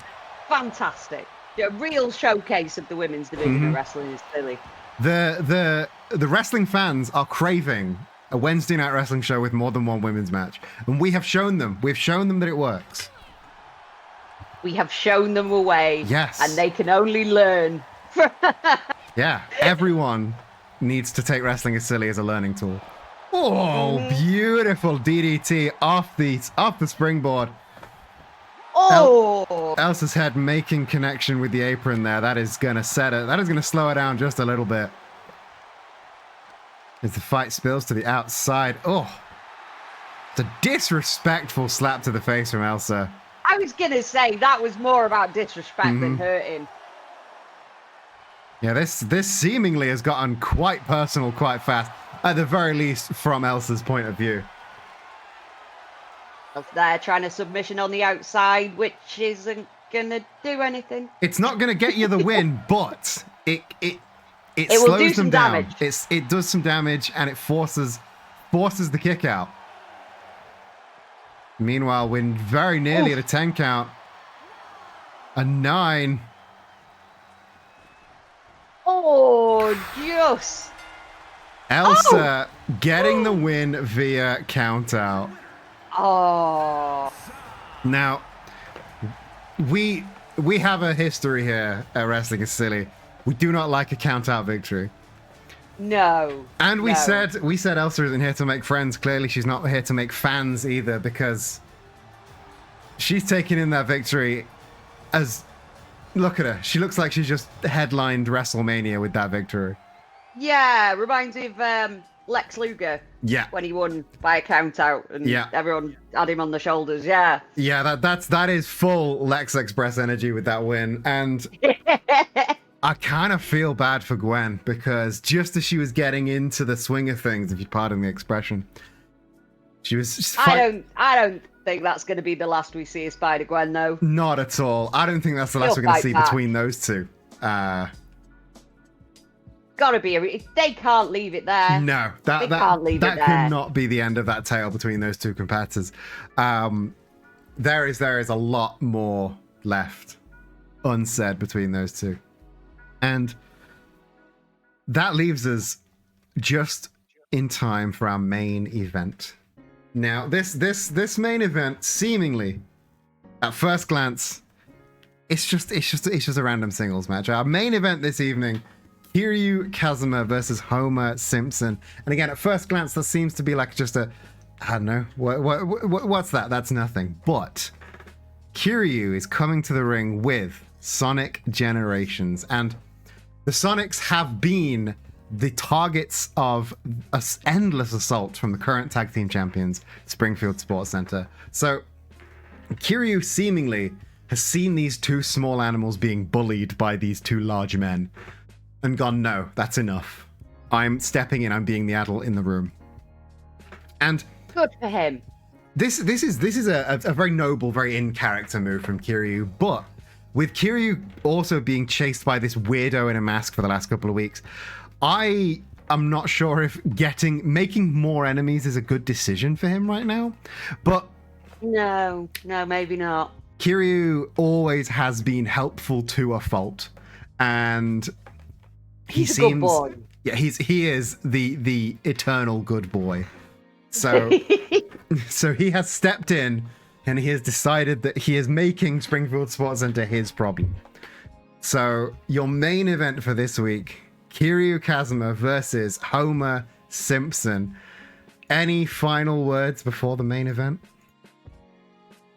fantastic. A real showcase of the women's division of wrestling is silly. The wrestling fans are craving a Wednesday night wrestling show with more than one women's match, and we have shown them. We've shown them that it works. We have shown them a way. Yes. And they can only learn. Yeah, everyone needs to take wrestling as silly as a learning tool. Oh, beautiful DDT off the springboard. Oh! Elsa's head making connection with the apron there. That is going to that is going to slow her down just a little bit. As the fight spills to the outside. Oh, it's a disrespectful slap to the face from Elsa. I was going to say that was more about disrespect than hurting. Yeah, this seemingly has gotten quite personal quite fast, at the very least from Elsa's point of view. They're trying to submission on the outside, which isn't going to do anything. It's not going to get you the win, but it will slows do them some down. damage. It does some damage, and it forces the kick out. Meanwhile, we're very nearly at a 10 count. A 9. Oh, just. Elsa getting the win via count out. Oh. Now, we have a history here at Wrestling is Silly. We do not like a count out victory. No. And we said Elsa isn't here to make friends. Clearly, she's not here to make fans either, because she's taking in that victory as... Look at her. She looks like she's just headlined WrestleMania with that victory. Yeah, reminds me of Lex Luger. Yeah. When he won by a count out and everyone had him on the shoulders. Yeah. Yeah, that is full Lex Express energy with that win. And I kind of feel bad for Gwen, because just as she was getting into the swing of things, if you pardon the expression, she was just I don't think that's going to be the last we see of Spider-Gwen, though. Not at all. I don't think that's the last we're going to see between those two. Gotta be. They can't leave it there. No, that could not be the end of that tale between those two competitors. there is a lot more left unsaid between those two. And that leaves us just in time for our main event. Now, this main event, seemingly, at first glance, it's just a random singles match. Our main event this evening, Kiryu Kazuma versus Homer Simpson. And again, at first glance, that seems to be like just a, I don't know, what's that? That's nothing. But Kiryu is coming to the ring with Sonic Generations, and the Sonics have been the targets of an endless assault from the current tag team champions, Springfield Sports Center. So Kiryu seemingly has seen these two small animals being bullied by these two large men and gone, no, that's enough. I'm stepping in, I'm being the adult in the room. And Good for him. this is a very noble, very in-character move from Kiryu, but with Kiryu also being chased by this weirdo in a mask for the last couple of weeks, I am not sure if making more enemies is a good decision for him right now. But No, maybe not. Kiryu always has been helpful to a fault, and He's a good boy. Yeah, he is the eternal good boy. So so he has stepped in and he has decided that he is making Springfield Sports Center his problem. So your main event for this week, Kiryu Kazuma versus Homer Simpson. Any final words before the main event?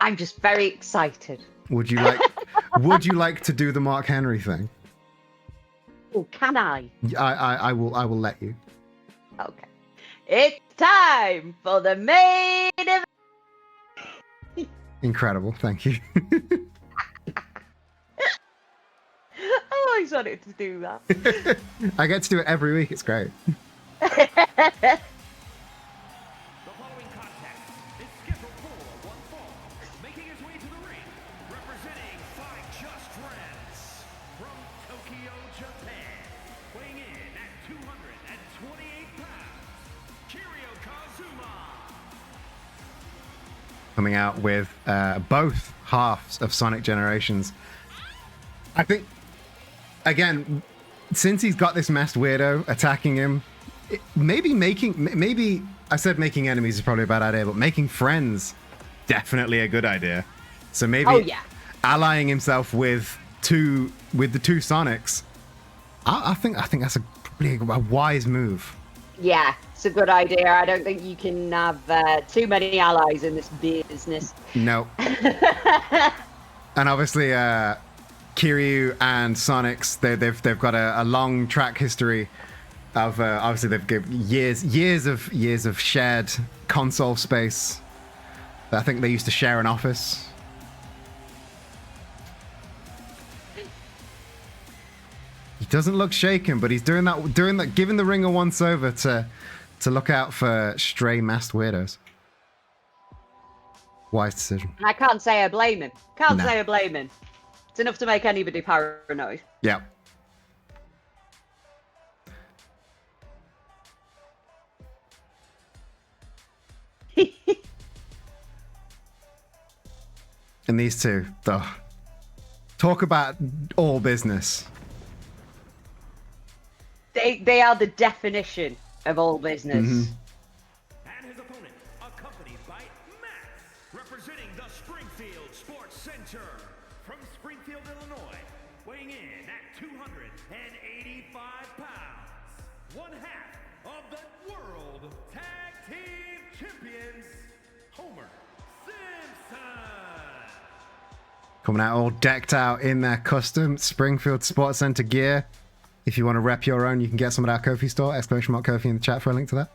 I'm just very excited. Would you like to do the Mark Henry thing? Oh, can I? I will let you. Okay. It's time for the main event. Incredible, thank you. I always wanted to do that. I get to do it every week, it's great. The following contest is scheduled for one fall. Making his way to the ring, representing Five Just Friends from Tokyo, Japan. Weighing in at 228 pounds, Kiryu Kazuma. Coming out with both halves of Sonic Generations. I think, again, since he's got this masked weirdo attacking him, maybe I said making enemies is probably a bad idea, but making friends, definitely a good idea. So maybe allying himself with the two Sonics, I think that's a pretty wise move. Yeah, it's a good idea. I don't think you can have too many allies in this business. No. And obviously, Kiryu and Sonics, they've got a long track history of obviously they've given years of shared console space. I think they used to share an office. He doesn't look shaken, but he's doing that, giving the ring a once over to look out for stray masked weirdos. Wise decision. And I can't say I blame him. No. Say I blame him. It's enough to make anybody paranoid. Yeah. And these two, though, talk about all business. They are the definition of all business. And his opponent, accompanied by Max, representing the Springfield Sports Center from Springfield, Illinois, weighing in at 285 pounds, one half of the World Tag Team Champions, Homer Simpson. Coming out all decked out in their custom Springfield Sports Center gear. If you want to rep your own, you can get some at our Ko-fi store, !Kofi in the chat for a link to that.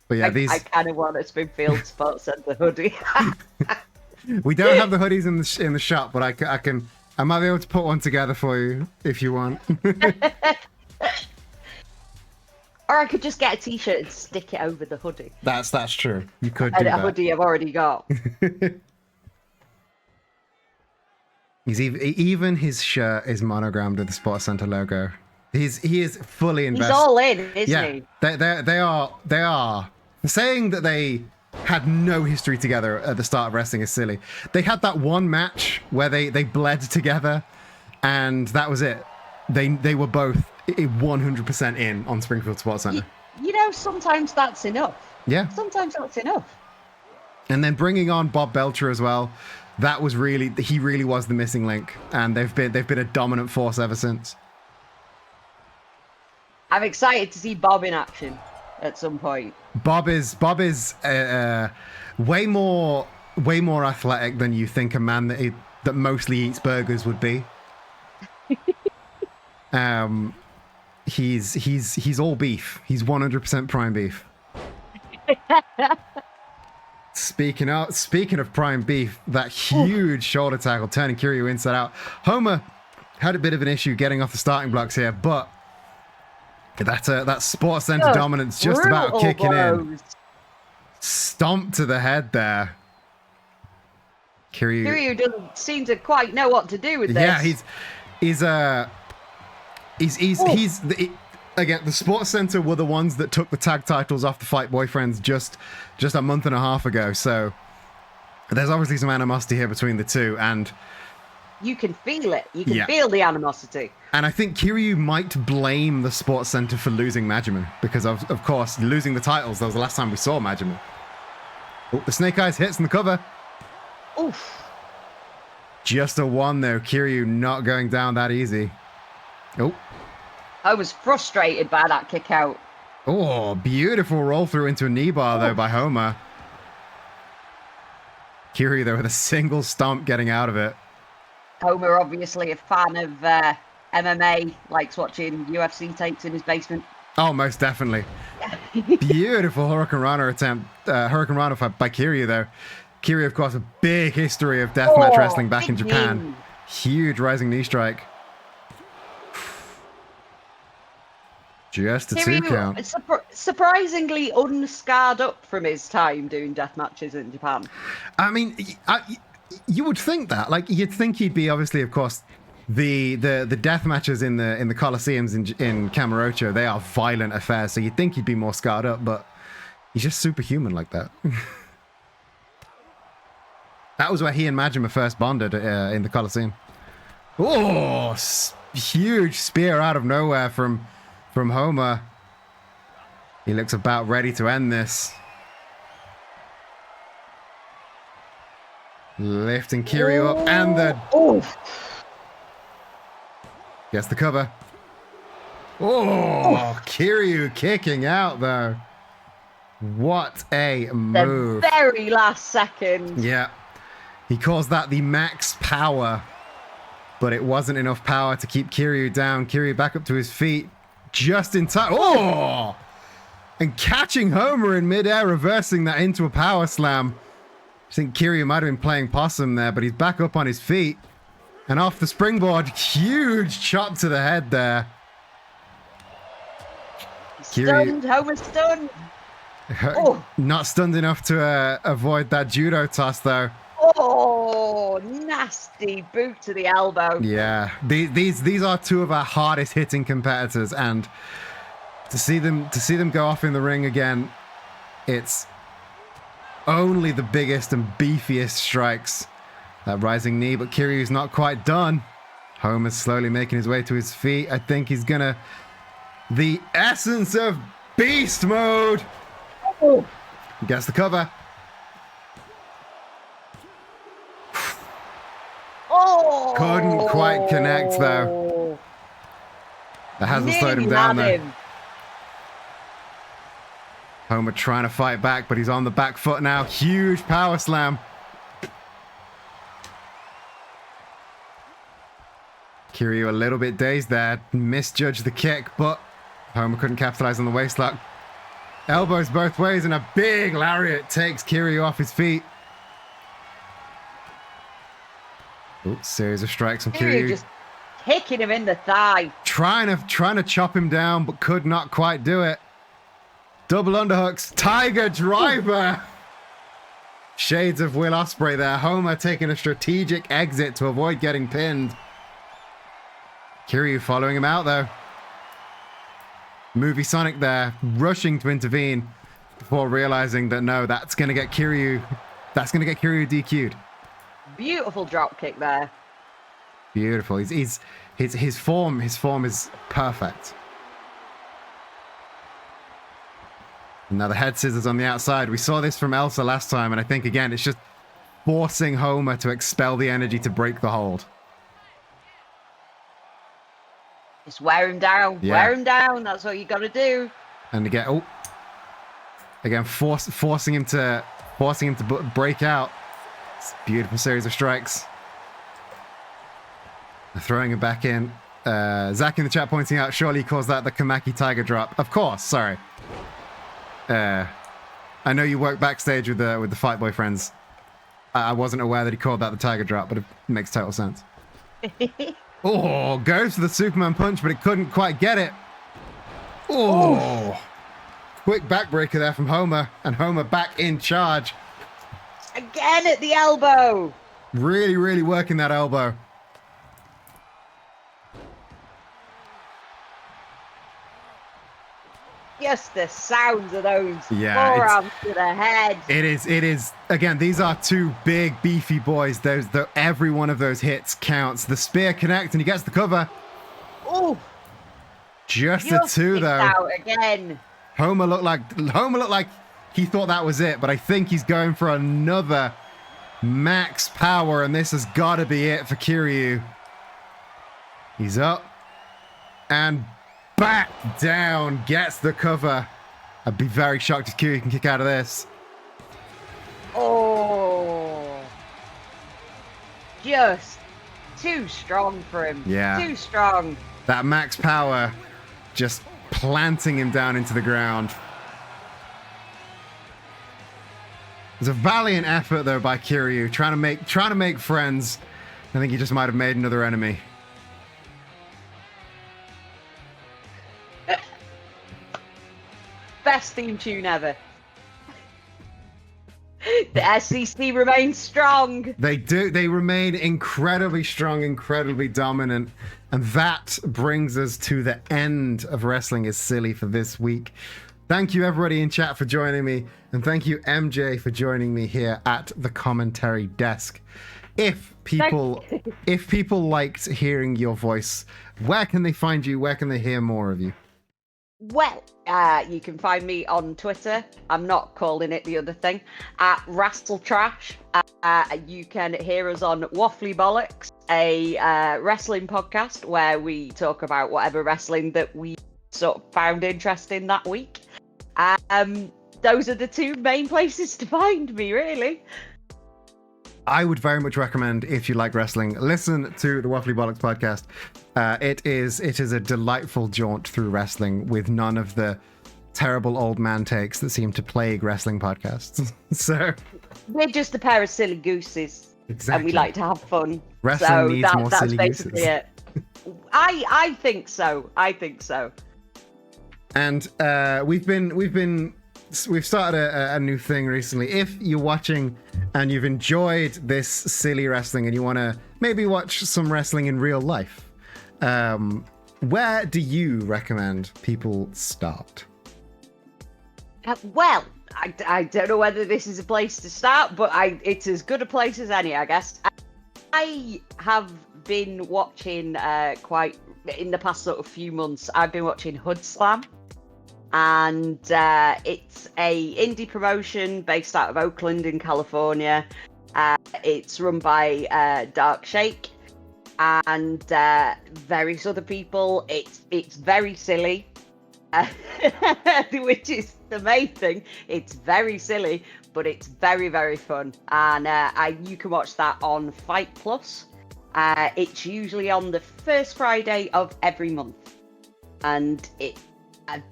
But yeah, I kind of want a Springfield Sports Center hoodie. we don't have the hoodies in the shop, but I might be able to put one together for you if you want. Or I could just get a t-shirt and stick it over the hoodie. That's true. You could do And a that. hoodie I've already got. He's even his shirt is monogrammed with the Sports Center logo. He is fully invested. He's all in, isn't he? They are saying that they had no history together at the start of Wrestling is Silly. They had that one match where they bled together, and that was it. They were both 100% in on Springfield Sports Center. You know, sometimes that's enough. Yeah. Sometimes that's enough. And then bringing on Bob Belcher as well, that was he really was the missing link, and they've been a dominant force ever since. I'm excited to see Bob in action at some point. Bob is way more athletic than you think a man that mostly eats burgers would be. He's all beef. He's 100% prime beef. Speaking of prime beef, that huge shoulder tackle turning Kiryu inside out. Homer had a bit of an issue getting off the starting blocks here, but that Sports Center dominance just about kicking in. Stomp to the head there. Kiryu doesn't seem to quite know what to do with this. Yeah, he's again, the Sports Center were the ones that took the tag titles off the Fight Boyfriends just a month and a half ago. So there's obviously some animosity here between the two, and you can feel it. You can feel the animosity. And I think Kiryu might blame the Sports Center for losing Majima, because of course, losing the titles. That was the last time we saw Majima. Oh, the Snake Eyes hits in the cover. Oof. Just a one though. Kiryu not going down that easy. Oh. I was frustrated by that kick out. Oh, beautiful roll through into a knee bar though by Homer. Kiryu though with a single stomp getting out of it. Homer obviously a fan of MMA, likes watching UFC tapes in his basement. Oh, most definitely. Beautiful Hurricane Rana attempt. Hurricane Rana by Kiryu though. Kiryu, of course, a big history of deathmatch wrestling back in Japan. Knee. Huge rising knee strike. Just a Kiryu, 2 count. Surprisingly unscarred up from his time doing death matches in Japan. I mean, you would think that. Like, you'd think he'd be, obviously, of course, the death matches in the Colosseums in Kamurocho, they are violent affairs, so you'd think he'd be more scarred up, but he's just superhuman like that. That was where he and Majima first bonded in the Colosseum. Oh, huge spear out of nowhere from Homer. He looks about ready to end this. Lifting Kiryu up and the... Gets the cover. Oh, Kiryu kicking out though. What a move. The very last second. Yeah. He calls that the max power, but it wasn't enough power to keep Kiryu down. Kiryu back up to his feet just in time. Oh! And catching Homer in midair, reversing that into a power slam. I think Kiryu might have been playing possum there, but he's back up on his feet. And off the springboard, huge chop to the head there. Stunned, Homer's stunned. Not stunned enough to avoid that judo toss though. Oh, nasty boot to the elbow. Yeah, these are two of our hardest hitting competitors, and to see them go off in the ring again, it's only the biggest and beefiest strikes. That rising knee, but Kiryu's not quite done. Homer's slowly making his way to his feet. I think he's gonna... The essence of beast mode! He gets the cover. Oh! Couldn't quite connect though. That hasn't slowed him down though. Homer trying to fight back, but he's on the back foot now. Huge power slam. Kiryu a little bit dazed there. Misjudged the kick, but Homer couldn't capitalize on the waistlock. Elbows both ways, and a big lariat takes Kiryu off his feet. Ooh, series of strikes from Kiryu. Just kicking him in the thigh. Trying to chop him down, but could not quite do it. Double underhooks. Tiger driver. Shades of Will Ospreay there. Homer taking a strategic exit to avoid getting pinned. Kiryu following him out though. Movie Sonic there, rushing to intervene. before realizing that no, that's gonna get Kiryu DQ'd. Beautiful drop kick there. Beautiful. His form is perfect. And now the head scissors on the outside. We saw this from Elsa last time, and I think again it's just forcing Homer to expel the energy to break the hold. Just wear him down. Yeah. Wear him down. That's what you got to do. And again, forcing him to break out. It's a beautiful series of strikes. Throwing him back in. Zach in the chat pointing out, surely he calls that the Kamaki Tiger drop. Of course, sorry. I know you work backstage with the Fight Boy friends. I wasn't aware that he called that the Tiger drop, but it makes total sense. Oh, goes for the Superman punch, but it couldn't quite get it. Oh, quick backbreaker there from Homer, and Homer back in charge. Again at the elbow. Really, really working that elbow. Just the sounds of those Yeah, forearms to the head. It is. Again, these are two big, beefy boys. Every one of those hits counts. The spear connects, and he gets the cover. Oh, Just the two, though. Out again. Homer looked like he thought that was it, but I think he's going for another max power, and this has got to be it for Kiryu. He's up and back down, gets the cover. I'd be very shocked if Kiryu can kick out of this. Oh, just too strong for him. Yeah. Too strong. That max power just planting him down into the ground. It's a valiant effort though by Kiryu, trying to make friends. I think he just might have made another enemy. Best theme tune ever. The SEC remains strong. They do. They remain incredibly strong, incredibly dominant. And that brings us to the end of Wrestling is Silly for this week. Thank you, everybody in chat, for joining me. And thank you, MJ, for joining me here at the commentary desk. If people liked hearing your voice, where can they find you? Where can they hear more of you? Well, you can find me on Twitter. I'm not calling it the other thing. At Wrassletrash. You can hear us on Waffly Bollocks, a wrestling podcast where we talk about whatever wrestling that we sort of found interesting that week. Those are the two main places to find me, really. I would very much recommend, if you like wrestling, listen to the Waffly Bollocks podcast. It is a delightful jaunt through wrestling with none of the terrible old man takes that seem to plague wrestling podcasts. So we're just a pair of silly gooses, exactly. And we like to have fun. Wrestling so needs more that's silly basically gooses. it. I think so. I think so. And we've started a new thing recently. If you're watching and you've enjoyed this silly wrestling and you want to maybe watch some wrestling in real life, where do you recommend people start? Well, I don't know whether this is a place to start, but it's as good a place as any, I guess. I have been watching quite in the past sort of few months. I've been watching Hood Slam. And it's a indie promotion based out of Oakland in California. It's run by Dark Shake and various other people. It's very silly, which is the main thing. It's very silly, but it's very, very fun. And you can watch that on Fight Plus. It's usually on the first Friday of every month, and it's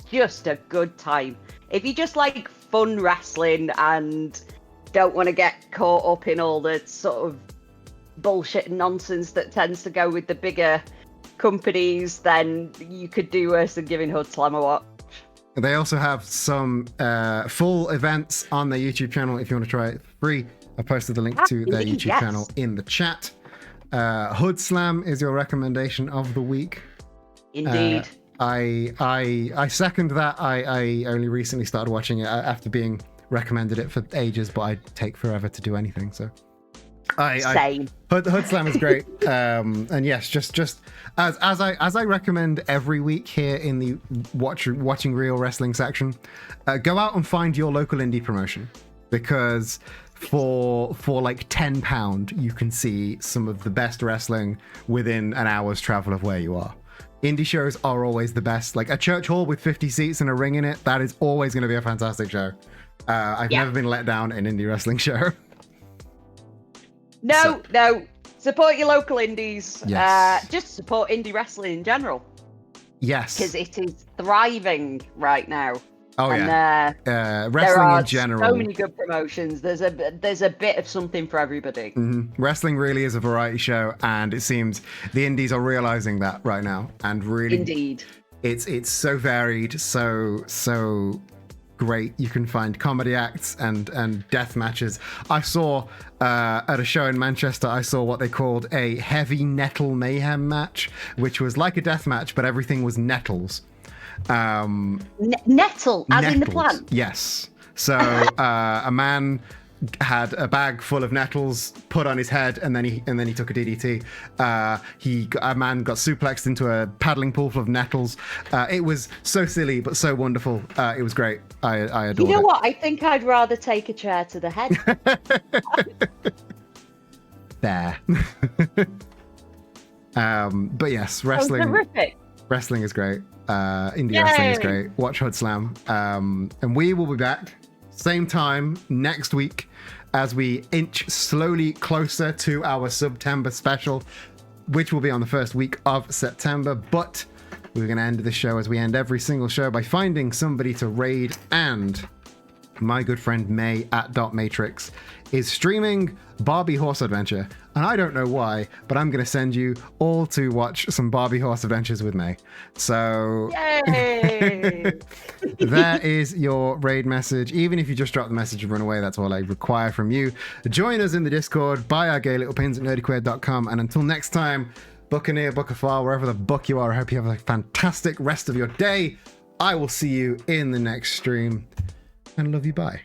just a good time. If you just like fun wrestling and don't want to get caught up in all the sort of bullshit and nonsense that tends to go with the bigger companies, then you could do worse than giving Hood Slam a watch. They also have some full events on their YouTube channel if you want to try it free. I posted the link to their YouTube channel in the chat. Hood Slam is your recommendation of the week. Indeed. I second that. I only recently started watching it after being recommended it for ages, but I take forever to do anything. So Same. Hood Slam is great. And yes, just as I recommend every week here in the watching real wrestling section, go out and find your local indie promotion, because for like £10 you can see some of the best wrestling within an hour's travel of where you are. Indie shows are always the best. Like a church hall with 50 seats and a ring in it, that is always going to be a fantastic show. I've never been let down in an indie wrestling show. No. Support your local indies. Yes. Just support indie wrestling in general. Yes. Because it is thriving right now. Oh, and, yeah. there Wrestling are in general. so many good promotions. There's a bit of something for everybody. Wrestling really is a variety show, and it seems the indies are realizing that right now. And really, Indeed. it's so varied, so great. You can find comedy acts and death matches. I saw at a show in Manchester, I saw what they called a heavy nettle mayhem match, which was like a death match, but everything was nettles. Nettle, as in the plant. Yes. So a man had a bag full of nettles put on his head, and then he took a DDT. A man got suplexed into a paddling pool full of nettles. It was so silly but so wonderful. It was great. I adored it. You know what? I think I'd rather take a chair to the head. There. But yes, wrestling. Horrific. Wrestling is great. Indie wrestling is great. Watch Hood Slam. And we will be back same time next week as we inch slowly closer to our September special, which will be on the first week of September. But we're going to end the show as we end every single show by finding somebody to raid, and my good friend May at .matrix is streaming Barbie Horse Adventure, and I don't know why, but I'm going to send you all to watch some Barbie Horse Adventures with me. So Yay! there is your raid message. Even if you just drop the message and run away, that's all I require from you. Join us in the Discord, buy our gay little pins at nerdyquaid.com, and until next time, Buccaneer, Buckafar, wherever the buck you are, I hope you have a fantastic rest of your day. I will see you in the next stream, and love you, bye.